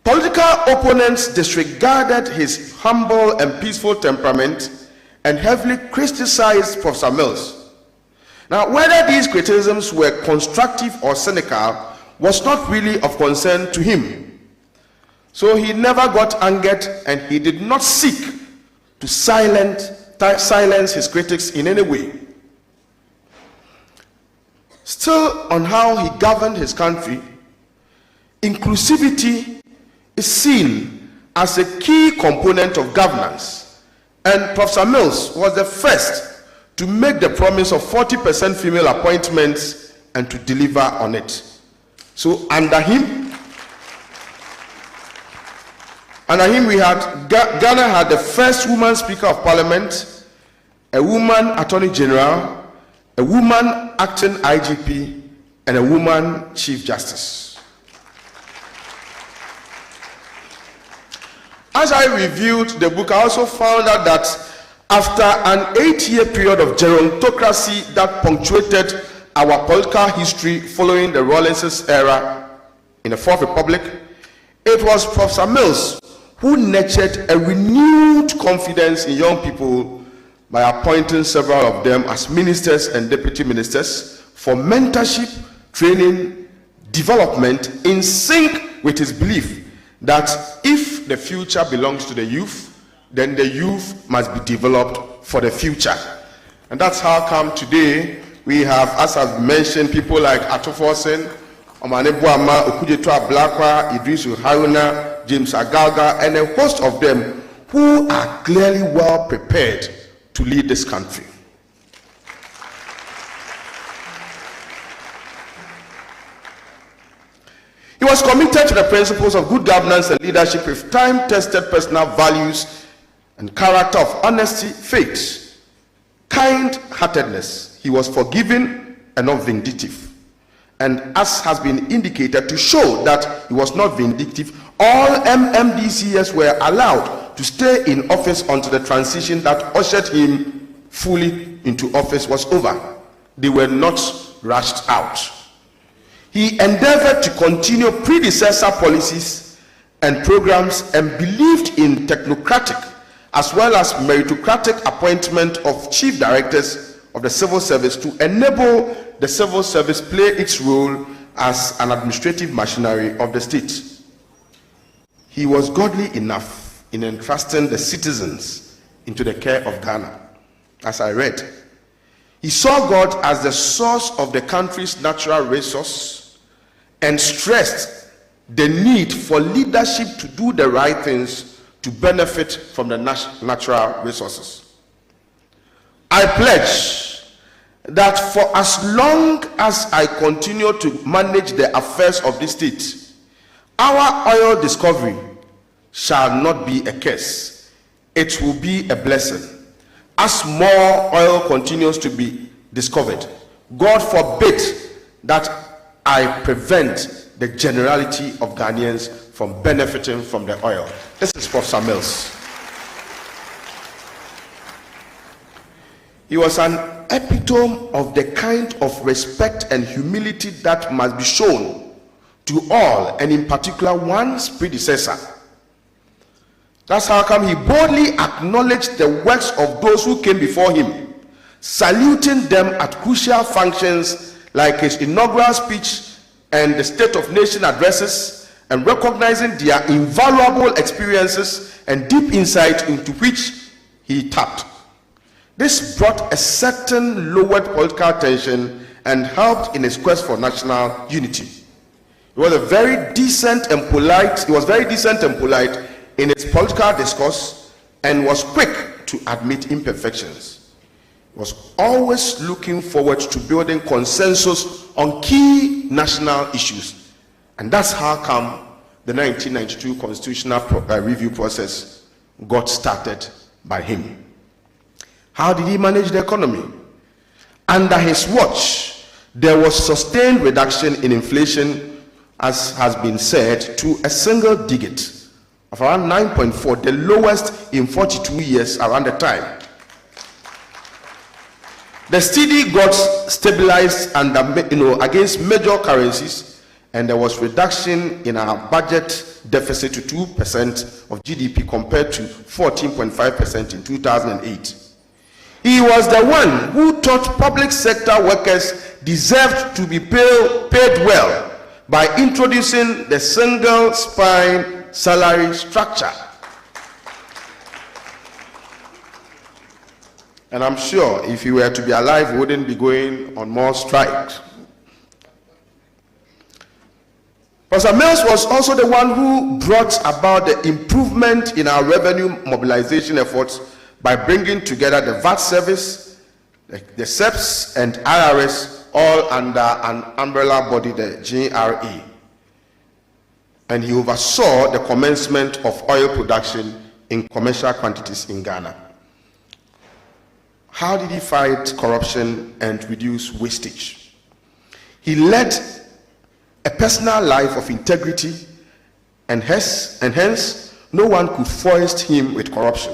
Political opponents disregarded his humble and peaceful temperament and heavily criticized Professor Mills. Now, whether these criticisms were constructive or cynical was not really of concern to him. So he never got angered, and he did not seek to silence his critics in any way. Still, on how he governed his country, inclusivity is seen as a key component of governance, and Professor Mills was the first to make the promise of 40% female appointments and to deliver on it. So under him Ghana had the first woman Speaker of Parliament, a woman Attorney General, a woman acting IGP, and a woman Chief Justice. As I reviewed the book, I also found out that after an 8-year period of gerontocracy that punctuated our political history following the Rawlins's era in the Fourth Republic, it was Professor Mills who nurtured a renewed confidence in young people by appointing several of them as ministers and deputy ministers for mentorship, training, development, in sync with his belief that if the future belongs to the youth, then the youth must be developed for the future. And that's how come today we have, as I've mentioned, people like Atoforsen, Omane Buama, Okujeto Ablakwa, Idris Haruna, James Agalga, and a host of them who are clearly well prepared to lead this country. He was committed to the principles of good governance and leadership with time-tested personal values and character of honesty, faith, kind-heartedness. He was forgiving and not vindictive. And as has been indicated, to show that he was not vindictive, all MMDCs were allowed to stay in office until the transition that ushered him fully into office was over. They were not rushed out. He endeavored to continue predecessor policies and programs and believed in technocratic as well as meritocratic appointment of chief directors of the civil service to enable the civil service play its role as an administrative machinery of the state. He was godly enough in entrusting the citizens into the care of Ghana. As I read, he saw God as the source of the country's natural resource and stressed the need for leadership to do the right things to benefit from the natural resources. I pledge that for as long as I continue to manage the affairs of this state, our oil discovery shall not be a curse. It will be a blessing. As more oil continues to be discovered, God forbid that I prevent the generality of Ghanaians from benefiting from the oil. This is Professor Mills. He was an epitome of the kind of respect and humility that must be shown to all, and in particular one's predecessor. That's how come he boldly acknowledged the works of those who came before him, saluting them at crucial functions like his inaugural speech and the State of Nation addresses, and recognizing their invaluable experiences and deep insight into which he tapped. This brought a certain lowered political tension and helped in his quest for national unity. He was very decent and polite in his political discourse and was quick to admit imperfections. He was always looking forward to building consensus on key national issues. And that's how come the 1992 constitutional review process got started by him. How did he manage the economy? Under his watch, there was sustained reduction in inflation, as has been said, to a single digit of around 9.4, the lowest in 42 years around the time. The cedi got stabilized against major currencies, and there was reduction in our budget deficit to 2% of GDP compared to 14.5% in 2008. He was the one who taught public sector workers deserved to be paid well by introducing the single spine salary structure. And I'm sure if he were to be alive, he wouldn't be going on more strikes. Professor Mills was also the one who brought about the improvement in our revenue mobilization efforts by bringing together the VAT service, the SEPs, and IRS all under an umbrella body, the GRE. And he oversaw the commencement of oil production in commercial quantities in Ghana. How did he fight corruption and reduce wastage? He led a personal life of integrity, and hence no one could foist him with corruption.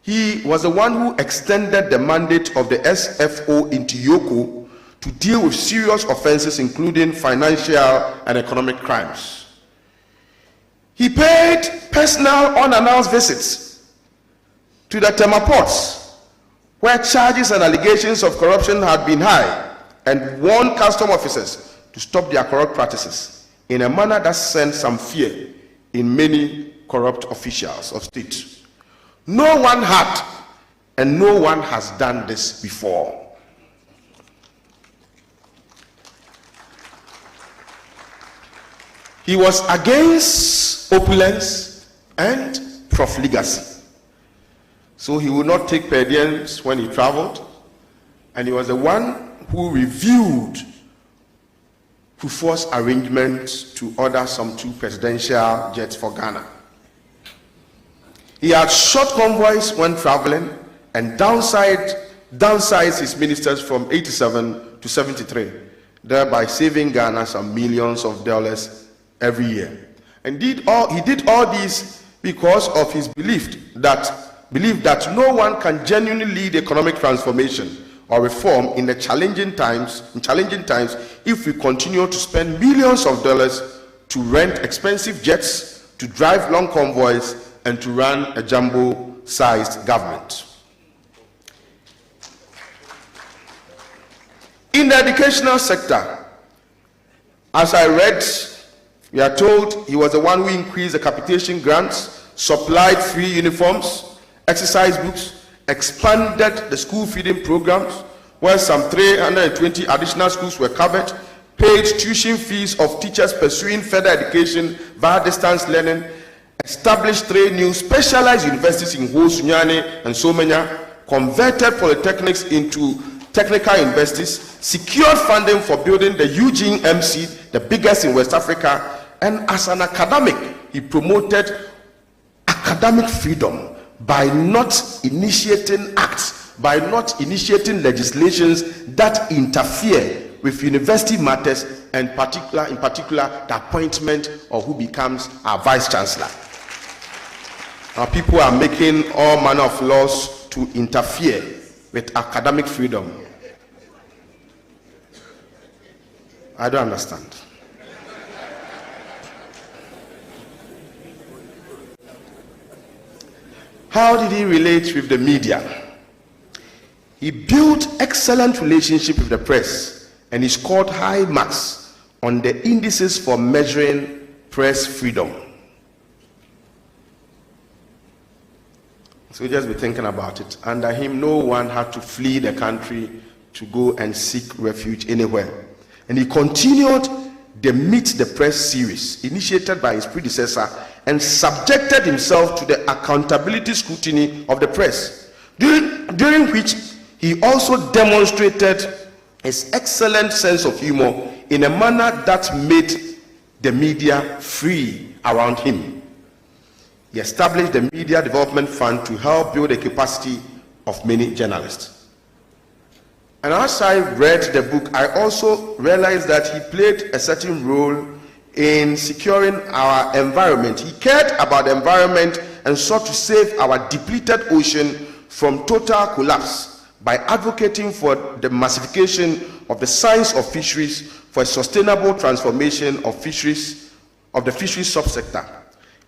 He was the one who extended the mandate of the SFO into Yoko to deal with serious offenses, including financial and economic crimes. He paid personal unannounced visits to the Tema ports, where charges and allegations of corruption had been high, and warned custom officers to stop their corrupt practices in a manner that sent some fear in many corrupt officials of state. No one had and no one has done this before. He was against opulence and profligacy. So he would not take per diems when he traveled, and he was the one who reviewed Kufuor's arrangements to order some 2 presidential jets for Ghana. He had short convoys when traveling and downsized his ministers from 87 to 73, thereby saving Ghana some millions of dollars every year. And he did all this because of his belief that no one can genuinely lead economic transformation or reform in challenging times if we continue to spend millions of dollars to rent expensive jets, to drive long convoys, and to run a jumbo-sized government. In the educational sector, as I read, we are told he was the one who increased the capitation grants, supplied free uniforms, exercise books, expanded the school feeding programs, where some 320 additional schools were covered, paid tuition fees of teachers pursuing further education via distance learning, established 3 new specialized universities in Ho, Sunyani, and Somenya, converted polytechnics into technical universities, secured funding for building the Eugene MC, the biggest in West Africa, and as an academic, he promoted academic freedom by not initiating acts, by not initiating legislations that interfere with university matters, and in particular the appointment of who becomes our vice chancellor. Now people are making all manner of laws to interfere with academic freedom? I don't understand. How did he relate with the media? He built excellent relationship with the press, and he scored high marks on the indices for measuring press freedom. So just be thinking about it. Under him, no one had to flee the country to go and seek refuge anywhere. And he continued the Meet the Press series, initiated by his predecessor, and subjected himself to the accountability scrutiny of the press, during which he also demonstrated his excellent sense of humor in a manner that made the media free around him. He established the Media Development Fund to help build the capacity of many journalists. And as I read the book, I also realized that he played a certain role in securing our environment. He cared about the environment and sought to save our depleted ocean from total collapse by advocating for the massification of the science of fisheries for a sustainable transformation of fisheries, of the fisheries subsector.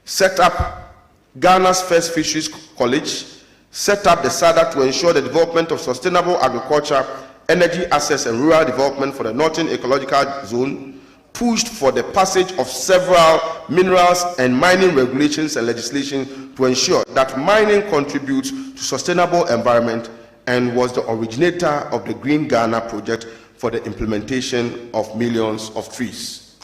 Set up Ghana's first fisheries college, set up the SADA to ensure the development of sustainable agriculture, energy access and rural development for the Northern Ecological Zone, pushed for the passage of several minerals and mining regulations and legislation to ensure that mining contributes to sustainable environment, and was the originator of the Green Ghana project for the implementation of millions of trees.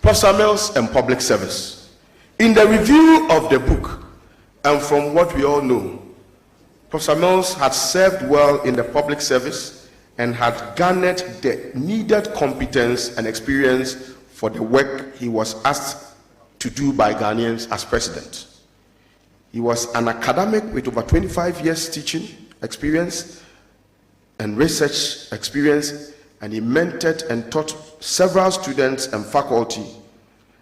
Professor Mills and public service. In the review of the book, and from what we all know, Professor Mills had served well in the public service and had garnered the needed competence and experience for the work he was asked to do by Ghanaians as president. He was an academic with over 25 years teaching experience and research experience, and he mentored and taught several students and faculty,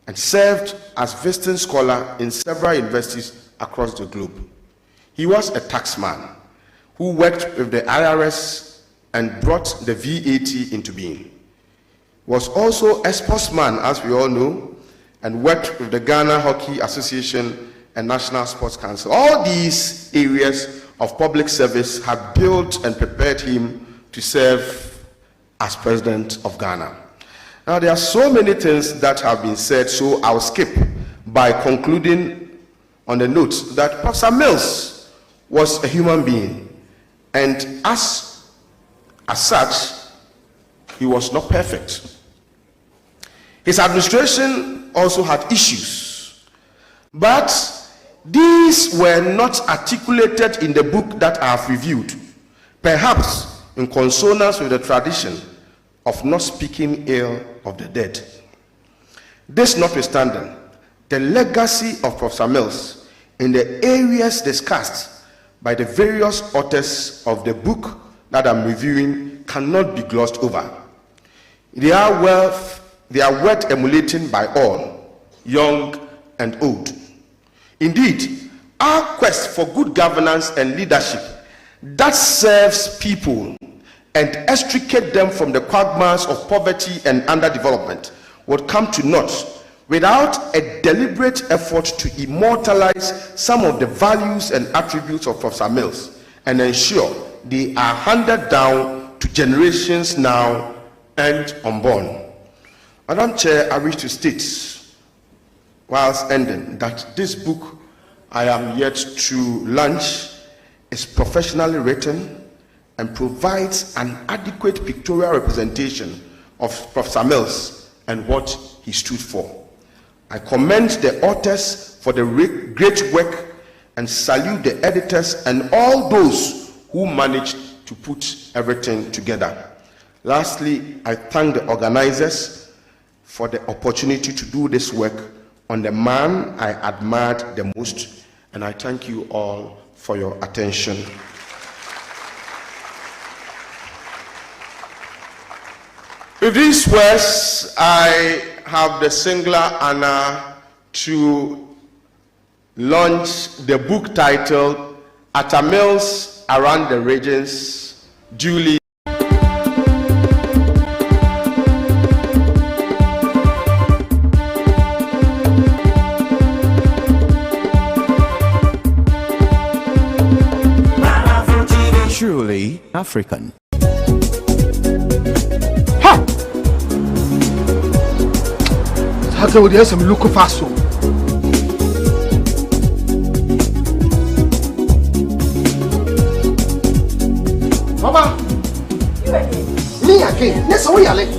and served as visiting scholar in several universities across the globe. He was a taxman who worked with the IRS and brought the VAT into being. He was also a sportsman, as we all know, and worked with the Ghana Hockey Association and National Sports Council. All these areas of public service have built and prepared him to serve as president of Ghana. Now, there are so many things that have been said, so I'll skip by concluding on the note that Professor Mills was a human being, and as such, he was not perfect. His administration also had issues, but these were not articulated in the book that I have reviewed, perhaps in consonance with the tradition of not speaking ill of the dead. This notwithstanding, the legacy of Professor Mills in the areas discussed by the various authors of the book that I'm reviewing cannot be glossed over. They are worth emulating by all, young and old. Indeed, our quest for good governance and leadership that serves people and extricate them from the quagmires of poverty and underdevelopment would come to naught without a deliberate effort to immortalize some of the values and attributes of Professor Mills and ensure they are handed down to generations now and unborn. Madam Chair, I wish to state, whilst ending, that this book I am yet to launch is professionally written and provides an adequate pictorial representation of Professor Mills and what he stood for. I commend the authors for the great work and salute the editors and all those who managed to put everything together. Lastly, I thank the organizers for the opportunity to do this work on the man I admired the most, and I thank you all for your attention. With these words, I have the singular honor to launch the book titled ATTAH mills around the regions duly truly African. Ha! Hata wodi some look faso. Baba, me again. Yes, we are like.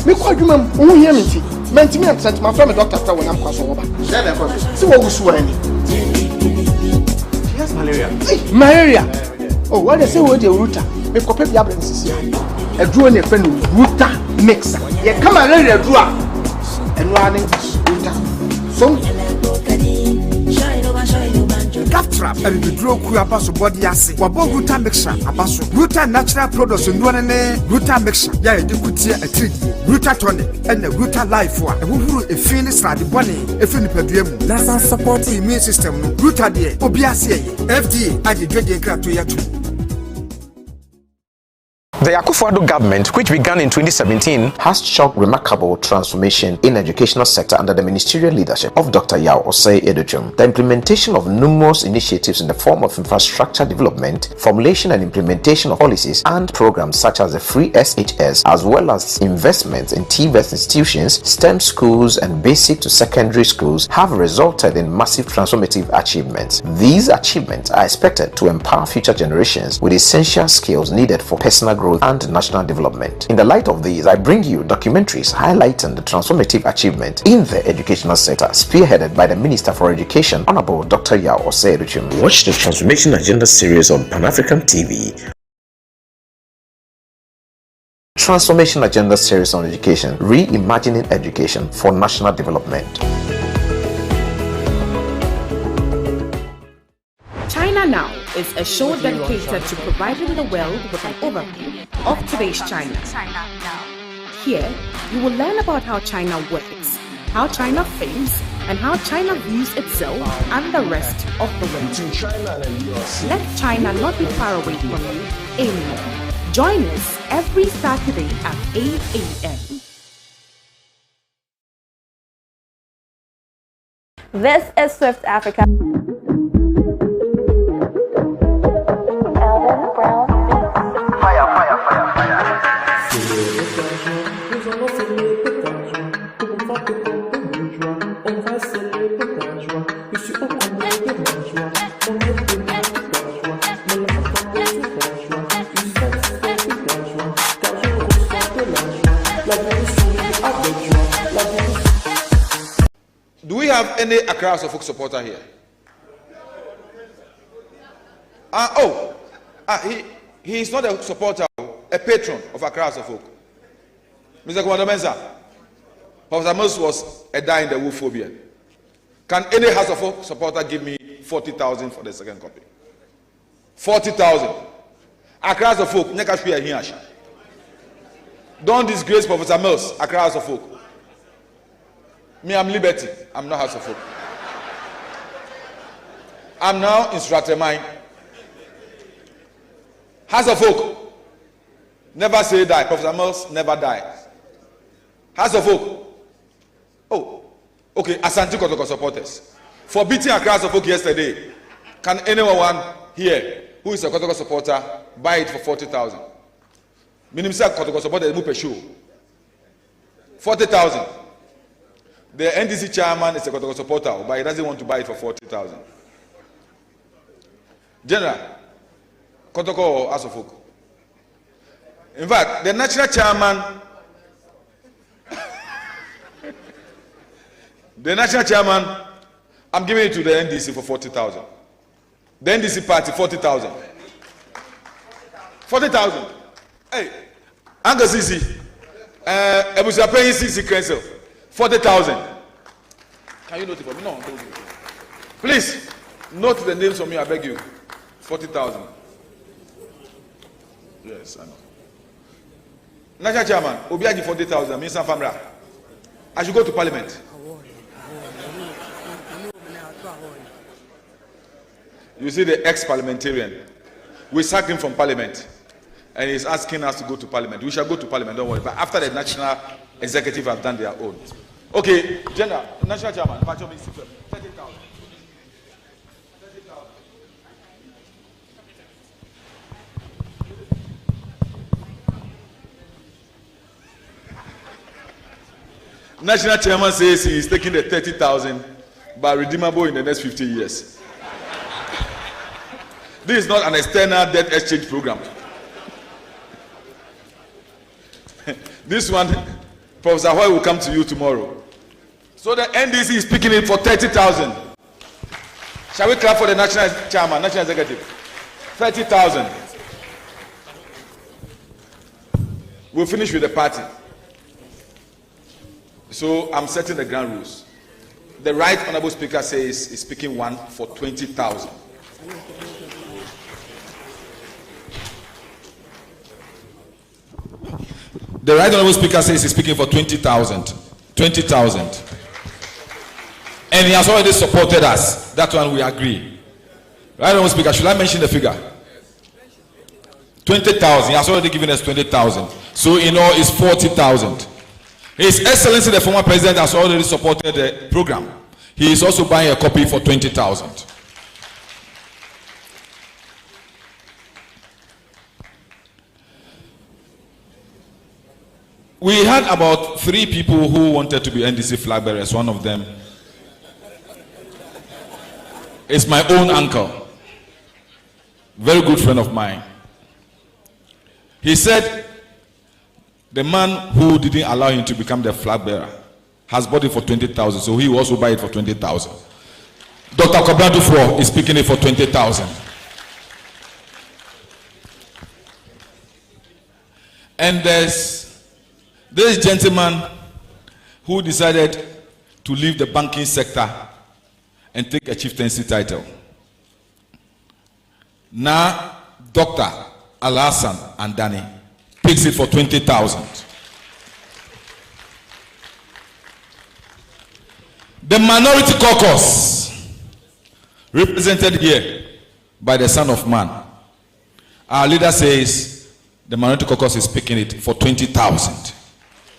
Me kwa dwuma mu hear me ti. Mentimi absent my friend doctor after when I'm kwaso oba. Share the process. See what we swear any. She has malaria. Malaria. Oh, what they say what the router. Me kope bia brand sisi. A draw ne friend router mixer. Ye come malaria draw. And running router. So Gap trap and the draw ku abaso body ase. Wabo router mixer abaso. Router natural products no ne router mixer. Ya e kutia a treat. Router tonic and the router life wa. E wuhuru e finish la the body e fini padua mu. Na support immune system no. Router de obi ase FDA age dwede nkra to ya to. The Akufo-Addo government, which began in 2017, has shown remarkable transformation in the educational sector under the ministerial leadership of Dr. Yao Osei Edochum. The implementation of numerous initiatives in the form of infrastructure development, formulation and implementation of policies and programs such as the free SHS, as well as investments in TVET institutions, STEM schools and basic to secondary schools have resulted in massive transformative achievements. These achievements are expected to empower future generations with essential skills needed for personal growth and national development. In the light of these, I bring you documentaries highlighting the transformative achievement in the educational sector, spearheaded by the Minister for Education, Honorable Dr. Yao Osei Edochum. Watch the Transformation Agenda series on Pan-African TV. Transformation Agenda series on education, reimagining education for national development. China Now is a show dedicated to providing the world with an overview of today's China. Here, you will learn about how China works, how China thinks, and how China views itself and the rest of the world. Let China not be far away from you anymore. Join us every Saturday at 8 a.m. This is Swift Africa. Do we have any Accra Folk supporter here? He is not a supporter, a patron of Accra Folk. Mr. Commander Mensa, Professor Mos was a die in the wolf-phobia. Can any House of Folk supporter give me 40,000 for the second copy? 40,000. Accra Folk, Nyakashpia Hiash. Don't disgrace Professor Mills, Accra House of Folk. Me, I'm Liberty. I'm not House of Folk. I'm now in Stratemin. House of Folk. Never say die. Professor Mills never dies. House of Folk. Oh, okay. Asante Kotoko supporters. For beating Accra House of Folk yesterday, can anyone here who is a Kotoko supporter buy it for 40,000? Minimum Kotoko supporter is Mupe show. 40,000. The NDC chairman is a Kotoko supporter, but he doesn't want to buy it for 40,000. General, Kotoko or House of Folk? In fact, the national chairman, I'm giving it to the NDC for 40,000. The NDC party, 40,000. 40,000. Hey, Uncle Sisi, Ebusia paying Sisi Council, 40,000. Can you note it for me? No, don't do it. Please, note the names for me, I beg you. 40,000. Yes, I know. National Chairman, Obiaji 40,000, Minister Famra. I should go to Parliament. You see the ex-parliamentarian. We sacked him from parliament. And he's asking us to go to parliament. We shall go to parliament, don't worry. But after the national executive have done their own. Okay, General, National Chairman, 30,000. National Chairman says he is taking the 30,000, but redeemable in the next 50 years. This is not an external debt exchange program. This one, Professor Hoy will come to you tomorrow. So the NDC is picking it for 30,000. Shall we clap for the National Chairman, National Executive? 30,000. We'll finish with the party. So I'm setting the ground rules. The Right Honorable Speaker says he's picking one for 20,000. The Right Honorable Speaker says he's speaking for 20,000. 20,000. And he has already supported us. That one we agree. Right Honorable Speaker, should I mention the figure? 20,000. He has already given us 20,000. So in all, it's 40,000. His Excellency, the former president, has already supported the program. He is also buying a copy for 20,000. We had about 3 people who wanted to be NDC flag bearers. One of them is my own uncle, very good friend of mine. He said the man who didn't allow him to become the flag bearer has bought it for 20,000, so he will also buy it for 20,000. Dr. Kobradufo is picking it for 20,000. And there's this gentleman who decided to leave the banking sector and take a chieftaincy title. Now, Dr. Al-Hassan and Danny picks it for 20,000. The minority caucus, represented here by the Son of Man, our leader says the minority caucus is picking it for 20,000.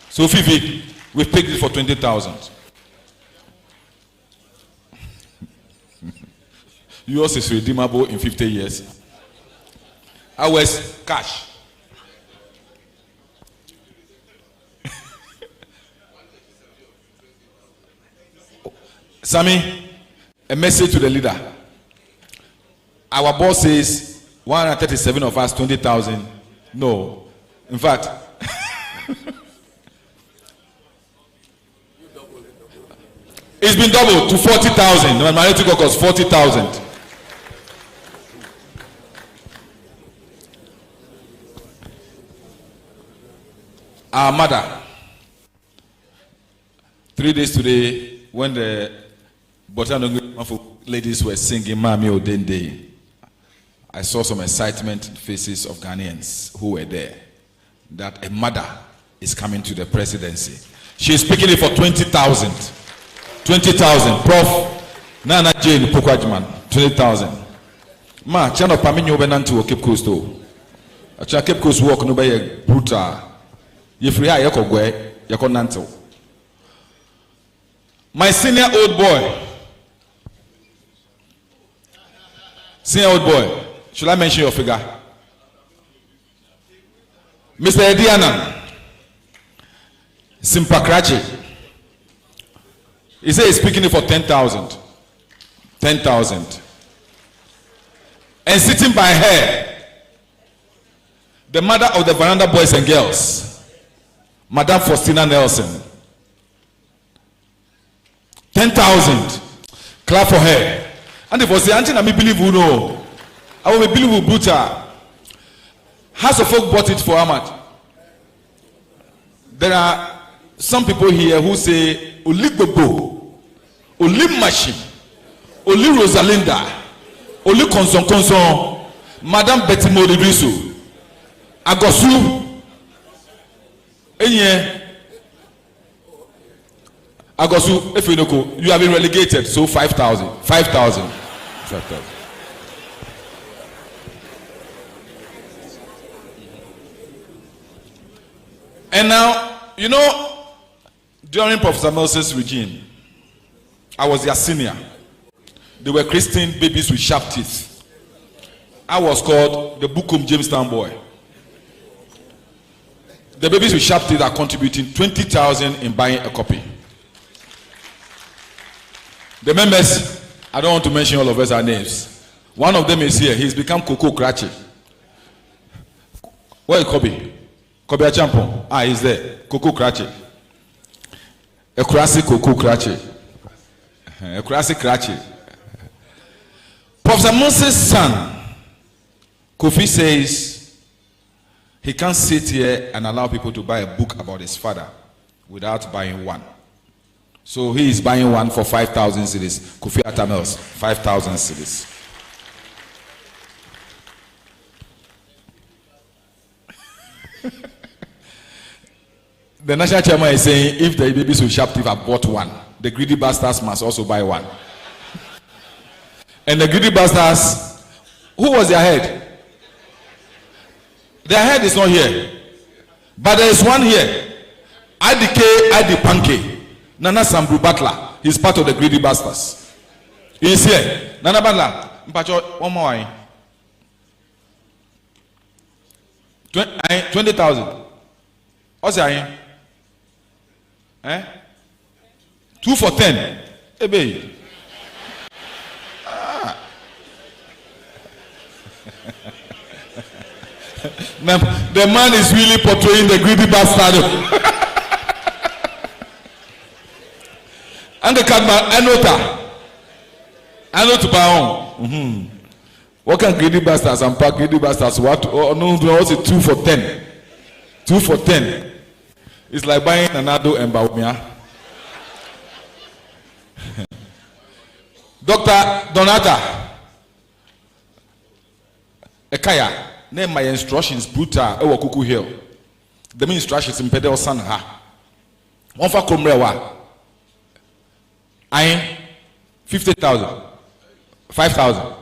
So Fifi, we picked it for 20,000. Yours is redeemable in 50 years. Ours, cash. Sammy, a message to the leader. Our boss says 137 of us, 20,000. No. In fact, it's been doubled to 40,000. The minority caucus, 40,000. Our mother, 3 days today, when the Botanongo ladies were singing Mami Odende, I saw some excitement in the faces of Ghanaians who were there, that a mother is coming to the presidency. She is speaking it for 20,000. 20,000. Prof. Nana Jane Pokwajman, 20,000. Ma, chano paminyo benanti wo Cape Coast o. Acha Cape Coast walk no be brutal. Ye free ha yako gwe, yako nanto. My senior old boy. Senior old boy. Should I mention your figure? Mr. Ediana Simpakrachi. He said he's speaking it for 10,000. 10,000. And sitting by her, the mother of the Veranda Boys and Girls, Madame Faustina Nelson. 10,000. Clap for her. And if I say, Auntie, I believe you know. I will believe you brutal. House of Folk bought it for how much? There are some people here who say, Oli Bobo, Oli Machine, Oli Rosalinda, Oli Konson, Madame Betty Moribisu, Agosu, Enye, Agosu, if you know, you have been relegated, so 5,000. 5,000. And now, you know, during Professor Moses' regime, I was their senior. They were Christian babies with sharp teeth. I was called the Bukum Jamestown boy. The babies with sharp teeth are contributing 20,000 in buying a copy. The members, I don't want to mention all of us our names. One of them is here. He's become Coco Krachi. Where is Kobe? Kobe Achampon. Ah, he's there. Coco Krachi. A Krasi Coco Krachi. A Krasi Krachi. Professor Moses' son, Kofi, says he can't sit here and allow people to buy a book about his father without buying one. So he is buying one for 5,000 cedis. Kofi ATTAH Mills, 5,000 cedis. The national chairman is saying if the babies with sharp teeth have bought one, the greedy bastards must also buy one. And the greedy bastards, who was their head? Their head is not here. But there is one here. IDK Adipanke. Nana Sambru Butler. He's part of the greedy bastards. He is here. Nana Butler. Mpacho, one more. 20,000. What's that? 2 for 10. Hey, baby. The man is really portraying the greedy bastard. And the Kadma Anota. Anota Baon. What can greedy bastards and pack greedy bastards? What? Oh, no, what's it? 2 for 10. 2 for 10. It's like buying another and Baumia. Dr. Donata Ekaya. Name my instructions brutal ewo Kuku Hill. The main instructions in Pedal San Ha. One for Comrewa. I 50,000. 5,000.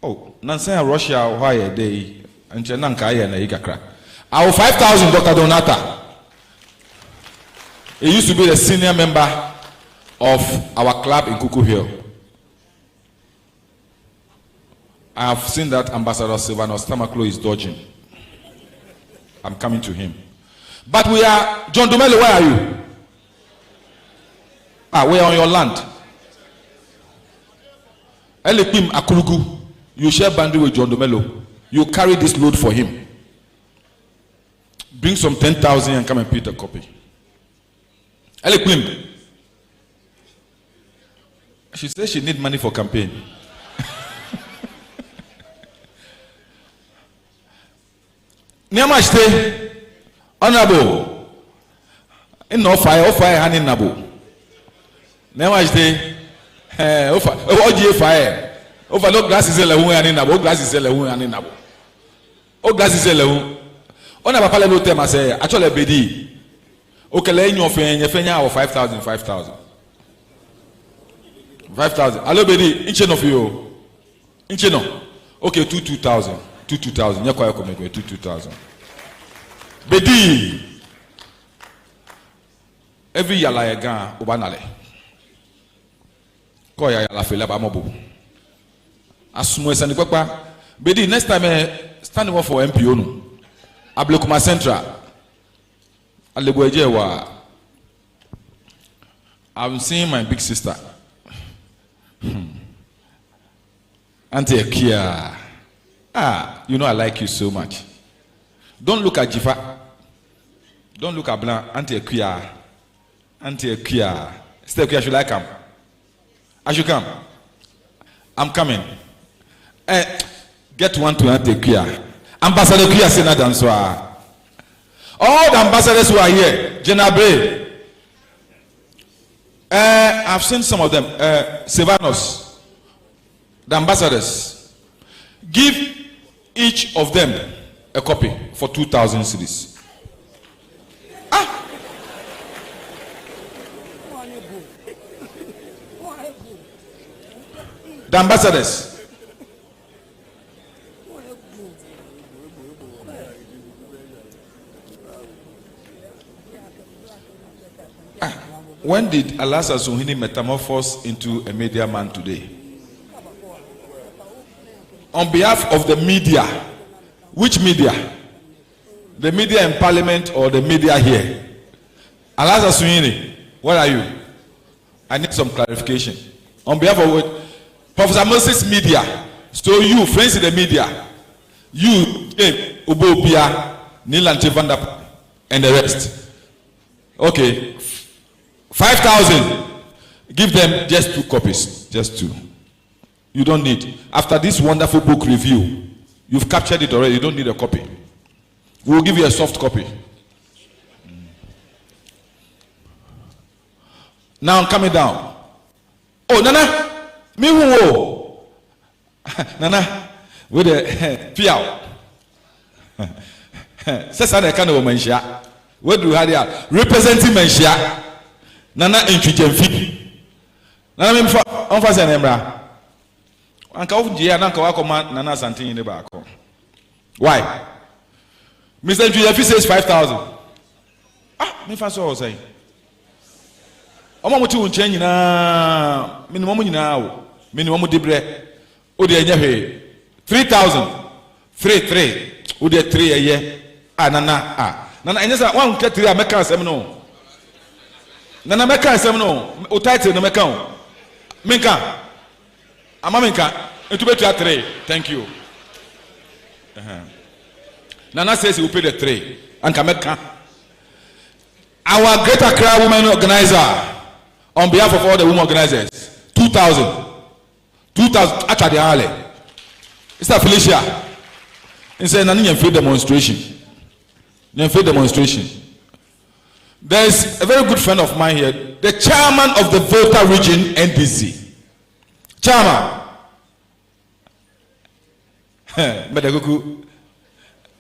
Oh, Nansen Russia why a day and Chenankaya and Igakra. Our 5,000 Dr. Donata. He used to be the senior member of our club in Kuku Hill. I have seen that Ambassador Silvanos Tamaklo is dodging. I'm coming to him. But we are, John Domelo, where are you? We are on your land. Elepim Akulugu, you share boundary with John Domelo. You carry this load for him. Bring some 10,000 and come and pick a copy. Elepim. She says she needs money for campaign. Niamashte, honorable, in no fire, hand in Nabu. Niamashte, OG fire, overlook glasses in and in Nabu, glasses in and Nabu. Oh, glasses in Lewu. On a papa no tema say, actually, Bedi. Okay, laying your fenya or 5,000, 5,000. 5,000. Hello, Bedi, inch of you. Inch no. Okay, 2,000. 2,000. Nyakwa yako mekwe 2,000. Bedi. Every yala yaga ubanale. Ko ya yala fele ba mobo. Asumo esani kwakwa. Bedi next time stand up for MPO no. Ablekuma Central. Aleboje wa. I'm seeing my big sister. Auntie Kia. You know I like you so much. Don't look at Jifa. Don't look at Blanc. Auntie Kia. Auntie Kia. Step Kia, should I come? I should come. I'm coming. Get one to Auntie Kia. Ambassador Kia Senate and so on. All the ambassadors who are here, Jenabe. I've seen some of them. Silvanos, the ambassadors. Give each of them a copy for 2,000 cedis. The ambassadors. when did Alasa Suhini metamorphose into a media man today? On behalf of the media, which media? The media in parliament or the media here? Alasa Suhini, where are you? I need some clarification. On behalf of what? Professor Moses Media. So you, friends in the media, you, Ubopia, Nilante Vandap, and the rest. Okay. 5,000. Give them just 2 copies. Just 2. You don't need. After this wonderful book review, you've captured it already. You don't need a copy. We'll give you a soft copy. Now I'm coming down. Oh, Nana, me who? Nana, with the piao. Says I can't over Menshia. Where do you have it? Representing Menshia. Nana in Chichen. Nana, I'm for Embra. Uncle Gia, Uncle Aquaman, Nana Santin in the back. Why? Mr. Julia says 5,000. Ah, me first all say. Omo mutu change na minimum nyina minimum debre o de anya he 3,000 3 o de 3 eye nana enya sa wan ka 3 ameka asem no nana meka asem no o title no meka o menka ama menka etubetu 3 thank you Nana says he will pay the 3 and Kameka. Our Greater Accra Women Organizer, on behalf of all the women organizers, 2,000 at the alley. It's a Felicia. It's a free demonstration. There is a very good friend of mine here, the chairman of the Volta Region NDC. Chairman.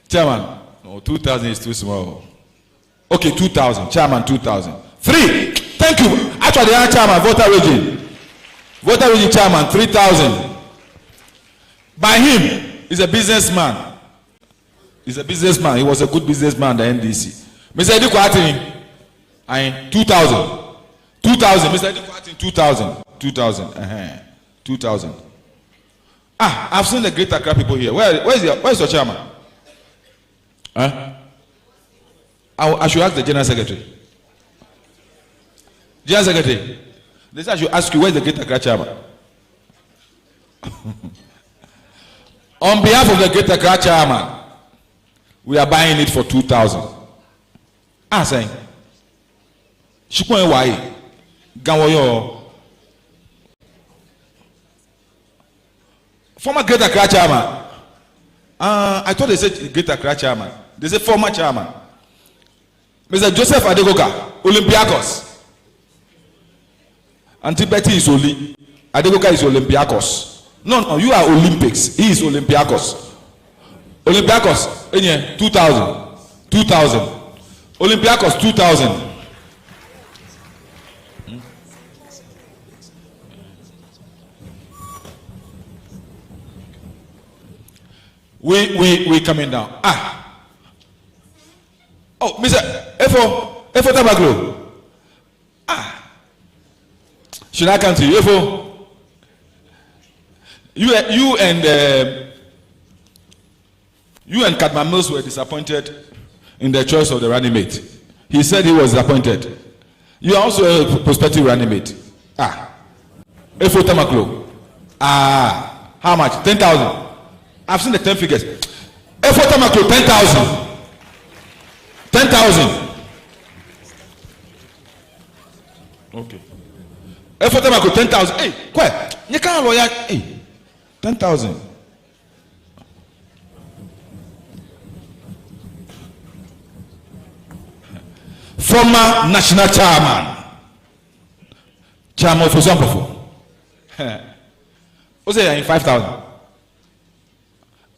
Chairman, no, 2,000 is too small. Okay, 2,000. Chairman, 2,000. 3. Thank you. Actually, the chairman, Volta Region chairman, 3,000. By him, he's a businessman. He was a good businessman, the NDC. Mr. Edikwatin, 2,000. 2,000. Mr. Edikwatin, 2,000. 2,000. Ah, I've seen the Greater Accra people here. Where's your chairman? Huh? I should ask the General Secretary. General Secretary, this I should ask you, where's the Greater Accra chairman? On behalf of the Greater Accra chairman, we are buying it for 2,000. Saying, Shikwan why? Gawoyo. Former Greater Accra chairman. I thought they said Greater Accra chairman. They say former chairman. Mr. Joseph Adegoka, Olympiacos. Auntie Betty is Oli. Adegoka is Olympiacos. No, you are Olympics. He is Olympiacos. Olympiacos, 2,000. 2,000. Olympiacos, 2,000. We coming down. Oh, Mr. Efo Tabaglo. Should I come to you, Efo? You and Kadma Mills were disappointed in the choice of the running mate. He said he was disappointed. You are also a prospective running mate. Efo Tabaglo. How much? 10,000. I've seen the 10 figures. Efo Tabaglo, 10,000. 10,000. Okay. Effort them go 10,000. Hey, quite. You can't lawyer. Hey, 10,000. Former national chairman for example. What's it? 5,000.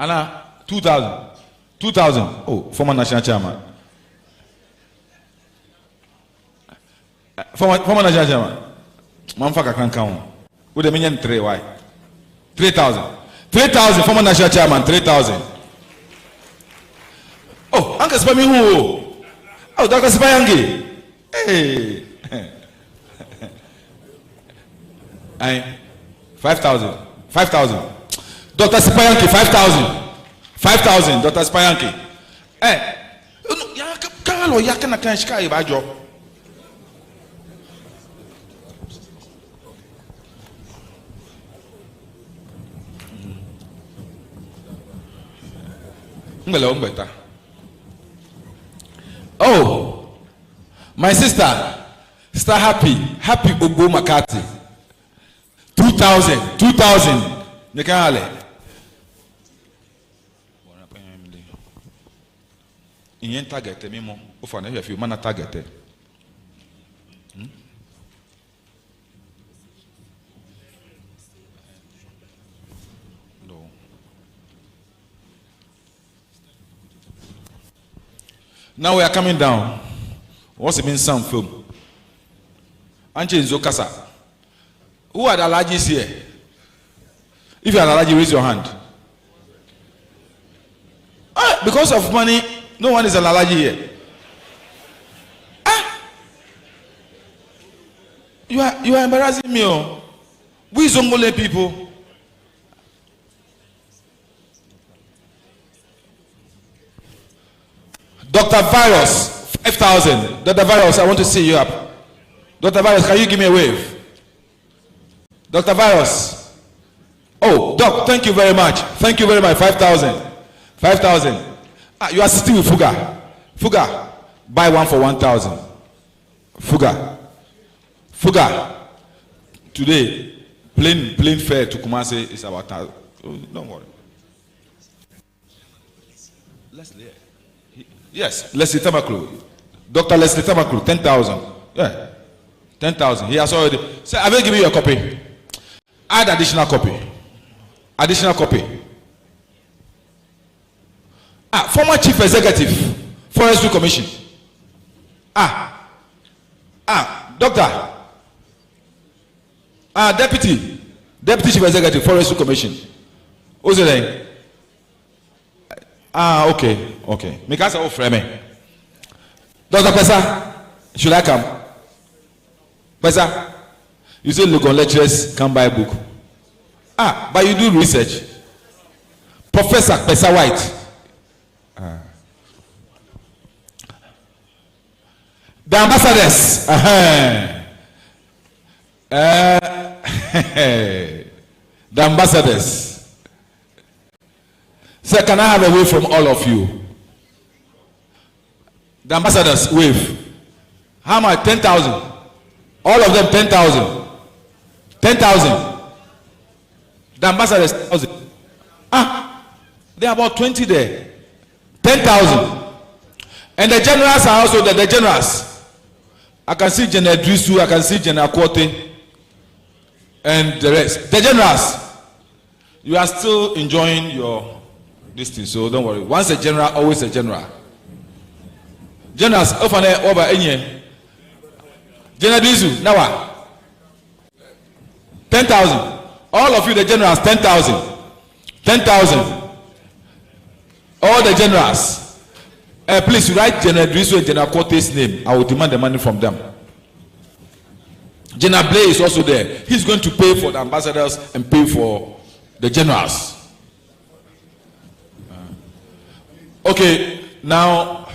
Anna 2,000. 2,000. Oh, former national chairman. Former national chairman. Manfaka can count. Would the million 3 why? 3,000. 3,000 former national chairman, 3,000. Oh, Uncle Spami who? Oh, Dr. Spayangi. Hey. 5,000. 5,000. Dr. Spayanki, 5,000. 5,000. Dr. Spayanki. Kalo yakana kanshika ibajo. Oh, my sister Happy Ogo Makati. 2,000. Nekale. In target, me mo. Ofana if you man target. Now we are coming down. What's it mean? Some film. Anche Zokasa. Who are the allergies here? If you are allergic, raise your hand. Because of money, no one is an allergy here. You are embarrassing me. We Zongole people. Dr. Virus, 5,000. Dr. Virus, I want to see you up. Dr. Virus, can you give me a wave? Dr. Virus. Oh, Doc, thank you very much. 5,000. 5,000. You are sitting with Fuga. Buy one for 1,000. Fuga. Today, plane fare to Kumasi is about 1,000. Oh, don't worry. Yes, Leslie Tamaklu. Dr. Leslie Tamaklu, 10,000. Yeah. 10,000. He has already. Say, I will give you a copy. Add additional copy. Former Chief Executive, Forestry Commission. Doctor. Deputy Chief Executive, Forestry Commission. Who's the name? Okay. Mikasa Ofreme. Dr. Pesa, should I come? Pesa, you say look on lecturers can buy a book. But you do research. Professor Pesa White. The ambassadors. The ambassadors. Sir, can I have a wave from all of you? The ambassadors, wave. How much? 10,000. All of them, 10,000. 10,000. The ambassadors, 1,000. There are about 20 there. 10,000. And the generals are also there. The generals. I can see General Drisu, I can see General Kwote, and the rest. The generals. You are still enjoying your this thing, so don't worry. Once a general, always a general. Generals, ofane over enye. General Drisu, now 10,000. All of you, the generals, 10,000. 10,000. All the generals. Please write General Drisu and General Kwote's name. I will demand the money from them. General Blay is also there. He's going to pay for the ambassadors and pay for the generals. Okay, now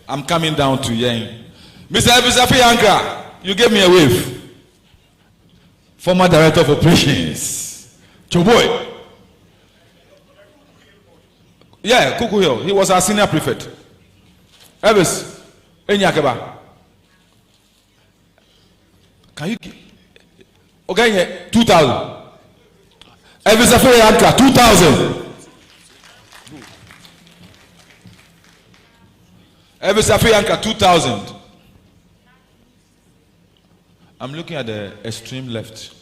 I'm coming down to Yang. Mr. Ebisafi Anka, you gave me a wave. Former Director of Operations. Choboy. Yeah, Kukuyo. He was our senior prefect. Ebis, Enyakeba. Can you give? Okay, 2,000. Ebisafi Anka, 2,000. Ebisafi Anka, 2,000. I'm looking at the extreme left.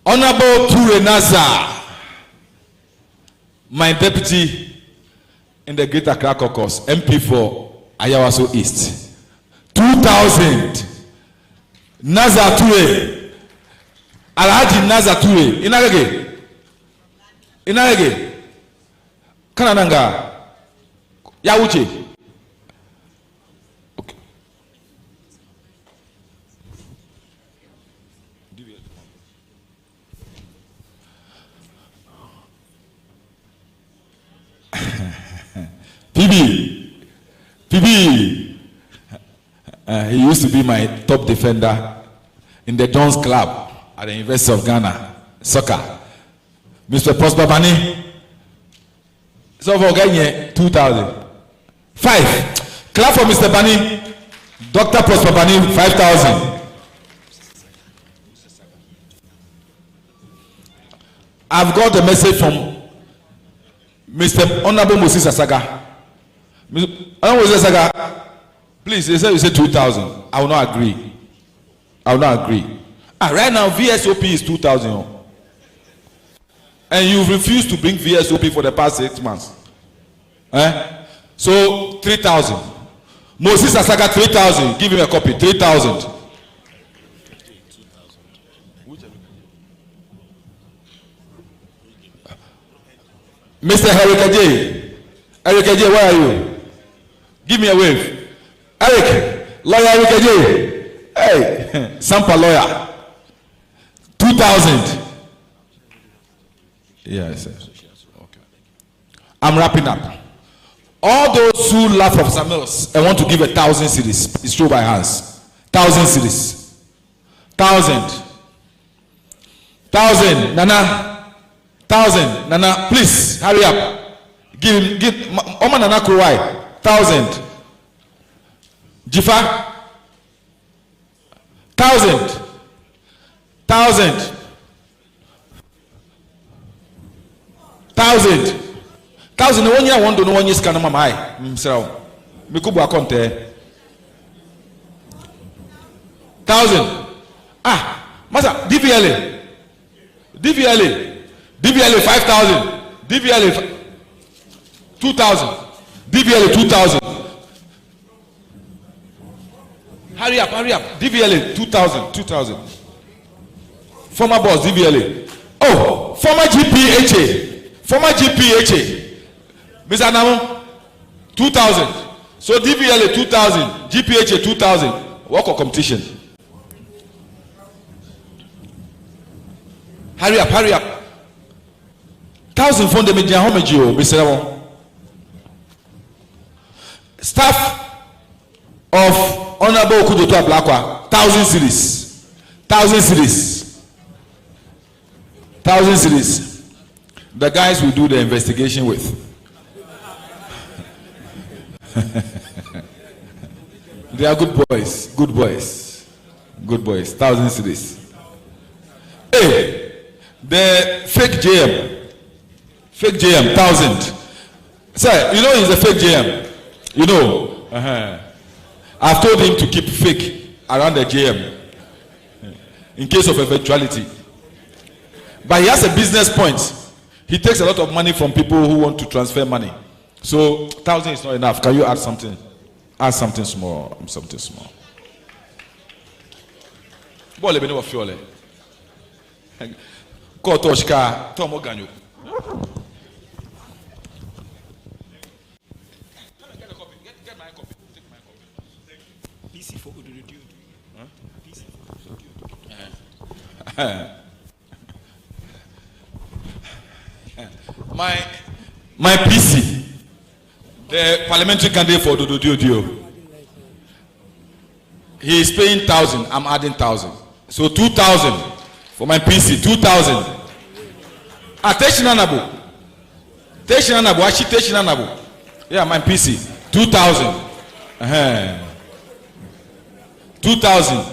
Honorable Ture Naza, my deputy in the Greater Accra Caucus, MP for Ayawaso East. 2,000. Naza Ture. Alhaji Naza Ture. Inagege. Kanananga. Yawuche. PB. He used to be my top defender in the Dons Club at the University of Ghana, soccer. Mr. Prosper Bani. So for Ghana, 2000. 5. Clap for Mr. Bani. Dr. Prosper Bani, 5,000. I've got a message from Mr. Honorable Moses Asaga. Honorable Moses Asaga, please, they say you say 2,000. I will not agree. I will not agree. Right now, VSOP is 2,000. And you've refused to bring VSOP for the past 6 months. So, 3,000. Moses Asaga, 3,000. Give him a copy. 3,000. Mr. Eric Ajay, where are you? Give me a wave. Eric, lawyer Eric Ajay. Hey, Sampa lawyer. 2,000. Yes. Okay. I'm wrapping up. All those who laugh of Samuels and want to give 1,000 cedis, it's show by hands. 1,000 cedis. 1,000. 1,000. Nana. 1,000. Nana, please hurry up. Give Oma Nana Kurai. 1,000. Jifa. 1,000. 1,000. 1,000. 1,000. No one year want to know one year scan on my eye. Mikubu akonte. 1,000. Masa DVLA 5,000. DVLA 2,000. DVLA 2,000. Hurry up. DVLA 2,000. Former boss DVLA. Oh, former GPHA. Mr. Namo 2,000. So DVLA 2,000. GPHA 2,000. Work or competition. Hurry up. 1,000 phone them in Jahomagio, Mr. Staff of Honorable Kudoto Blakwa, 1,000 cities. 1,000 cities. 1,000 cities. The guys will do the investigation with. They are good boys. 1,000 cities. Hey, the fake JM. 1,000. Sir, you know he's a fake JM. You know. I've told him to keep fake around the JM in case of eventuality. But he has a business point. He takes a lot of money from people who want to transfer money. So 1,000 is not enough. Can you add something? Add something small. Bole bene wa fiole. Ko toshka tomo ganyo. Get my copy. Take my copy. PC for Ududu. PC for my PC, the parliamentary candidate for Ududu. He is paying 1,000. I'm adding 1,000. So 2,000 for my PC. 2,000. Teshinanabu. Yeah, my PC. 2,000. 2,000.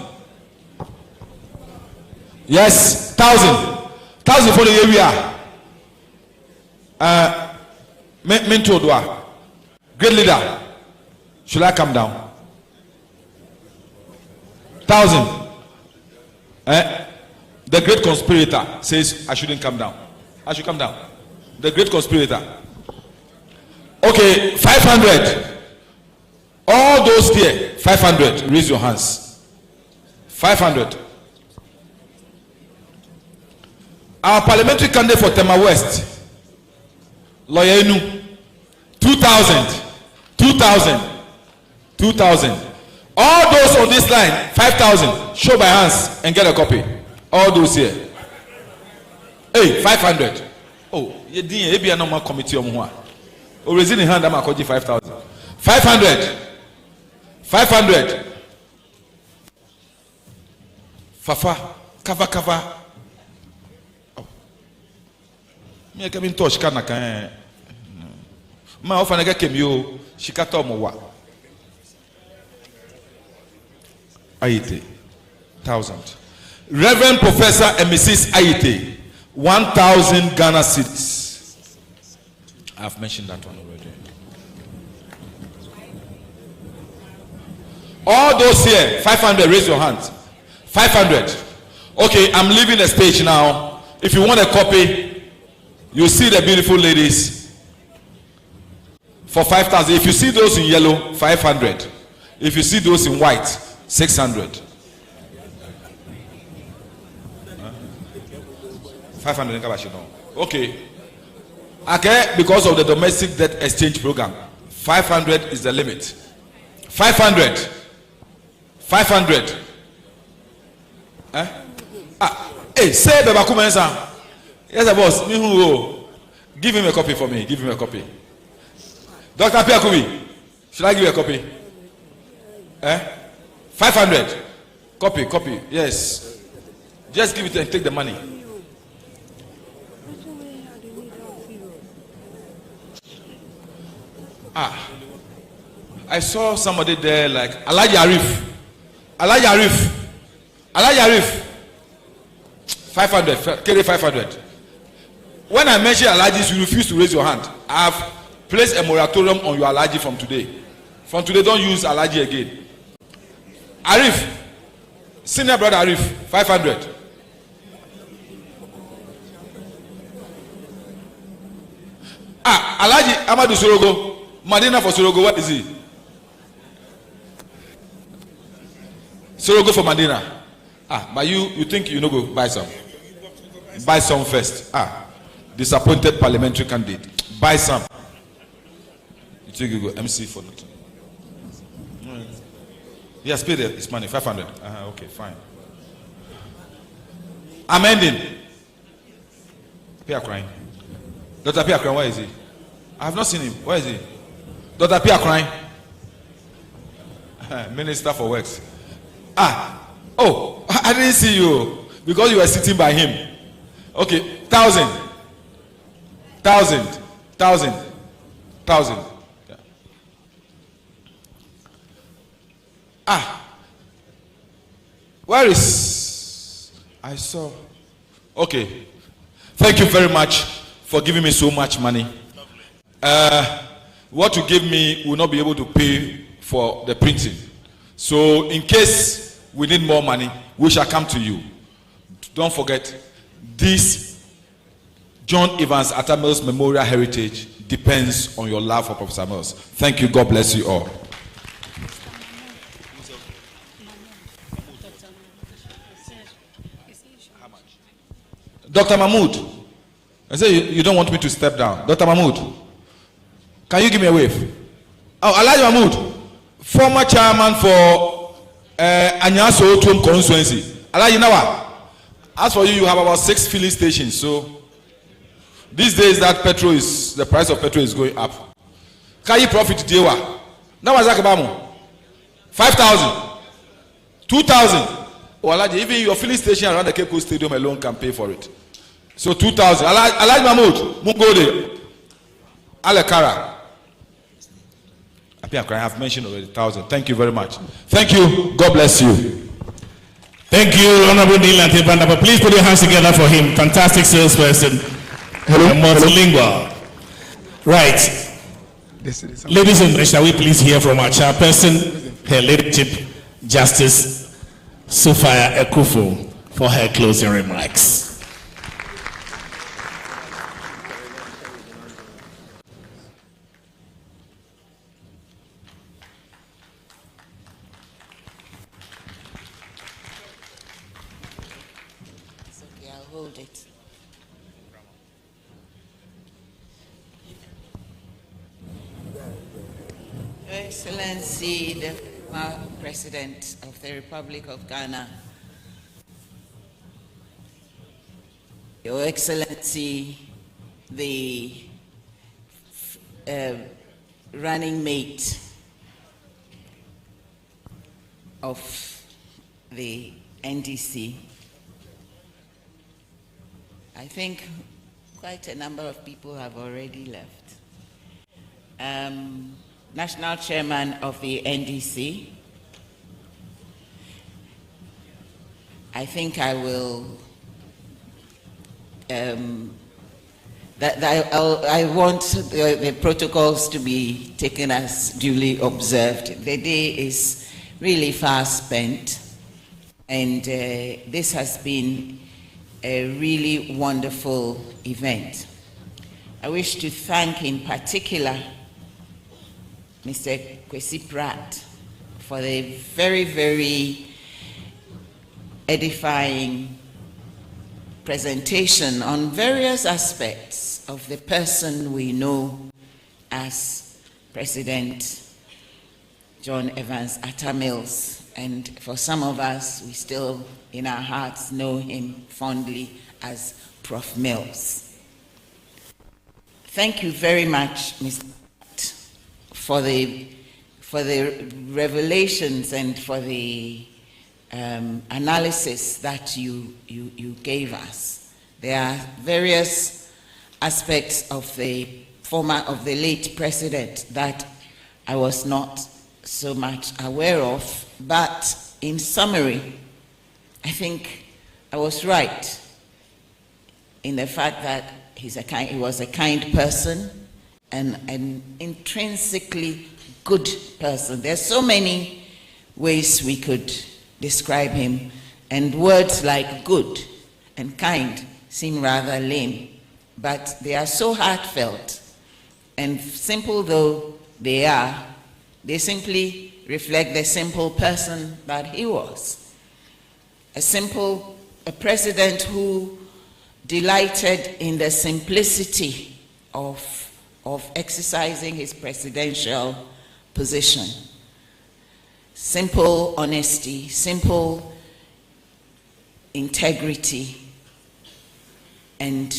Yes, 1,000. 1,000 for the area. Mentor Dwa. Great leader. Should I come down? 1,000. The great conspirator says I shouldn't come down. I should come down. The great conspirator. Okay, 500. All those there, 500. Raise your hands. 500. Our parliamentary candidate for Tema West, Lawyer Enu, 2,000. 2,000. 2,000. All those on this line, 5,000. Show by hands and get a copy. All those here. Hey, 500. Oh, you didn't be a normal committee on one. Or raising the hand, I'm going to 5,000. 500. 500. Fafa. Kava. Oh. Me come in touch kana kan. Ma ofa na ke yo shikata mo wa. Ayite. 1,000. Reverend Professor and Mrs. Ayite, 1,000 Ghana cedis. I've mentioned that one already. All those here, 500, raise your hands. 500. Okay, I'm leaving the stage now. If you want a copy, you see the beautiful ladies for 5,000. If you see those in yellow, 500. If you see those in white, 600. 500. Okay. Okay, because of the domestic debt exchange program, 500 is the limit. 500. 500. Hey, say Baba Kumensa. Yes, boss. Me who? Give him a copy for me. Give him a copy. Dr. Piakubi, should I give you a copy? 500. Copy. Yes. Just give it and take the money. I saw somebody there like Alaji Arif. 500. Carry 500. When I mention Alajis, you refuse to raise your hand. I have placed a moratorium on your Alaji from today. From today, don't use Alaji again. Arif, senior brother Arif, 500. Alaji Amadou Sorogo, Madina for Sorogo, what is he? Sorogo for Madina. But you think you know go buy some? Buy some first. Disappointed parliamentary candidate. Buy some. You think you go MC for nothing? He has paid his money, 500. Okay, fine. I'm ending. Pia crying. Dr. Pia crying, where is he? I have not seen him. Where is he? Dr. Pia crying. Minister for Works. Oh, I didn't see you because you were sitting by him. Okay, 1,000. Yeah. Where is I saw? Okay, thank you very much for giving me so much money. What you give me will not be able to pay for the printing. So in case we need more money, we shall come to you. Don't forget, this John Evans ATTAH Mills Memorial Heritage depends on your love for Professor Mills. Thank you. God bless you all. Dr. Mahmood, I say you don't want me to step down. Dr. Mahmood, can you give me a wave? Oh, Elijah Mahmood, former chairman for Anyaso Otum constituency. Elijah, now, as for you, you have about 6 filling stations. So these days that the price of petrol is going up. Can you profit dewa? Now what's that? 5,000, 2,000. Oh, Elijah, even your filling station around the Cape Coast Stadium alone can pay for it. So 2,000. Elijah Mahmood, Mungode, Alekara. I have mentioned already 1,000. Thank you very much. Thank you. God bless you. Thank you, Honorable Neil Antibandaba. Please put your hands together for him. Fantastic salesperson. Multilingual. Right. Ladies and gentlemen, shall we please hear from our chairperson, Her Ladyship Justice Sophia Ekufu, for her closing remarks. Excellency, the President of the Republic of Ghana, Your Excellency, the running mate of the NDC. I think quite a number of people have already left. National Chairman of the NDC. I think I will, I want the protocols to be taken as duly observed. The day is really fast spent, and this has been a really wonderful event. I wish to thank in particular Mr. Kwesi Pratt for the very, very edifying presentation on various aspects of the person we know as President John Evans Atta Mills. And for some of us, we still in our hearts know him fondly as Prof. Mills. Thank you very much, Mr. Pratt, for the revelations and for the analysis that you gave us. There are various aspects of the late president that I was not so much aware of, but in summary, I think I was right in the fact that he was a kind person and an intrinsically good person. There's so many ways we could describe him, and words like good and kind seem rather lame, but they are so heartfelt, and simple though they are, they simply reflect the simple person that he was. A president who delighted in the simplicity of exercising his presidential position. Simple honesty, simple integrity, and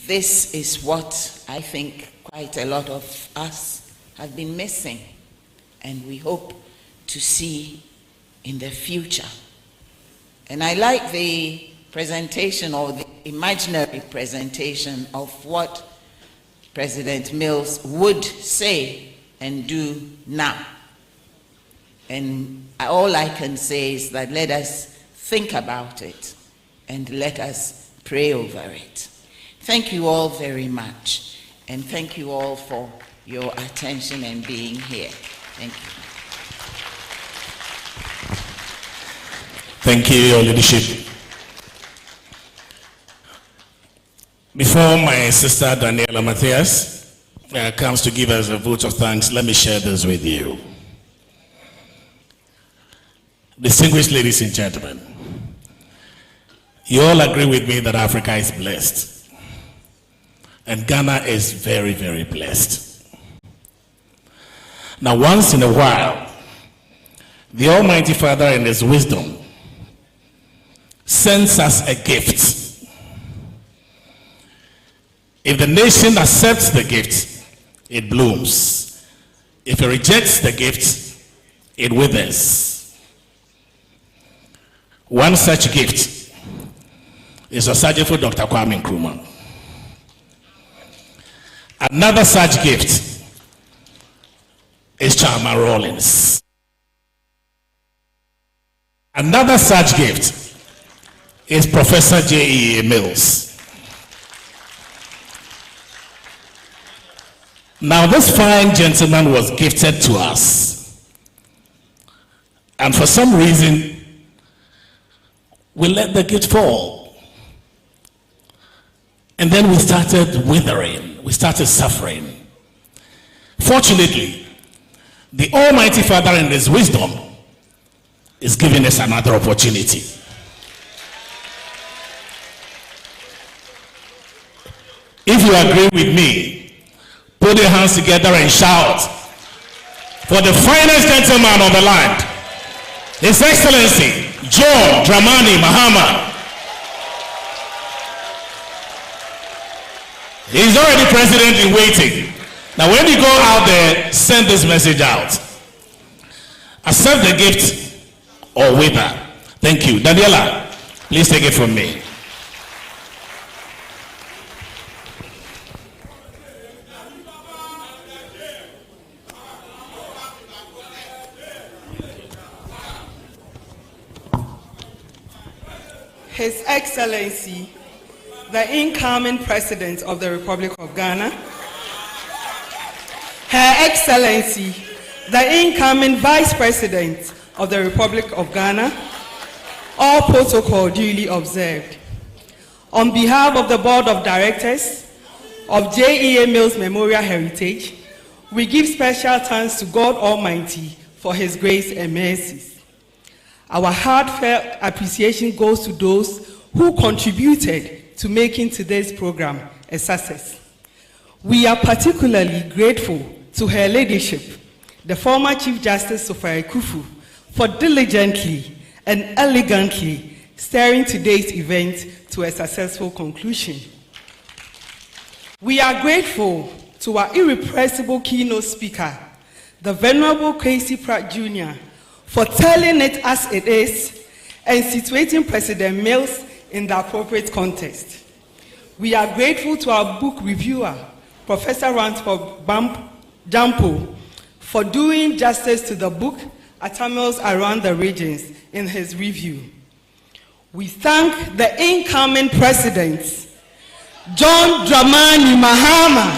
this is what I think quite a lot of us have been missing, and we hope to see in the future. And I like the presentation, or the imaginary presentation, of what President Mills would say and do now. And all I can say is that let us think about it and let us pray over it. Thank you all very much, and thank you all for your attention and being here. Thank you. Thank you, Your Leadership. Before my sister Daniela Matthias comes to give us a vote of thanks, let me share this with you. Distinguished ladies and gentlemen, you all agree with me that Africa is blessed, and Ghana is very, very blessed. Now, once in a while, the Almighty Father in His wisdom sends us a gift. If the nation accepts the gift, it blooms. If it rejects the gift, it withers. One such gift is Osajefo Dr. Kwame Nkrumah. Another such gift is Chalmers Rawlings. Another such gift is Professor J.E.A. Mills. Now, this fine gentleman was gifted to us, and for some reason, we let the gift fall. And then we started withering, we started suffering. Fortunately, the Almighty Father in His wisdom is giving us another opportunity. If you agree with me, put your hands together and shout for the finest gentleman of the land, His Excellency John Dramani Mahama. He's already president in waiting. Now, when you go out there, send this message out. Accept the gift or wither. Thank you. Daniela, please take it from me. His Excellency, the incoming President of the Republic of Ghana, Her Excellency, the incoming Vice President of the Republic of Ghana, all protocol duly observed. On behalf of the Board of Directors of JEA Mills Memorial Heritage, we give special thanks to God Almighty for His grace and mercies. Our heartfelt appreciation goes to those who contributed to making today's program a success. We are particularly grateful to Her Ladyship, the former Chief Justice Sophia Kufu, for diligently and elegantly steering today's event to a successful conclusion. We are grateful to our irrepressible keynote speaker, the Venerable Kwesi Pratt Jr., for telling it as it is and situating President Mills in the appropriate context. We are grateful to our book reviewer, Professor Ransford Jampo, for doing justice to the book ATTAH Mills Around the Regions in his review. We thank the incoming presidents, John Dramani Mahama,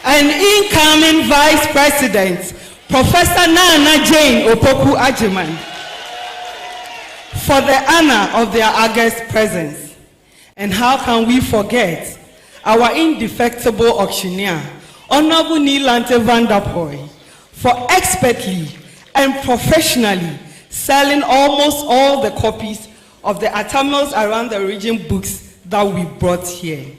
and incoming vice president, Professor Nana Jane Opoku Ajiman, for the honor of their august presence. And how can we forget our indefectible auctioneer, Honorable Nilante Vanderpoy, for expertly and professionally selling almost all the copies of the ATTAH Mills Around the Region books that we brought here.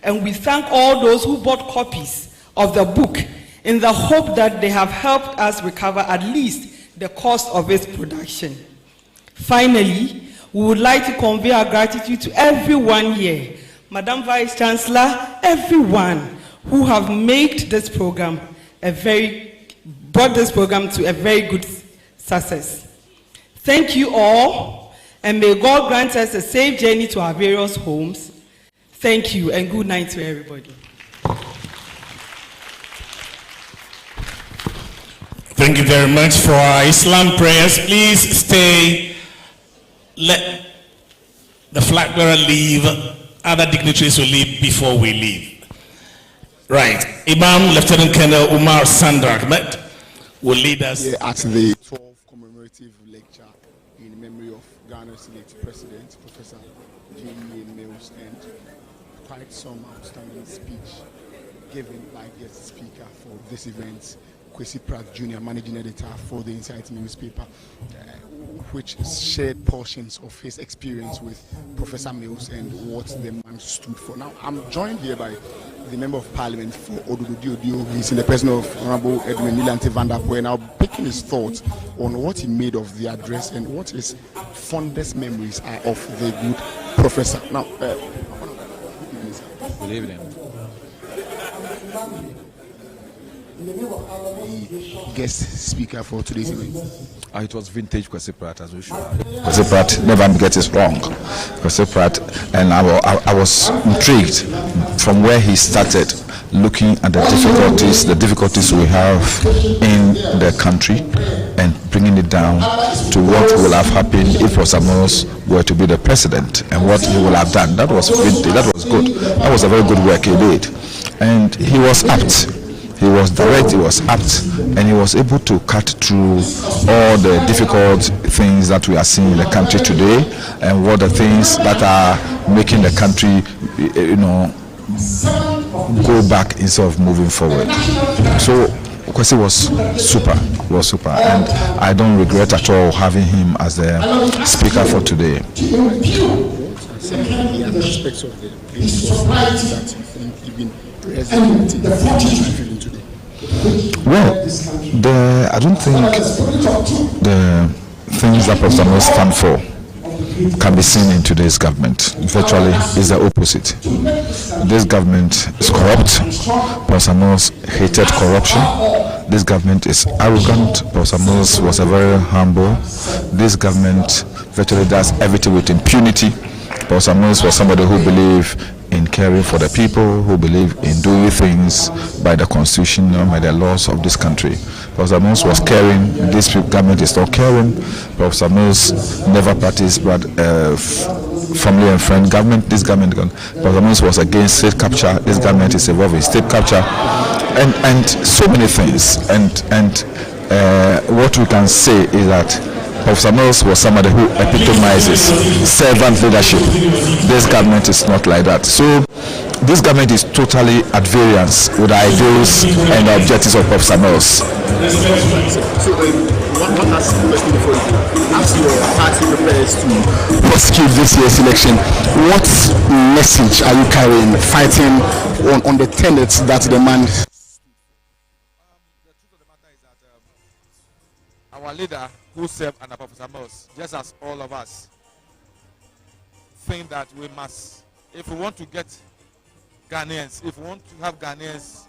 And we thank all those who bought copies of the book in the hope that they have helped us recover at least the cost of its production. Finally, we would like to convey our gratitude to everyone here, Madam Vice Chancellor, everyone who have made this program brought this program to a very good success. Thank you all, and may God grant us a safe journey to our various homes. Thank you, and good night to everybody. Thank you very much for our Islam prayers. Please stay. Let the flag bearer leave. Other dignitaries will leave before we leave. Right. Imam Lieutenant Colonel Umar Sandra Ahmed will lead us at the 12th commemorative lecture in memory of Ghana's late President, Professor J.E.A. Mills, and quite some outstanding speech given by guest speaker for this event, Kwesi Pratt Jr., managing editor for the Insight newspaper, which shared portions of his experience with Professor Mills and what the man stood for. Now, I'm joined here by the Member of Parliament for Odudu. He's in the person of Honorable Edwin Nilante Vanderpoy, now picking his thoughts on what he made of the address and what his fondest memories are of the good professor. Now, good evening. The guest speaker for today's event. It was vintage Kwesi Pratt, as usual. Kwesi Pratt never gets it wrong. Kwesi Pratt, and I was intrigued from where he started, looking at the difficulties we have in the country, and bringing it down to what will have happened if Professor Mills were to be the president, and what he will have done. That was vintage. That was good. That was a very good work he did, and he was apt. He was direct, he was apt, and he was able to cut through all the difficult things that we are seeing in the country today, and what the things that are making the country, go back instead of moving forward. So Kwesi was super, and I don't regret at all having him as the speaker for today. The other aspects of the that you think even President today? Well, I don't think the things that Professor Mills stand for can be seen in today's government. Virtually is the opposite. This government is corrupt. Professor Mills hated corruption. This government is arrogant. Professor Mills was a very humble. This government virtually does everything with impunity. Professor Mills was somebody who believed in caring for the people, who believe in doing things by the constitution and by the laws of this country. Professor Mills was caring. This government is not caring. Professor Mills never practiced but family and friend government. This government, Professor Mills was against state capture. This government is involved in state capture, and so many things. And what we can say is that Professor Mills was somebody who epitomizes servant leadership. This government is not like that. So this government is totally at variance with the ideals and the objectives of Professor Mills. So one last question before you. As your party prepares to prosecute this year's election, what message are you carrying, fighting on the tenets that the man... Our leader who served under Professor Mills, just as all of us, think that we must, if we want to get Ghanaians, if we want to have Ghanaians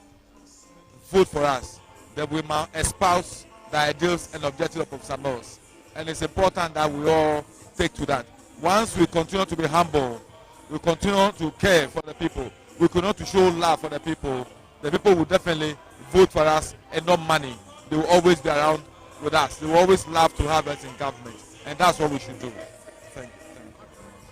vote for us, then we must espouse the ideals and objectives of Professor Mills. And it's important that we all take to that. Once we continue to be humble, we continue to care for the people, we continue to show love for the people will definitely vote for us and not money. They will always be around with us. They will always love to have us in government. And that's what we should do. Thank you.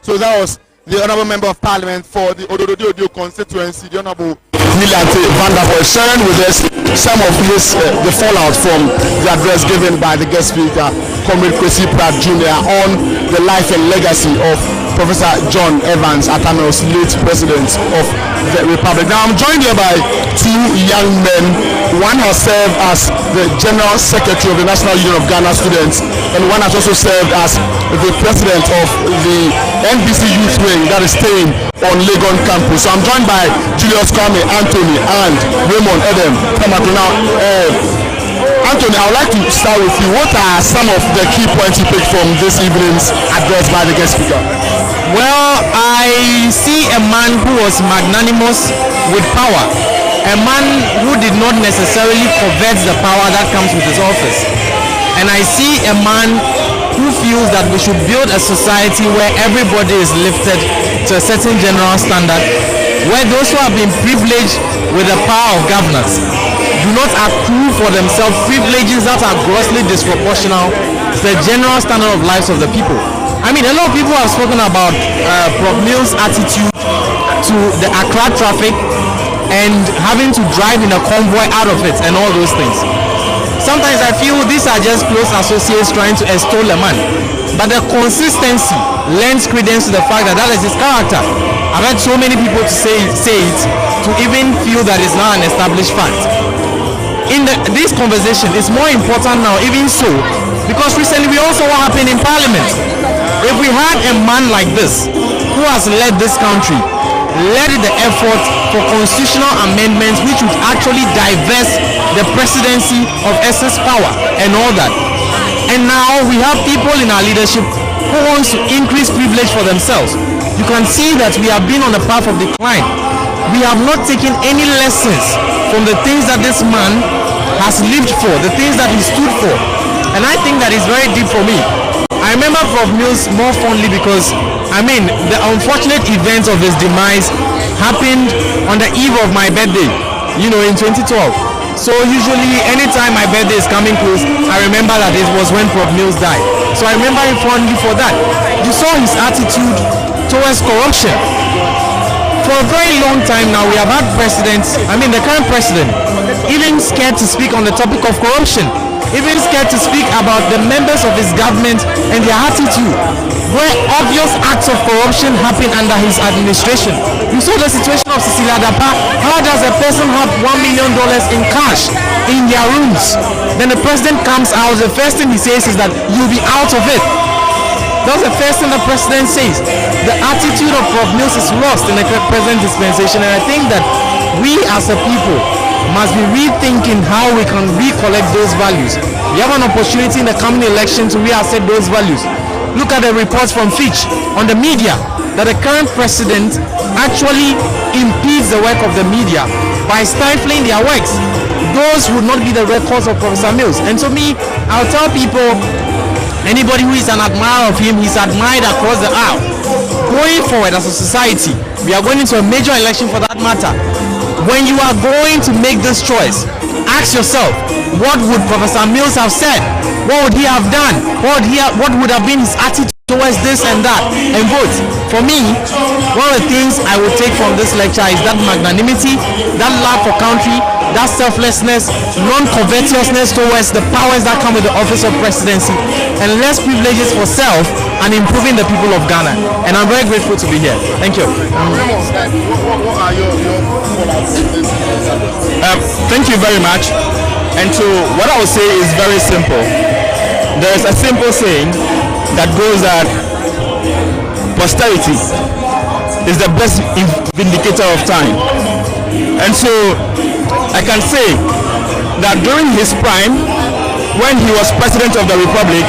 So that was the Honourable Member of Parliament for the Ododo constituency, the Honourable Vanderpoel, sharing with us some of his the fallout from the address given by the guest speaker, Comrade Kwesi Pratt Jr. on the life and legacy of Professor John Evans, ATTAH Mills, late President of the Republic. Now I'm joined here by two young men. One has served as the General Secretary of the National Union of Ghana Students, and one has also served as the President of the NBC Youth Wing that is staying on Legon campus. So I'm joined by Julius Kwame, Anthony, and Raymond Edem. Now, Anthony, I would like to start with you. What are some of the key points you picked from this evening's address by the guest speaker? Well, I see a man who was magnanimous with power, a man who did not necessarily covet the power that comes with his office. And I see a man who feels that we should build a society where everybody is lifted to a certain general standard, where those who have been privileged with the power of governance do not accrue for themselves privileges that are grossly disproportional to the general standard of lives of the people. I mean, a lot of people have spoken about Prof. Mills' attitude to the Accra traffic and having to drive in a convoy out of it and all those things. Sometimes I feel these are just close associates trying to extol a man. But the consistency lends credence to the fact that that is his character. I've had so many people to say it to even feel that it's now an established fact. In this conversation, it's more important now, even so, because recently we also what happened in Parliament. If we had a man like this, who has led this country, led the effort for constitutional amendments which would actually divest the presidency of excess power and all that. And now we have people in our leadership who wants to increase privilege for themselves. You can see that we have been on the path of decline. We have not taken any lessons from the things that this man has lived for, the things that he stood for. And I think that is very deep for me. I remember Prof. Mills more fondly because, I mean, the unfortunate events of his demise happened on the eve of my birthday, in 2012. So usually, anytime my birthday is coming close, I remember that it was when Prof. Mills died. So I remember him fondly for that. You saw his attitude towards corruption. For a very long time now, we have had presidents, the current president, even scared to speak on the topic of corruption, even scared to speak about the members of his government and their attitude, where obvious acts of corruption happen under his administration. You saw the situation of Cecilia Dapa. How does a person have $1 million in cash in their rooms? Then the president comes out, the first thing he says is that you'll be out of it. That's the first thing the president says. The attitude of Prof. Mills is lost in the present dispensation, and I think that we as a people must be rethinking how we can recollect those values. We have an opportunity in the coming election to reassert those values. look at the reports from Fitch on the media, that the current president actually impedes the work of the media by stifling their works. Those would not be the records of Professor Mills. And so I'll tell people, anybody who is an admirer of him, he's admired across the aisle. Going forward as a society, we are going into a major election for that matter. When you are going to make this choice, ask yourself, what would Professor Mills have said? What would he have done? What would have been his attitude towards this and that? And vote. For me, one of the things I would take from this lecture is that magnanimity, that love for country, that selflessness, non-covetousness towards the powers that come with the office of presidency, and less privileges for self and improving the people of Ghana. And I'm very grateful to be here. Thank you. What are your thank you very much. And so what I would say is very simple. There is a simple saying that goes that posterity is the best vindicator of time. And so I can say that during his prime, when he was president of the Republic,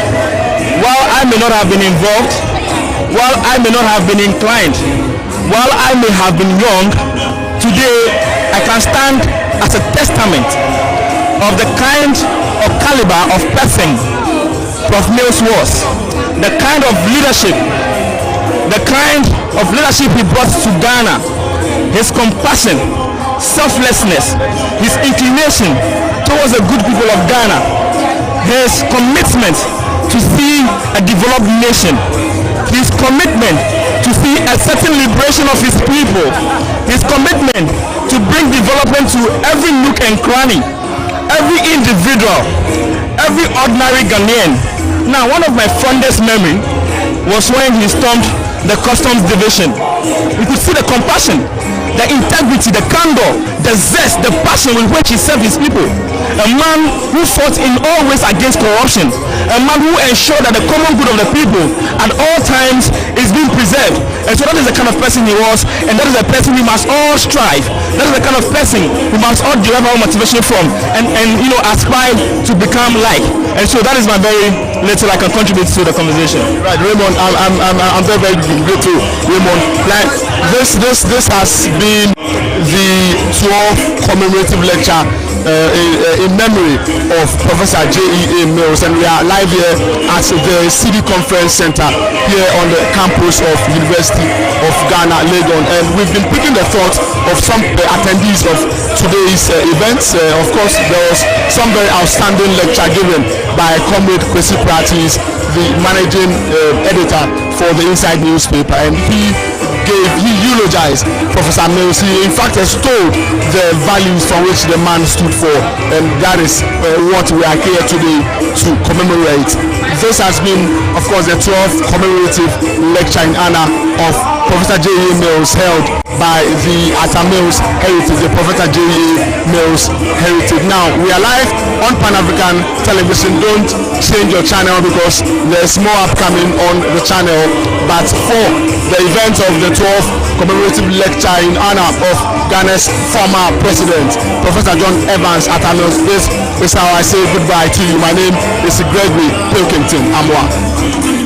while I may not have been involved, while I may not have been inclined, while I may have been young, today I can stand as a testament of the kind of caliber of person Prof. Mills was, the kind of leadership he brought to Ghana, his compassion, selflessness, his inclination towards the good people of Ghana, his commitment to see a developed nation, his commitment to see a certain liberation of his people, his commitment to bring development to every nook and cranny, every individual, every ordinary Ghanaian. Now, one of my fondest memories was when he stormed the customs division. You could see the compassion, the integrity, the candor, the zest, the passion with which he served his people. A man who fought in all ways against corruption. A man who ensured that the common good of the people at all times is being preserved. And so that is the kind of person he was, and that is the person we must all strive. That is the kind of person we must all derive our motivation from and aspire to become like. And so that is my very little I can contribute to the conversation. Right, Raymond, I'm very grateful, Raymond. Like this has been the 12th commemorative lecture in memory of Professor J.E.A. Mills, and we are live here at the CD Conference Center here on the campus of University of Ghana, Legon, and we've been picking the thoughts of some attendees of today's events. Of course, there was some very outstanding lecture given by Comrade Kwesi Pratis, the managing editor for the Inside newspaper, and he eulogized Professor Mills. He in fact extolled the values for which the man stood for, and that is what we are here today to commemorate. This has been, of course, the 12th commemorative lecture in honor of Professor J.E.A. Mills, held by the ATTAH Mills Heritage, the Professor J.E.A. Mills Heritage. Now, we are live on Pan-African Television. Don't change your channel because there's more upcoming on the channel. But for the event of the 12th commemorative lecture in honor of Ghana's former president, Professor John Evans ATTAH Mills, this is how I say goodbye to you. My name is Gregory Pilkington Amwa.